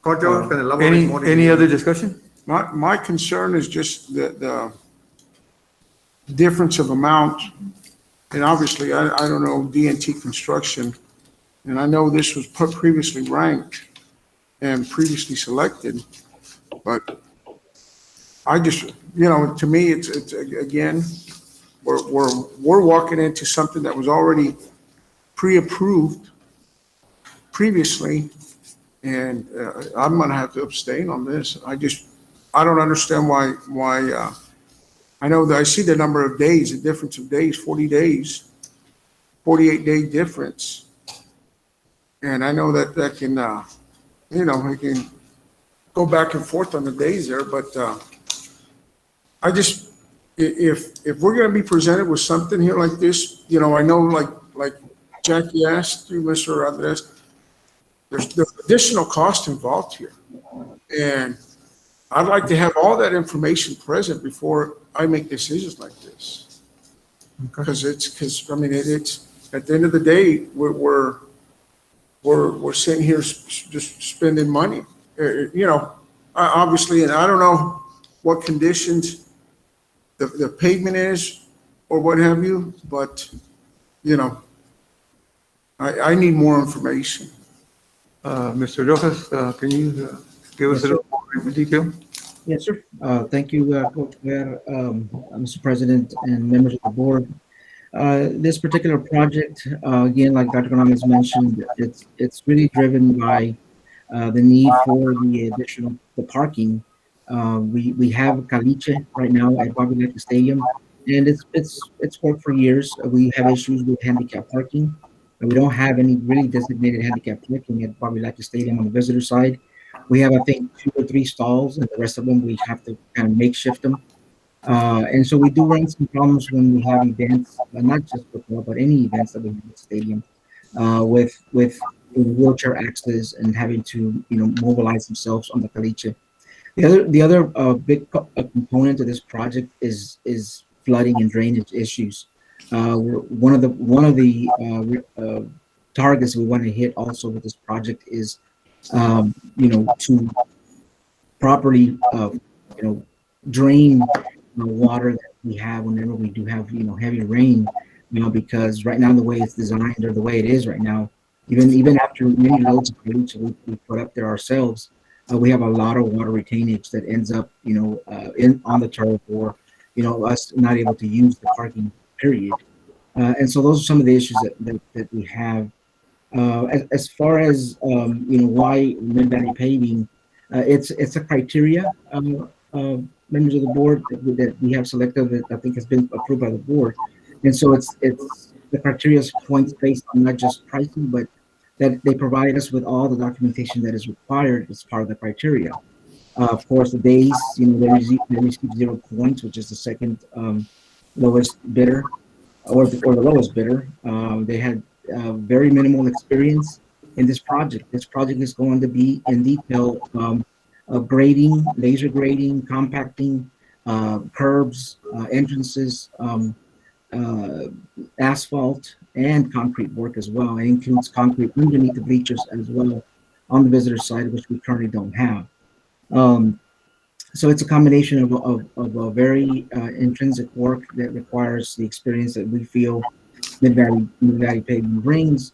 Coach Jones can elaborate more. any other discussion? My concern is just the difference of amount. And obviously, I don't know D&T construction, and I know this was previously ranked and previously selected, but I just, to me, it's again, we're walking into something that was already pre-approved previously, and I'm gonna have to abstain on this. I don't understand why I know that I see the number of days, the difference of days, 40 days, 48-day difference. And I know that that can, you know, I can go back and forth on the days there, but I just, if we're gonna be presented with something here like this, you know, I know like Jackie asked you, Mr. Andres, there's additional cost involved here. And I'd like to have all that information present before I make decisions like this. Because I mean, it's, at the end of the day, we're sitting here just spending money. You know, obviously, and I don't know what conditions the pavement is or what have you, but, you know, I need more information. Mr. Rojas, can you give us a little more detail? Yes, sir. Thank you, Mr. President and members of the board. This particular project, again, like Dr. Gonzalez mentioned, it's really driven by the need for the additional parking. We have caliche right now at Weslaco Stadium, and it's worked for years. We have issues with handicap parking. We don't have any really designated handicap parking at Weslaco Stadium on the visitor side. We have, I think, 2 or 3 stalls, and the rest of them we have to kind of makeshift them. And so we do run some problems when we have events, not just football, but any events that we have at the stadium, with wheelchair access and having to, you know, mobilize themselves on the caliche. The other big component of this project is flooding and drainage issues. One of the targets we want to hit also with this project is, you know, to properly, you know, drain the water that we have whenever we do have, you know, heavy rain, you know, because right now the way it's designed or the way it is right now, even after many loads of caliche we put up there ourselves, we have a lot of water retainage that ends up, you know, on the turf, or, you know, us not able to use the parking period. And so those are some of the issues that we have. As far as, you know, why mid-valley paving, it's a criteria, members of the board that we have selected that I think has been approved by the board. And so it's the criteria is points based on not just pricing, but that they provide us with all the documentation that is required as part of the criteria. Of course, the days, you know, they receive 0 points, which is the second lowest bidder, or the lowest bidder. They had very minimal experience in this project. This project is going to be in detail of grading, laser grading, compacting, curbs, entrances, asphalt, and concrete work as well. It includes concrete underneath the bleachers as well on the visitor side, which we currently don't have. So it's a combination of a very intrinsic work that requires the experience that we feel mid-valley paving brings,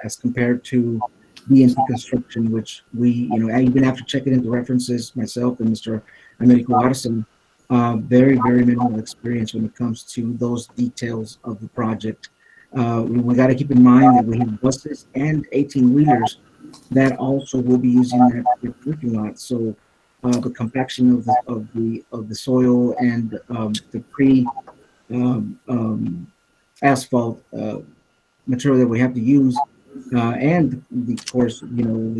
as compared to BNC construction, which we, you know, even after checking into references, myself and Mr. Americo Arson, very minimal experience when it comes to those details of the project. We got to keep in mind that we have buses and 18-wheelers that also will be using that parking lot. So the compaction of the soil and the asphalt material that we have to use, and of course, you know,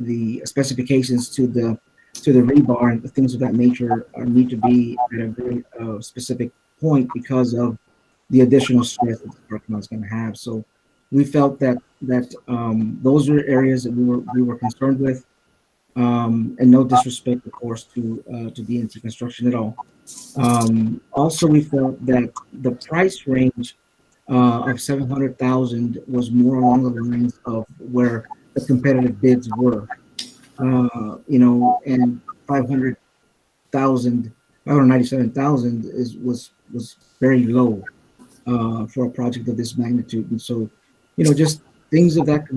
the specifications to the rebar and things of that nature need to be at a very specific point because of the additional stress that the parking lot is going to have. So we felt that those are areas that we were concerned with, and no disrespect, of course, to DNT Construction at all. Also, we felt that the price range of 700,000 was more along the lines of where the competitive bids were, you know, and 597,000 was very low for a project of this magnitude. And so, you know, just things of that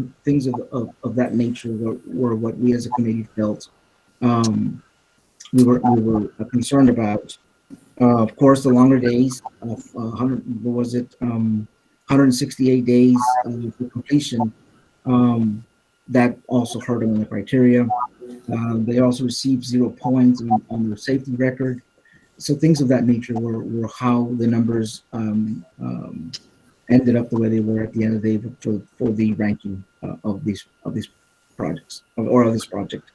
nature were what we as a committee felt we were concerned about. Of course, the longer days of 168 days for completion, that also hurt them in the criteria. They also received 0 points on their safety record. so things of that nature were how the numbers ended up the way they were at the end of the day for the ranking of these projects or of this project.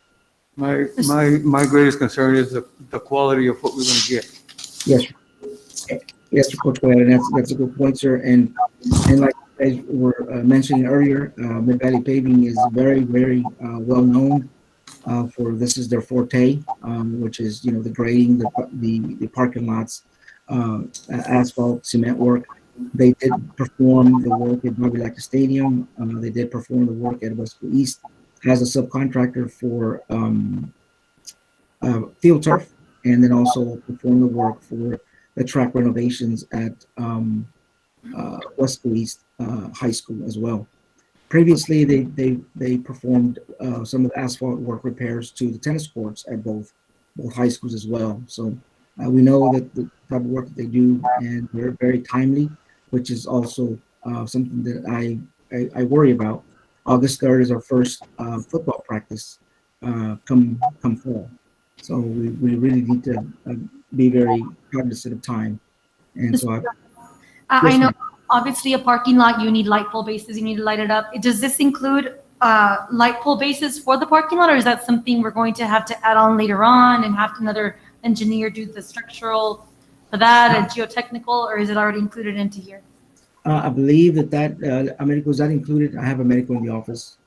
My greatest concern is the quality of what we're going to get. Yes, yes, Coach Boyd, and that's a good point, sir. And like I were mentioning earlier, Mid Valley Paving is very well known for this is their forte, which is the grading, the parking lots, asphalt, cement work. They did perform the work at Bobby Lackey Stadium. They did perform the work at Weslaco East as a subcontractor for field turf, and then also perform the work for the track renovations at Weslaco East High School as well. Previously, they performed some of the asphalt work repairs to the tennis courts at both high schools as well. So we know that the type of work that they do, and they're very timely, which is also something that I worry about. August 3rd is our first football practice come fall. So we really need to be very cognizant of time. And so I know, obviously, a parking lot, you need light pole bases, you need to light it up. Does this include light pole bases for the parking lot, or is that something we're going to have to add on later on and have another engineer do the structural for that and geotechnical, or is it already included into here? I believe that medical, is that included? I have a medical in the office.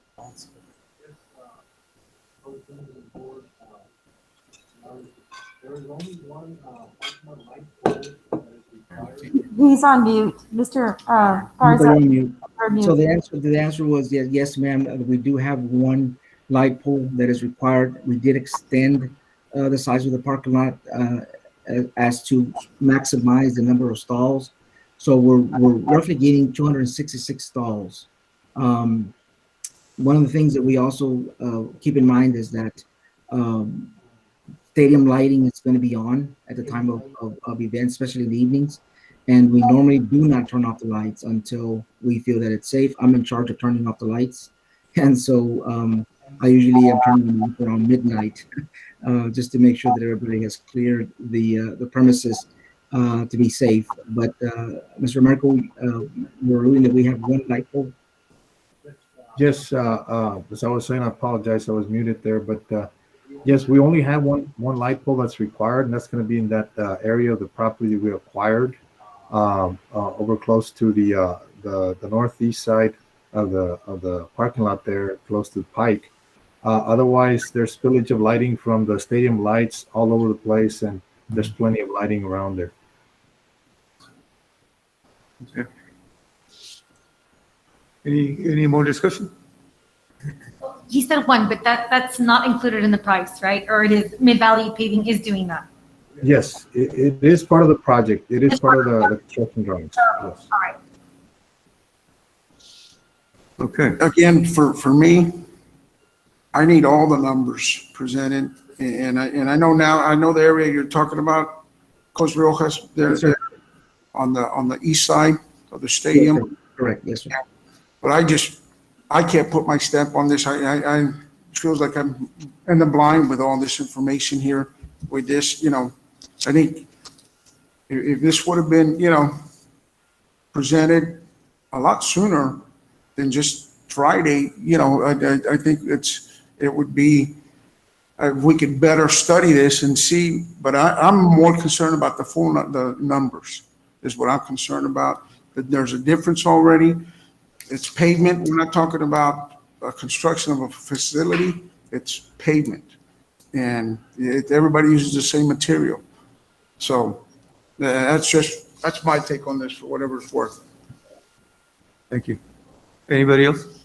He's on mute, Mr. Garza. On mute. So the answer was yes, ma'am. We do have one light pole that is required. We did extend the size of the parking lot as to maximize the number of stalls. So we're roughly getting 266 stalls. One of the things that we also keep in mind is that stadium lighting is going to be on at the time of events, especially in the evenings. And we normally do not turn off the lights until we feel that it's safe. I'm in charge of turning off the lights. And so I usually am turning them off around midnight just to make sure that everybody has cleared the premises to be safe. But Mr. Merkel, we're ruling that we have one light pole. Yes, as I was saying, I apologize, I was muted there, but yes, we only have one light pole that's required, and that's going to be in that area of the property we acquired, over close to the northeast side of the parking lot there, close to the Pike. Otherwise, there's spillage of lighting from the stadium lights all over the place, and there's plenty of lighting around there. Okay. Any more discussion? He said one, but that's not included in the price, right? Or it is, Mid Valley Paving is doing that? Yes, it is part of the project. It is part of the construction drawings. Yes. All right. Okay. Again, for me, I need all the numbers presented, and I know now, I know the area you're talking about, Coach Rojas, there on the east side of the stadium. Yes, correct, yes, sir. But I can't put my stamp on this. I it feels like I'm in the blind with all this information here with this, I think if this would have been, presented a lot sooner than just Friday, I think it would be, we could better study this and see, but I'm more concerned about the numbers is what I'm concerned about, that there's a difference already. It's pavement. We're not talking about a construction of a facility. It's pavement. And everybody uses the same material. So that's my take on this for whatever it's worth. Thank you. Anybody else?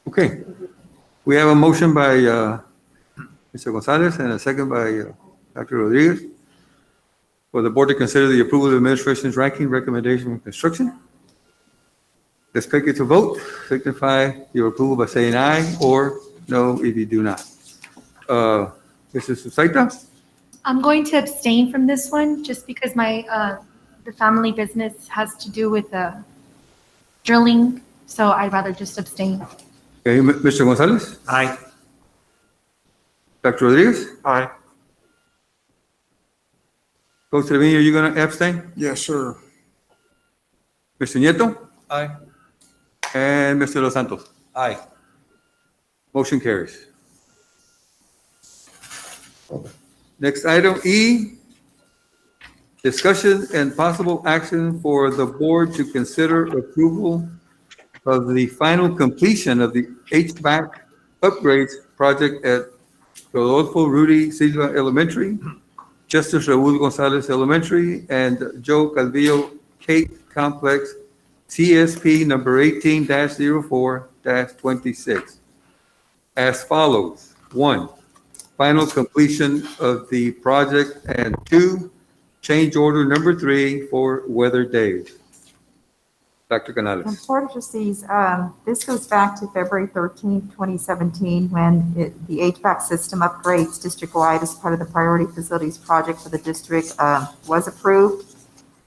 Okay. We have a motion by Mr. Gonzalez and a second by Dr. Rodriguez for the board to consider the approval of the administration's ranking recommendation for construction. Let's take it to vote. Signify your approval by saying aye or no if you do not. Mrs. Susaita? I'm going to abstain from this one just because the family business has to do with drilling, so I'd rather just abstain. Okay, Mr. Gonzalez? Aye. Dr. Rodriguez? Aye. Coach Trevino, are you going to abstain? Yes, sir. Mr. Nieto? Aye. And Mr. Los Santos? Aye. Motion carries. Next item, E, discussion and possible action for the board to consider approval of the final completion of the HVAC upgrades project at Rodolfo Rudy Silva Elementary, Justice Raul Gonzalez Elementary, and Joe Calvillo Kate Complex, CSP number 18-04-26, as follows. 1, final completion of the project, and 2, change order number 3 for weather days. Dr. And Canales. Board of Trustees, this goes back to February 13th, 2017, when the HVAC system upgrades district-wide as part of the priority facilities project for the district was approved.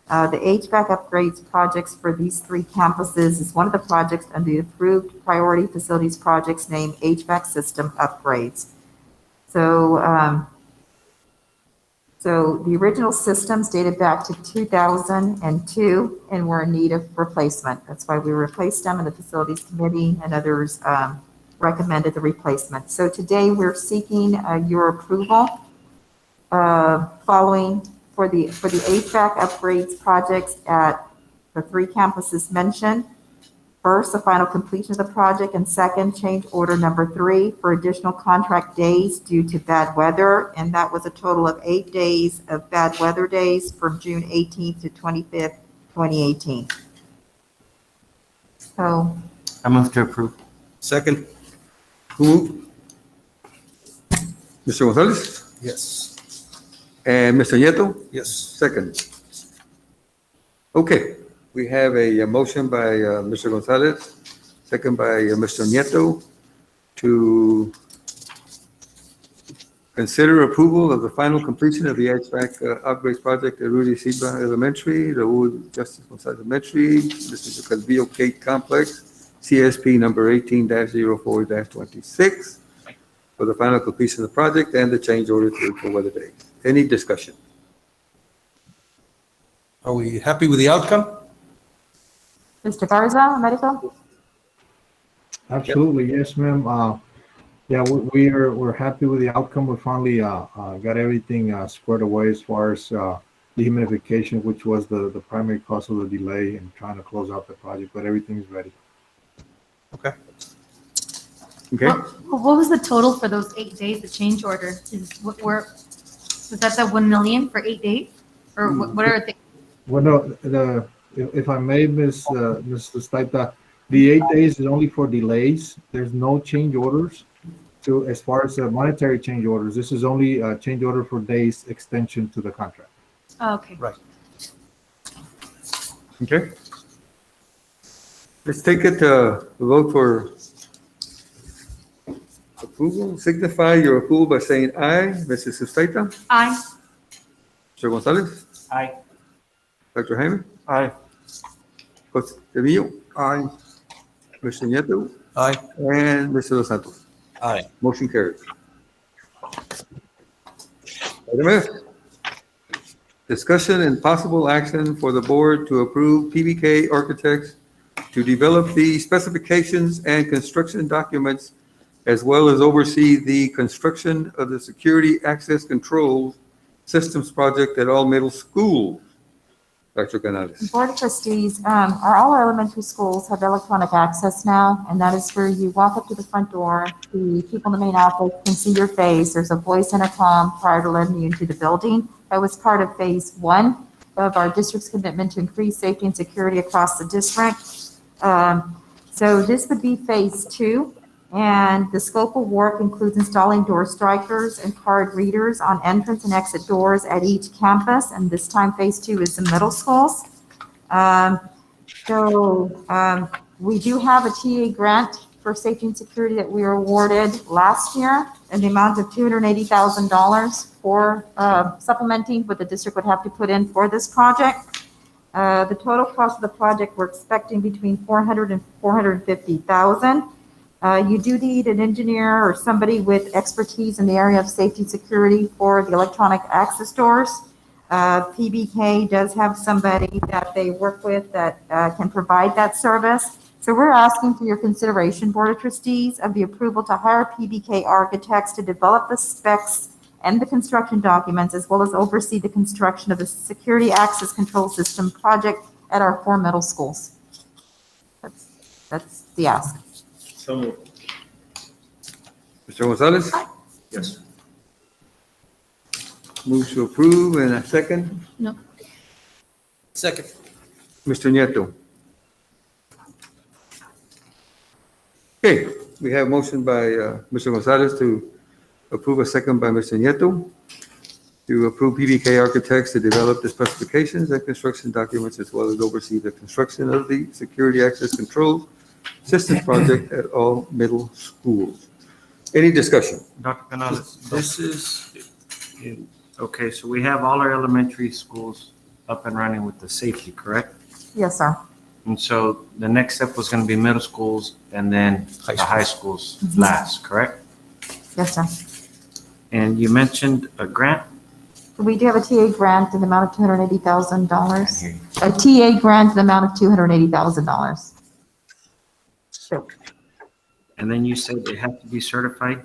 The HVAC upgrades projects for these 3 campuses is one of the projects under the approved priority facilities projects named HVAC system upgrades. So the original systems dated back to 2002 and were in need of replacement. That's why we replaced them, and the facilities committee and others recommended the replacement. So today we're seeking your approval following for the HVAC upgrades projects at the 3 campuses mentioned. First, the final completion of the project, and second, change order number 3 for additional contract days due to bad weather, and that was a total of 8 days of bad weather days from June 18th to 25th, 2018. So, I move to approve. Second. Who moved? Mr. Gonzalez? Yes. And Mr. Nieto? Yes. Second. Okay, we have a motion by Mr. Gonzalez, second by Mr. Nieto, to consider approval of the final completion of the HVAC upgrades project at Rudy Silva Elementary, Raul Justice Gonzalez Elementary, Mr. Calvillo Kate Complex, CSP number 18-04-26, for the final completion of the project and the change order for weather days. Any discussion? Are we happy with the outcome? Mr. Garza, Americo? Absolutely, yes, ma'am. Yeah, we're happy with the outcome. We finally got everything squared away as far as dehumidification, which was the primary cause of the delay in trying to close out the project, but everything's ready. Okay. Okay. What was the total for those 8 days, the change order? Was that the 1 million for 8 days? Or what are the? Well, no, if I may, Ms. Staita, the 8 days is only for delays. There's no change orders to, as far as monetary change orders. This is only a change order for days extension to the contract. Oh, okay. Right. Okay. Let's take it to vote for approval. Signify your approval by saying aye. Mrs. Sustaita? Aye. Mr. Gonzalez? Aye. Dr. Jaime? Aye. Coach Trevino? Aye. Mr. Nieto? Aye. And Mr. Los Santos? Aye. Motion carries. Item F, discussion and possible action for the board to approve PBK Architects to develop the specifications and construction documents, as well as oversee the construction of the security access control systems project at all middle schools. Dr. Canales. Board of Trustees, all our elementary schools have electronic access now, and that is where you walk up to the front door, the people in the main office can see your face. There's a voice intercom prior to letting you into the building. That was part of phase 1 of our district's commitment to increase safety and security across the district. So this would be phase 2. And the scope of work includes installing door strikers and card readers on entrance and exit doors at each campus. And this time, phase 2 is the middle schools. We do have a TA grant for safety and security that we were awarded last year in the amount of $280,000 for supplementing what the district would have to put in for this project. The total cost of the project, we're expecting between $400,000 and $450,000. You do need an engineer or somebody with expertise in the area of safety and security for the electronic access doors. PBK does have somebody that they work with that can provide that service. So we're asking for your consideration, Board of Trustees, of the approval to hire PBK architects to develop the specs and the construction documents, as well as oversee the construction of the security access control system project at our 4 middle schools. That's the ask. So moved. Mr. Gonzalez? Yes. Move to approve and a second. No. Second. Mr. Nieto. Okay, we have motion by Mr. Gonzalez to approve, a second by Mr. Nieto, to approve PBK Architects to develop the specifications and construction documents as well as oversee the construction of the security access control systems project at all middle schools. Any discussion? Dr. Canales, this is, okay, so we have all our elementary schools up and running with the safety, correct? Yes, sir. And so the next step was going to be middle schools and then the high schools last, correct? Yes, sir. And you mentioned a grant? We do have a TA grant in the amount of $280,000. A TA grant in the amount of $280,000. Sure. And then you said they have to be certified?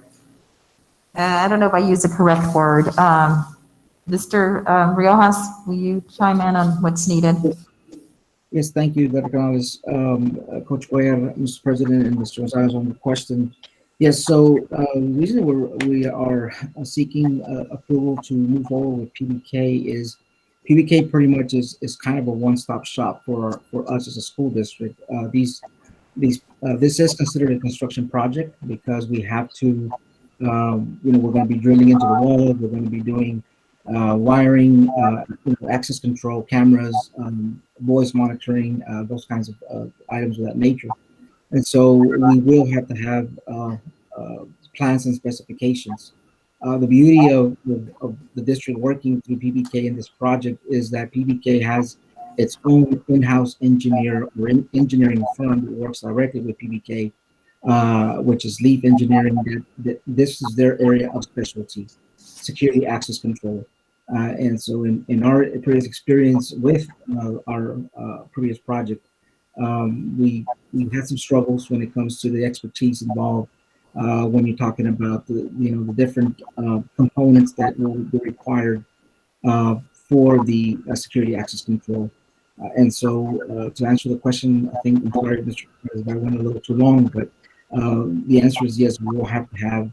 I don't know if I use the correct word. Mr. Riojas, will you chime in on what's needed? Yes, thank you, Dr. Canales. Coach Cuellar, Mr. President, and Mr. Gonzalez on the question. Yes, so the reason we are seeking approval to move forward with PBK is PBK pretty much is kind of a one-stop shop for us as a school district. This is considered a construction project because we have to, we're going to be drilling into the wall. We're going to be doing wiring, access control, cameras, voice monitoring, those kinds of items of that nature. And so we will have to have plans and specifications. The beauty of the district working through PBK in this project is that PBK has its own in-house engineer or engineering firm that works directly with PBK, which is Leaf Engineering. This is their area of specialty, security access control. And so in our previous experience with our previous project, we had some struggles when it comes to the expertise involved when you're talking about the different components that will be required for the security access control. And so to answer the question, I think, I'm sorry, Mr. President, I went a little too long, but the answer is yes, we will have to have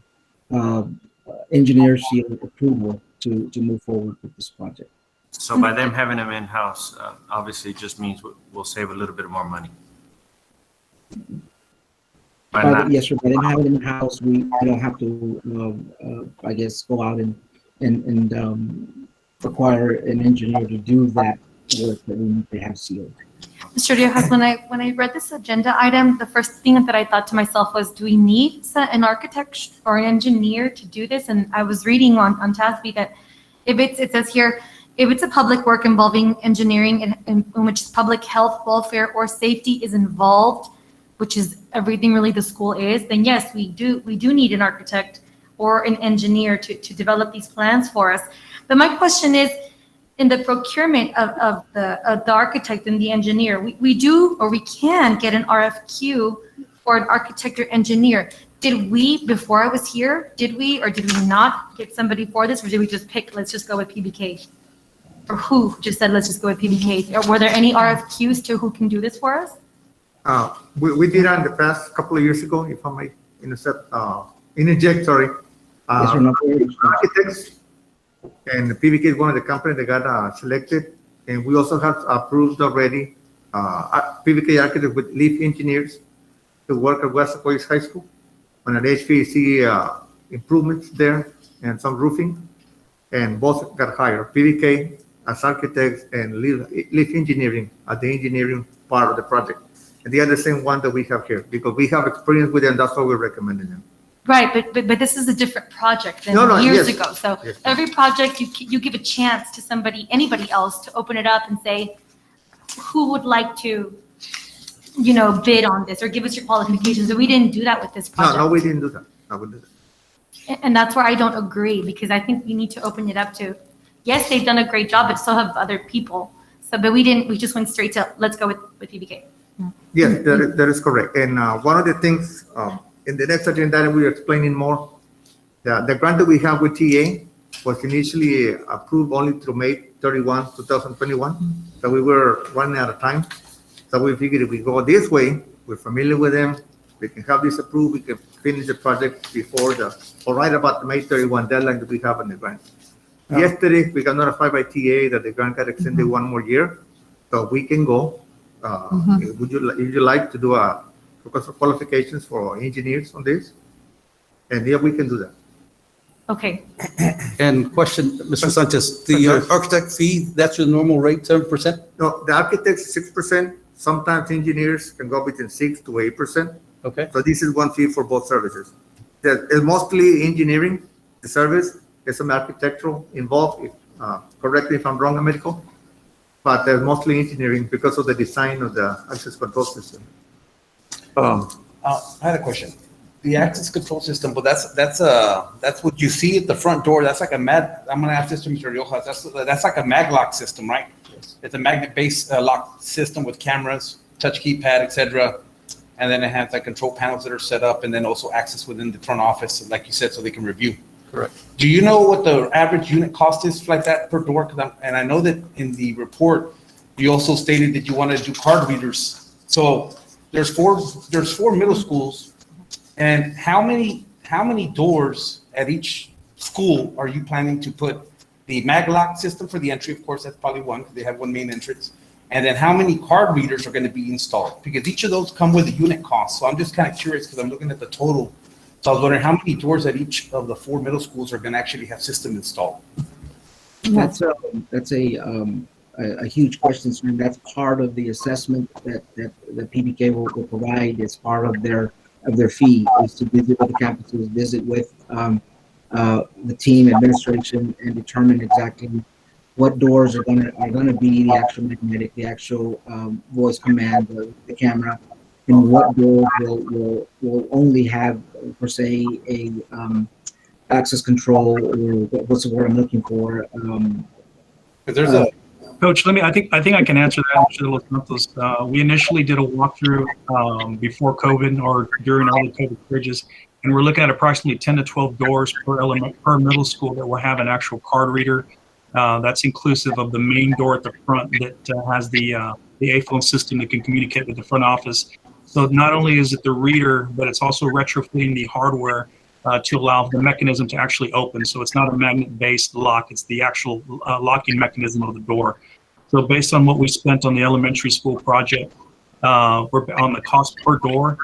engineer seal approval to move forward with this project. So by them having them in-house, obviously just means we'll save a little bit more money. Yes, sir. By them having them in-house, we don't have to, I guess, go out and require an engineer to do that work that we need to have sealed. Mr. Riojas, when I read this agenda item, the first thing that I thought to myself was, do we need an architect or an engineer to do this? And I was reading on TASB that it says here, if it's a public work involving engineering in which public health, welfare, or safety is involved, which is everything really the school is, then yes, we do need an architect or an engineer to develop these plans for us. But my question is, in the procurement of the architect and the engineer, we do or we can get an RFQ for an architect or engineer. Did we, before I was here, did we or did we not get somebody for this, or did we just pick, let's just go with PBK? Or who just said, let's just go with PBK? Or were there any RFQs to who can do this for us? We did that in the past couple of years ago, if I might interject, sorry. Architects, and PBK is one of the companies that got selected. And we also have approved already PBK architect with Leaf Engineers to work at Weslaco ISD High School on an HVAC improvements there and some roofing. And both got hired, PBK as architects and Leaf Engineering at the engineering part of the project. And they are the same one that we have here because we have experience with them. That's why we're recommending them. Right, but this is a different project than years ago. So every project you give a chance to somebody, anybody else, to open it up and say, who would like to, bid on this or give us your qualifications? And we didn't do that with this project. No, we didn't do that. No, we didn't. And that's where I don't agree, because I think we need to open it up to yes, they've done a great job, but still have other people. So, but we just went straight to, let's go with PBK. Yes, that is correct. And one of the things in the next agenda, we are explaining more. The grant that we have with TA was initially approved only through May 31, 2021. So we were running out of time. So we figured if we go this way, we're familiar with them, we can have this approved, we can finish the project before or right about the May 31 deadline that we have on the grant. Yesterday, we got notified by TA that the grant got extended one more year, so we can go. Would you like to do a qualifications for engineers on this? And yeah, we can do that. Okay. And question, Mr. Sanchez, the architect fee, that's your normal rate, 7%? No, the architects 6%. Sometimes engineers can go between 6 to 8%. Okay. So this is one fee for both services. It's mostly engineering, the service. There's some architectural involved. Correct me if I'm wrong, Americo, but there's mostly engineering because of the design of the access control system. I had a question. The access control system, but that's what you see at the front door. That's like I'm gonna ask this to Mr. Riojas. That's like a maglock system, right? Yes. It's a magnet-based lock system with cameras, touch keypad, etc. And then it has like control panels that are set up, and then also access within the front office, like you said, so they can review. Correct. Do you know what the average unit cost is like that per door? And I know that in the report, you also stated that you want to do card readers. So there's four middle schools. And how many doors at each school are you planning to put the maglock system for the entry? Of course, that's probably one, because they have one main entrance. And then how many card readers are going to be installed? Because each of those come with a unit cost. So I'm just kind of curious because I'm looking at the total. So I was wondering how many doors at each of the 4 middle schools are going to actually have system installed? That's a huge question, sir. That's part of the assessment that PBK will provide as part of their fee, is to visit with the campuses, visit with the team, administration, and determine exactly what doors are gonna be the actual magnetic, the actual voice command, the camera, and what doors will only have, per se, a access control, or what's the word I'm looking for? There's a Coach, I think I can answer that, Mr. Los Santos. We initially did a walkthrough before COVID or during all the COVID bridges, and we're looking at approximately 10 to 12 doors per middle school that will have an actual card reader. That's inclusive of the main door at the front that has the A-phone system that can communicate with the front office. So not only is it the reader, but it's also retrofitting the hardware to allow the mechanism to actually open. So it's not a magnet-based lock, it's the actual locking mechanism of the door. So based on what we spent on the elementary school project, we're on the cost per door,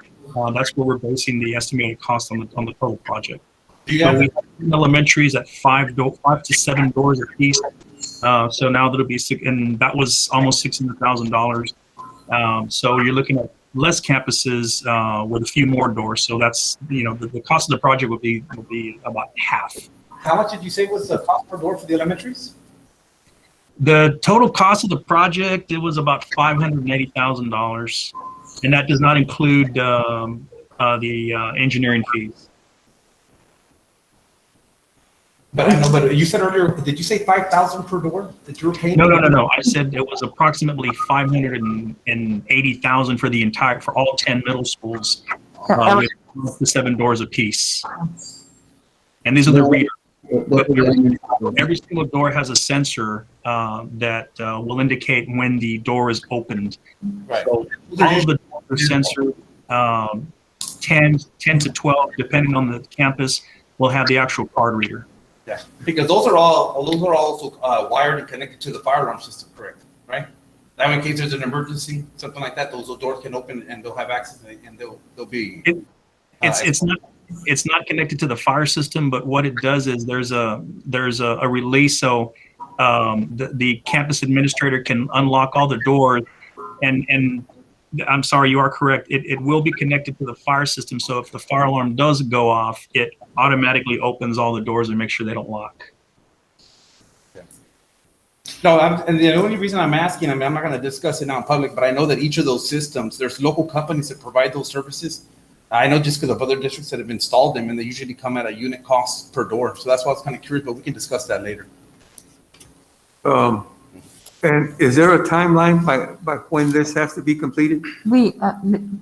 that's where we're basing the estimated cost on the total project. So we have elementaries at 5 to 7 doors a piece. So now that'll be and that was almost $600,000. So you're looking at less campuses with a few more doors. So that's, the cost of the project will be about half. How much did you say was the cost per door for the elementaries? The total cost of the project, it was about $580,000, and that does not include the engineering fees. But I know, but you said earlier, did you say 5,000 per door that you were paying? No. I said it was approximately $580,000 for all 10 middle schools, with the 7 doors apiece. And these are the readers. Every single door has a sensor that will indicate when the door is opened. Right. So all of the doors are censored. 10 to 12, depending on the campus, will have the actual card reader. Yeah, because those are also wired and connected to the fire alarm system, correct? Right? That way, in case there's an emergency, something like that, those doors can open and they'll have access and they'll be. It's not connected to the fire system, but what it does is there's a release, so the campus administrator can unlock all the doors, and I'm sorry, you are correct. It will be connected to the fire system, so if the fire alarm does go off, it automatically opens all the doors and makes sure they don't lock. No, and the only reason I'm asking, I'm not going to discuss it now in public, but I know that each of those systems, there's local companies that provide those services. I know just because of other districts that have installed them, and they usually come at a unit cost per door. So that's why I was kind of curious, but we can discuss that later. And is there a timeline by when this has to be completed?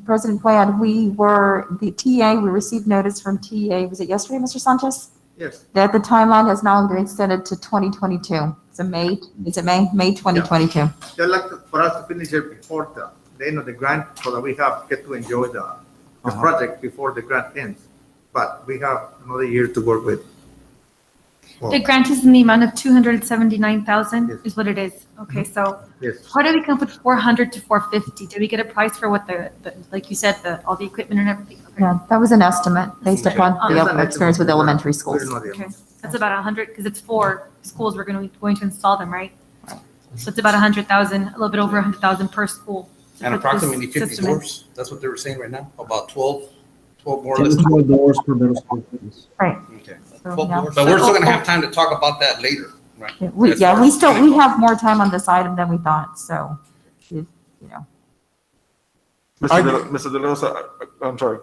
President Cuellar, the TA, we received notice from TA, was it yesterday, Mr. Sanchez? Yes. That the timeline has now been extended to 2022. Is it May? May 2022. They'd like for us to finish it before the end of the grant so that we get to enjoy the project before the grant ends. But we have another year to work with. The grant is in the amount of 279,000 is what it is. Okay, so Yes. how did we come up with 400 to 450? Did we get a price for what like you said, all the equipment and everything? Okay. Yeah, that was an estimate based upon That's the an experience with estimate. elementary We schools. don't know the Okay, amount. that's about 100, because it's 4 schools we're going to install them, right? So it's about 100,000, a little bit over 100,000 per school. to And put this approximately 50 system in. doors, that's what they were saying right now, about 12 more or 10 less. to 12 doors per middle school. Please. Right. Okay. So, 12 yeah. doors. But we're still gonna have time to talk about that later, right? As far We as- still, we have more time on this item than we thought, so, you know. Mr. De Leon, I'm sorry.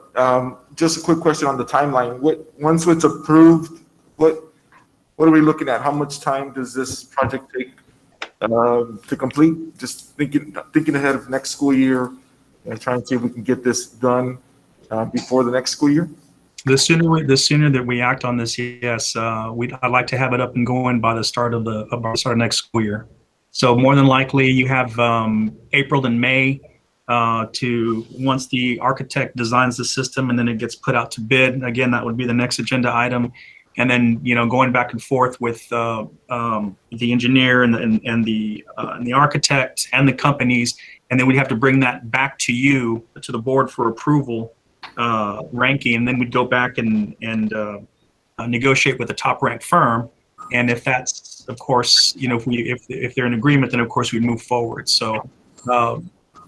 Just a quick question on the timeline. Once it's approved, what are we looking at? How much time does this project take to complete? Just thinking ahead of next school year and trying to see if we can get this done before the next school year? The sooner that we act on this, yes, I'd like to have it up and going by the start of next school year. So more than likely, you have April and May to once the architect designs the system and then it gets put out to bid. Again, that would be the next agenda item, and then going back and forth with the engineer and the architect and the companies, and then we'd have to bring that back to you, to the board for approval. Ranking, and then we'd go back and negotiate with the top ranked firm. And if that's, of course, if they're in agreement, then of course we'd move forward. So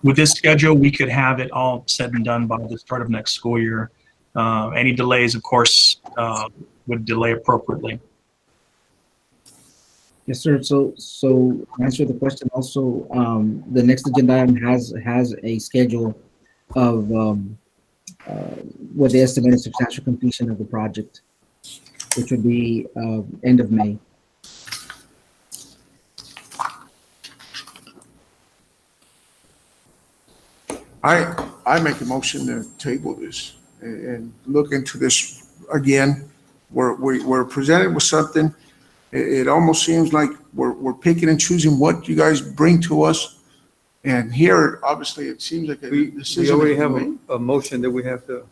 with this schedule, we could have it all said and done by the start of next school year. Any delays, of course, would delay appropriately. Yes, sir. So to answer the question also, the next agenda item has a schedule of with the estimated substantial completion of the project, which would be end of May. I make a motion to table this and look into this again. We're presented with something. It almost seems like we're picking and choosing what you guys bring to us. And here, obviously, it seems like a We decision. already that have we made. a motion that we have to.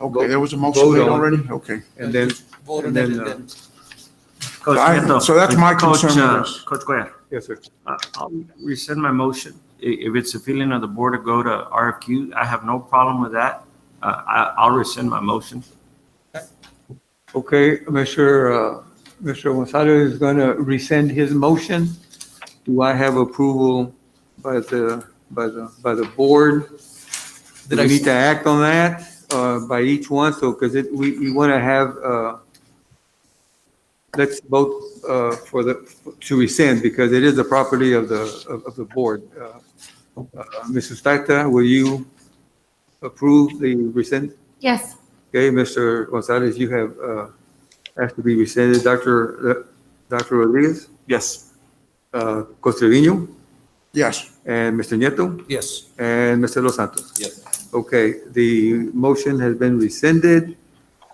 Okay, there was a motion made already? Okay. And then, Vote on and it then, and then. Coach I- Nieto, so that's my Coach, concern with this. Coach Cuellar, yes, sir. I'll rescind my motion. If it's the feeling of the board to go to RFQ, I have no problem with that. I'll rescind my motion. Okay, Mr. Gonzalez is going to rescind his motion. Do I have approval by the board? Do Did I we need to act on that by each one? So, because we want to have, let's vote to rescind because it is the property of the board. Mrs. Tata, will you approve the rescind? Yes. Okay, Mr. Gonzalez, you have asked to be rescinded. Dr. Rodriguez? Yes. Costeño? Yes. And Mr. Nieto? Yes. And Mr. Los Santos? Yes. Okay, the motion has been rescinded.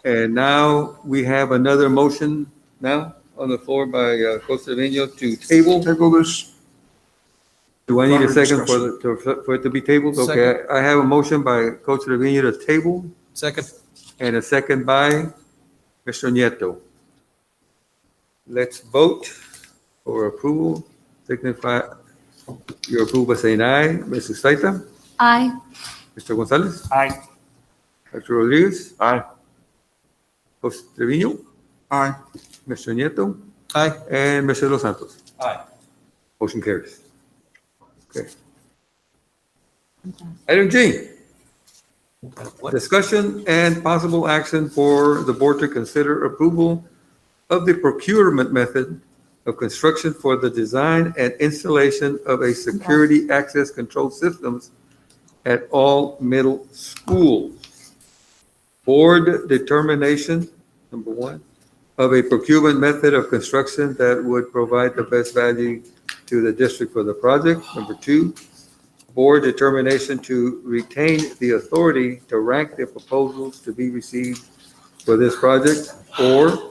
And now we have another motion now on the floor by Costeño to table. Table this. Do I need a Further second for it to be tabled? Okay, I have a motion by Coach Trevino to table Second. and a second by Mr. Nieto. Let's vote for approval. Signify your approval by saying aye. Mrs. Saita? Aye. Mr. Gonzalez? Aye. Dr. Rodriguez? Aye. Coach Trevino? Aye. Mr. Nieto? Aye. And Mr. Los Santos? Aye. Motion carries. Okay. Item G. Discussion and possible action for the board to consider approval of the procurement method of construction for the design and installation of a security access control systems at all middle schools. Board determination, number one, of a procurement method of construction that would provide the best value to the district for the project. Number 2, board determination to retain the authority to rank the proposals to be received for this project, or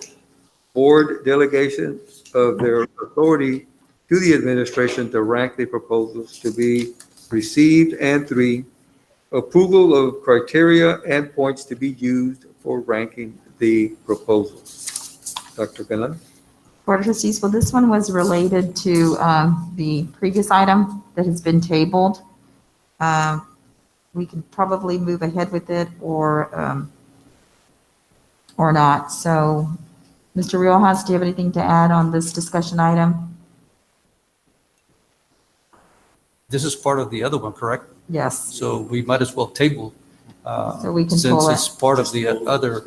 board delegation of their authority to the administration to rank the proposals to be received. And 3, approval of criteria and points to be used for ranking the proposals. Dr. Canal? Board of Trustees, well, this one was related to the previous item that has been tabled. We can probably move ahead with it or not. So, Mr. Riojas, do you have anything to add on this discussion item? This is part of the other one, correct? Yes. So we might as well table. So we can pull it. Since it's part of the other.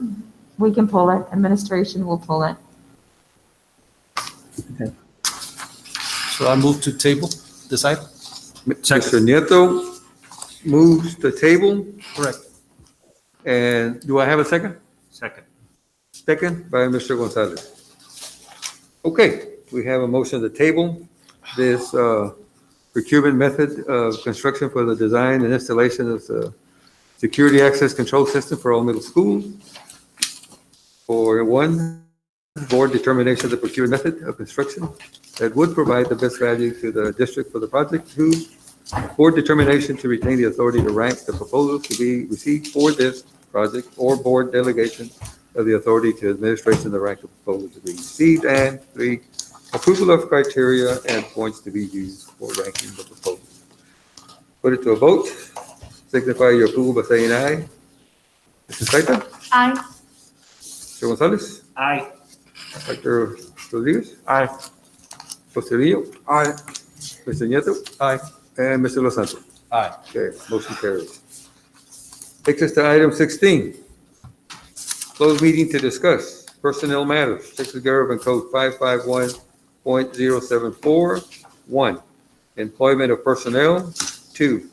We can pull it. Administration will pull it. So I move to table this item. Mr. Nieto moves the table. Correct. And do I have a second? Second. Second by Mr. Gonzalez. Okay, we have a motion to table this procurement method of construction for the design and installation of the security access control system for all middle schools. For 1, board determination of the procurement method of construction that would provide the best value to the district for the project. 2, board determination to retain the authority to rank the proposals to be received for this project, or board delegation of the authority to administration to rank the proposals to be received. And 3, approval of criteria and points to be used for ranking the proposals. Put it to a vote. Signify your approval by saying aye. Mr. Saita? Aye. Mr. Gonzalez? Aye. Dr. Rodriguez? Aye. Porcelillo? Aye. Mr. Nieto? Aye. And Mr. Los Santos? Aye. Okay, motion carries. Takes us to item 16. Closed meeting to discuss personnel matters. Texas Government Code 551.074. 1, employment of personnel. 2,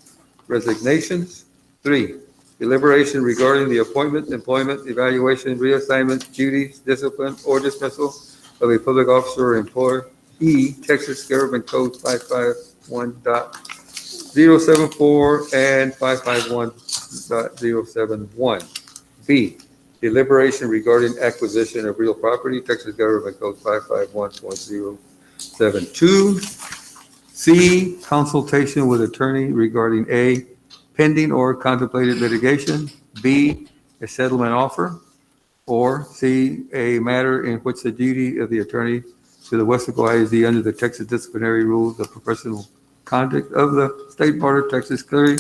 resignations. 3, deliberation regarding the appointment, employment, evaluation, reassignment, duties, discipline, or dismissal of a public officer or employee. Texas Government Code 551.074 and 551.071. B, deliberation regarding acquisition of real property. Texas Government Code 551.072. C, consultation with attorney regarding A, pending or contemplated litigation. B, a settlement offer. Or C, a matter in which the duty of the attorney to the Weslaco ISD under the Texas disciplinary rules of professional conduct of the State Board of Texas clearly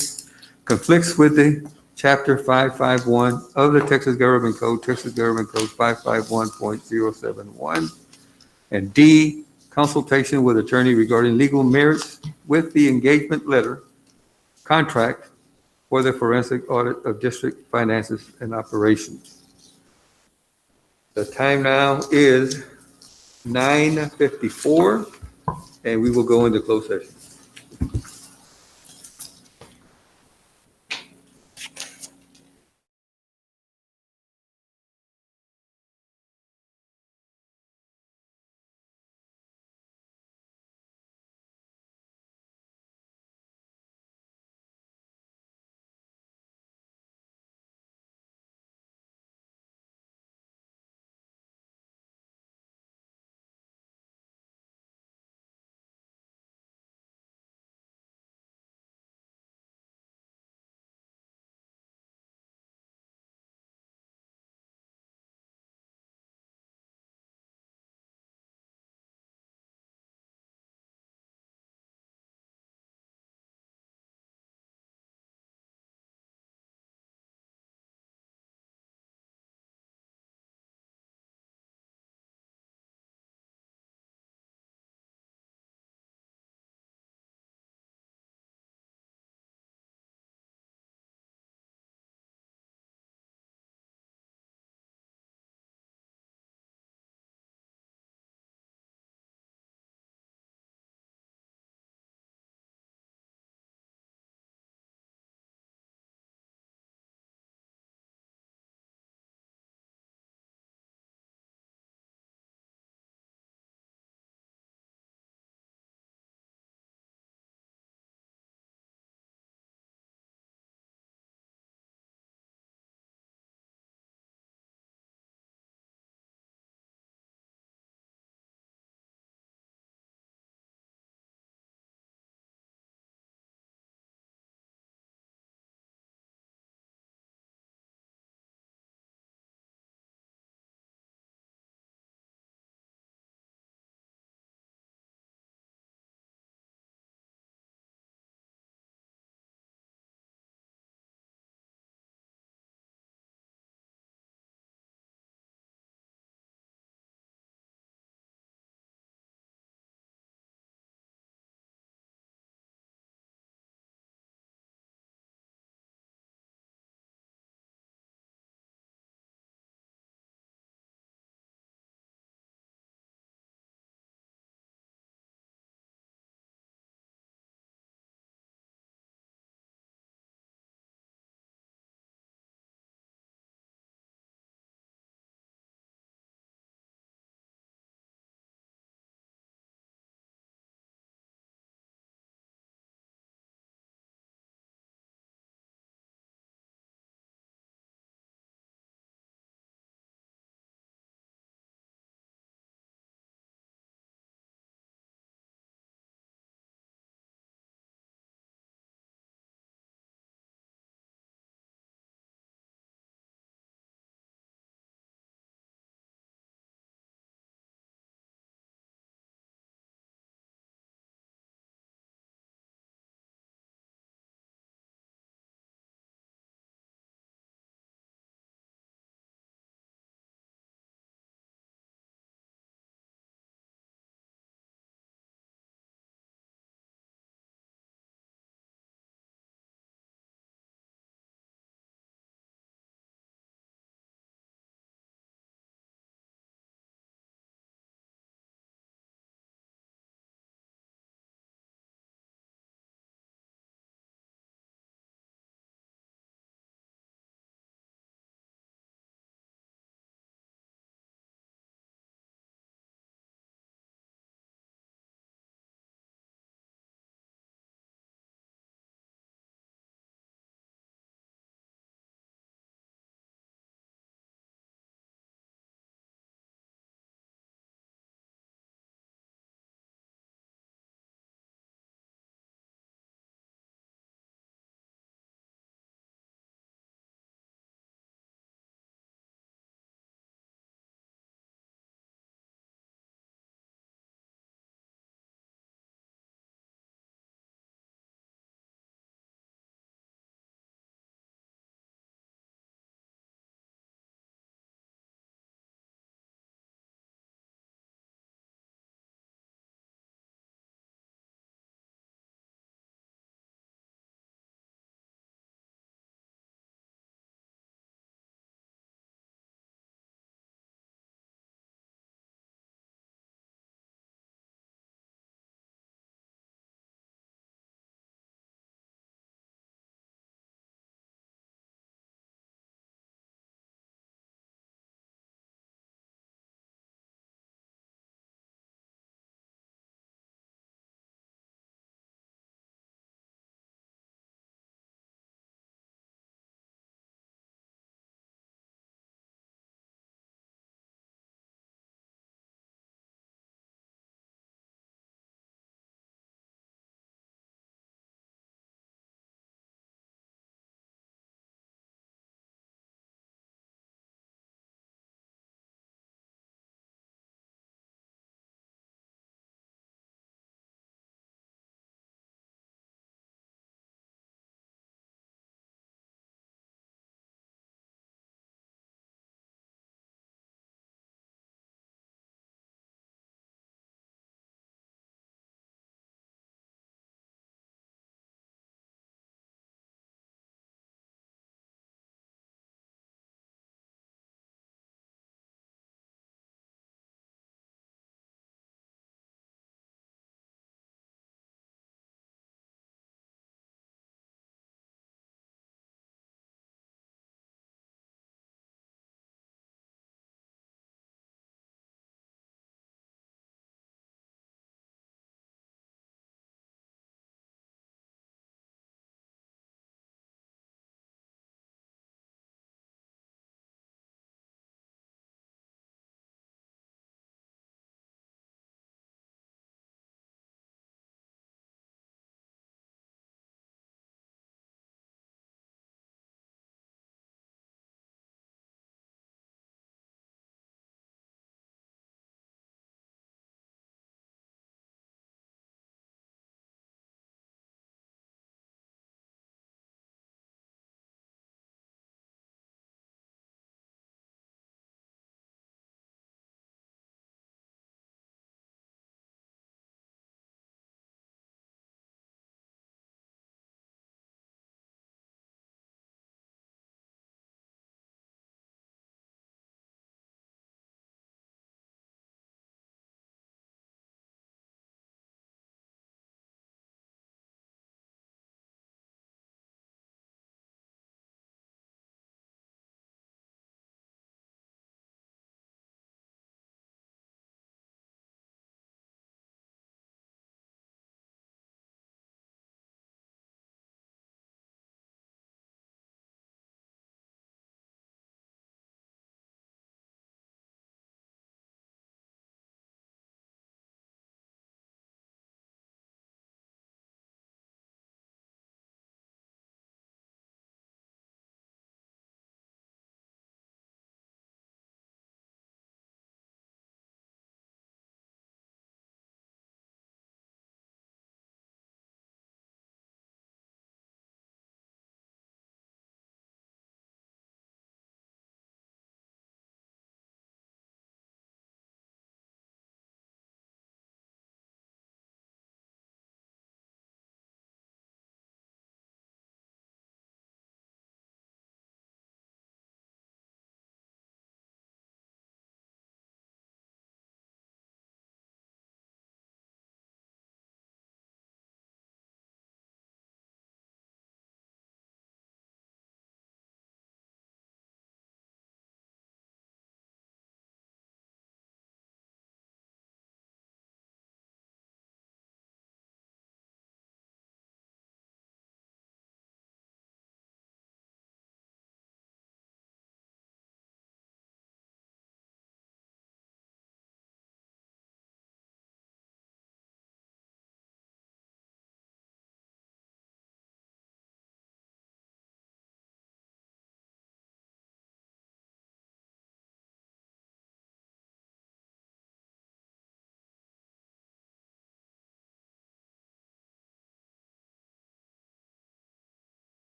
conflicts with the Chapter 551 of the Texas Government Code, Texas Government Code 551.071. And D, consultation with attorney regarding legal merits with the engagement letter contract for the forensic audit of district finances and operations. The time now is 9:54, and we will go into closed session.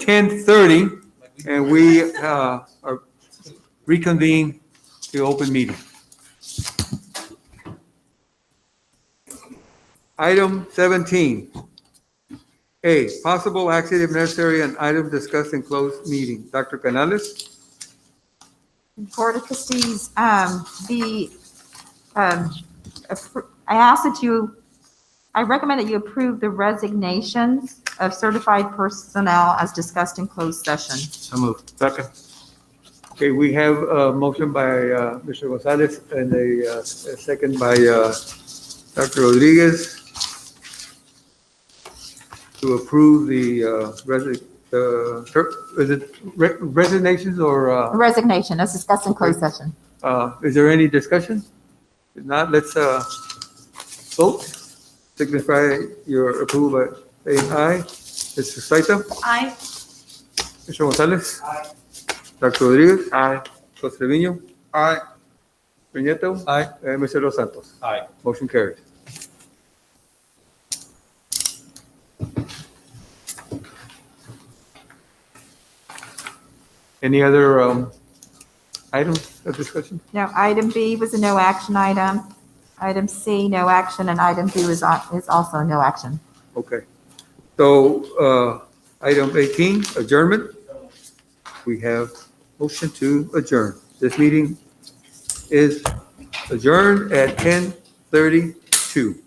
10:30, and we are reconvene the open meeting. Item 17. A, possible action if necessary on items discussed in closed meeting. Dr. Canales? Board of Trustees, I ask that you, I recommend that you approve the resignations of certified personnel as discussed in closed session. So moved. Second. Okay, we have a motion by Mr. Gonzalez and a second by Dr. Rodriguez to approve the resignations or? Resignation as discussed in closed session. Is there any discussion? If not, let's vote. Signify your approval by saying aye. Mr. Saita? Aye. Mr. Gonzalez? Aye. Dr. Rodriguez? Aye. Jose Trevino? Aye. Nieto? Aye. And Mr. Los Santos? Aye. Motion carries. Any other items of discussion? No, item B was a no action item. Item C, no action, and item D is also no action. Okay. So, item 18, adjournment. We have motion to adjourn. This meeting is adjourned at 10:32.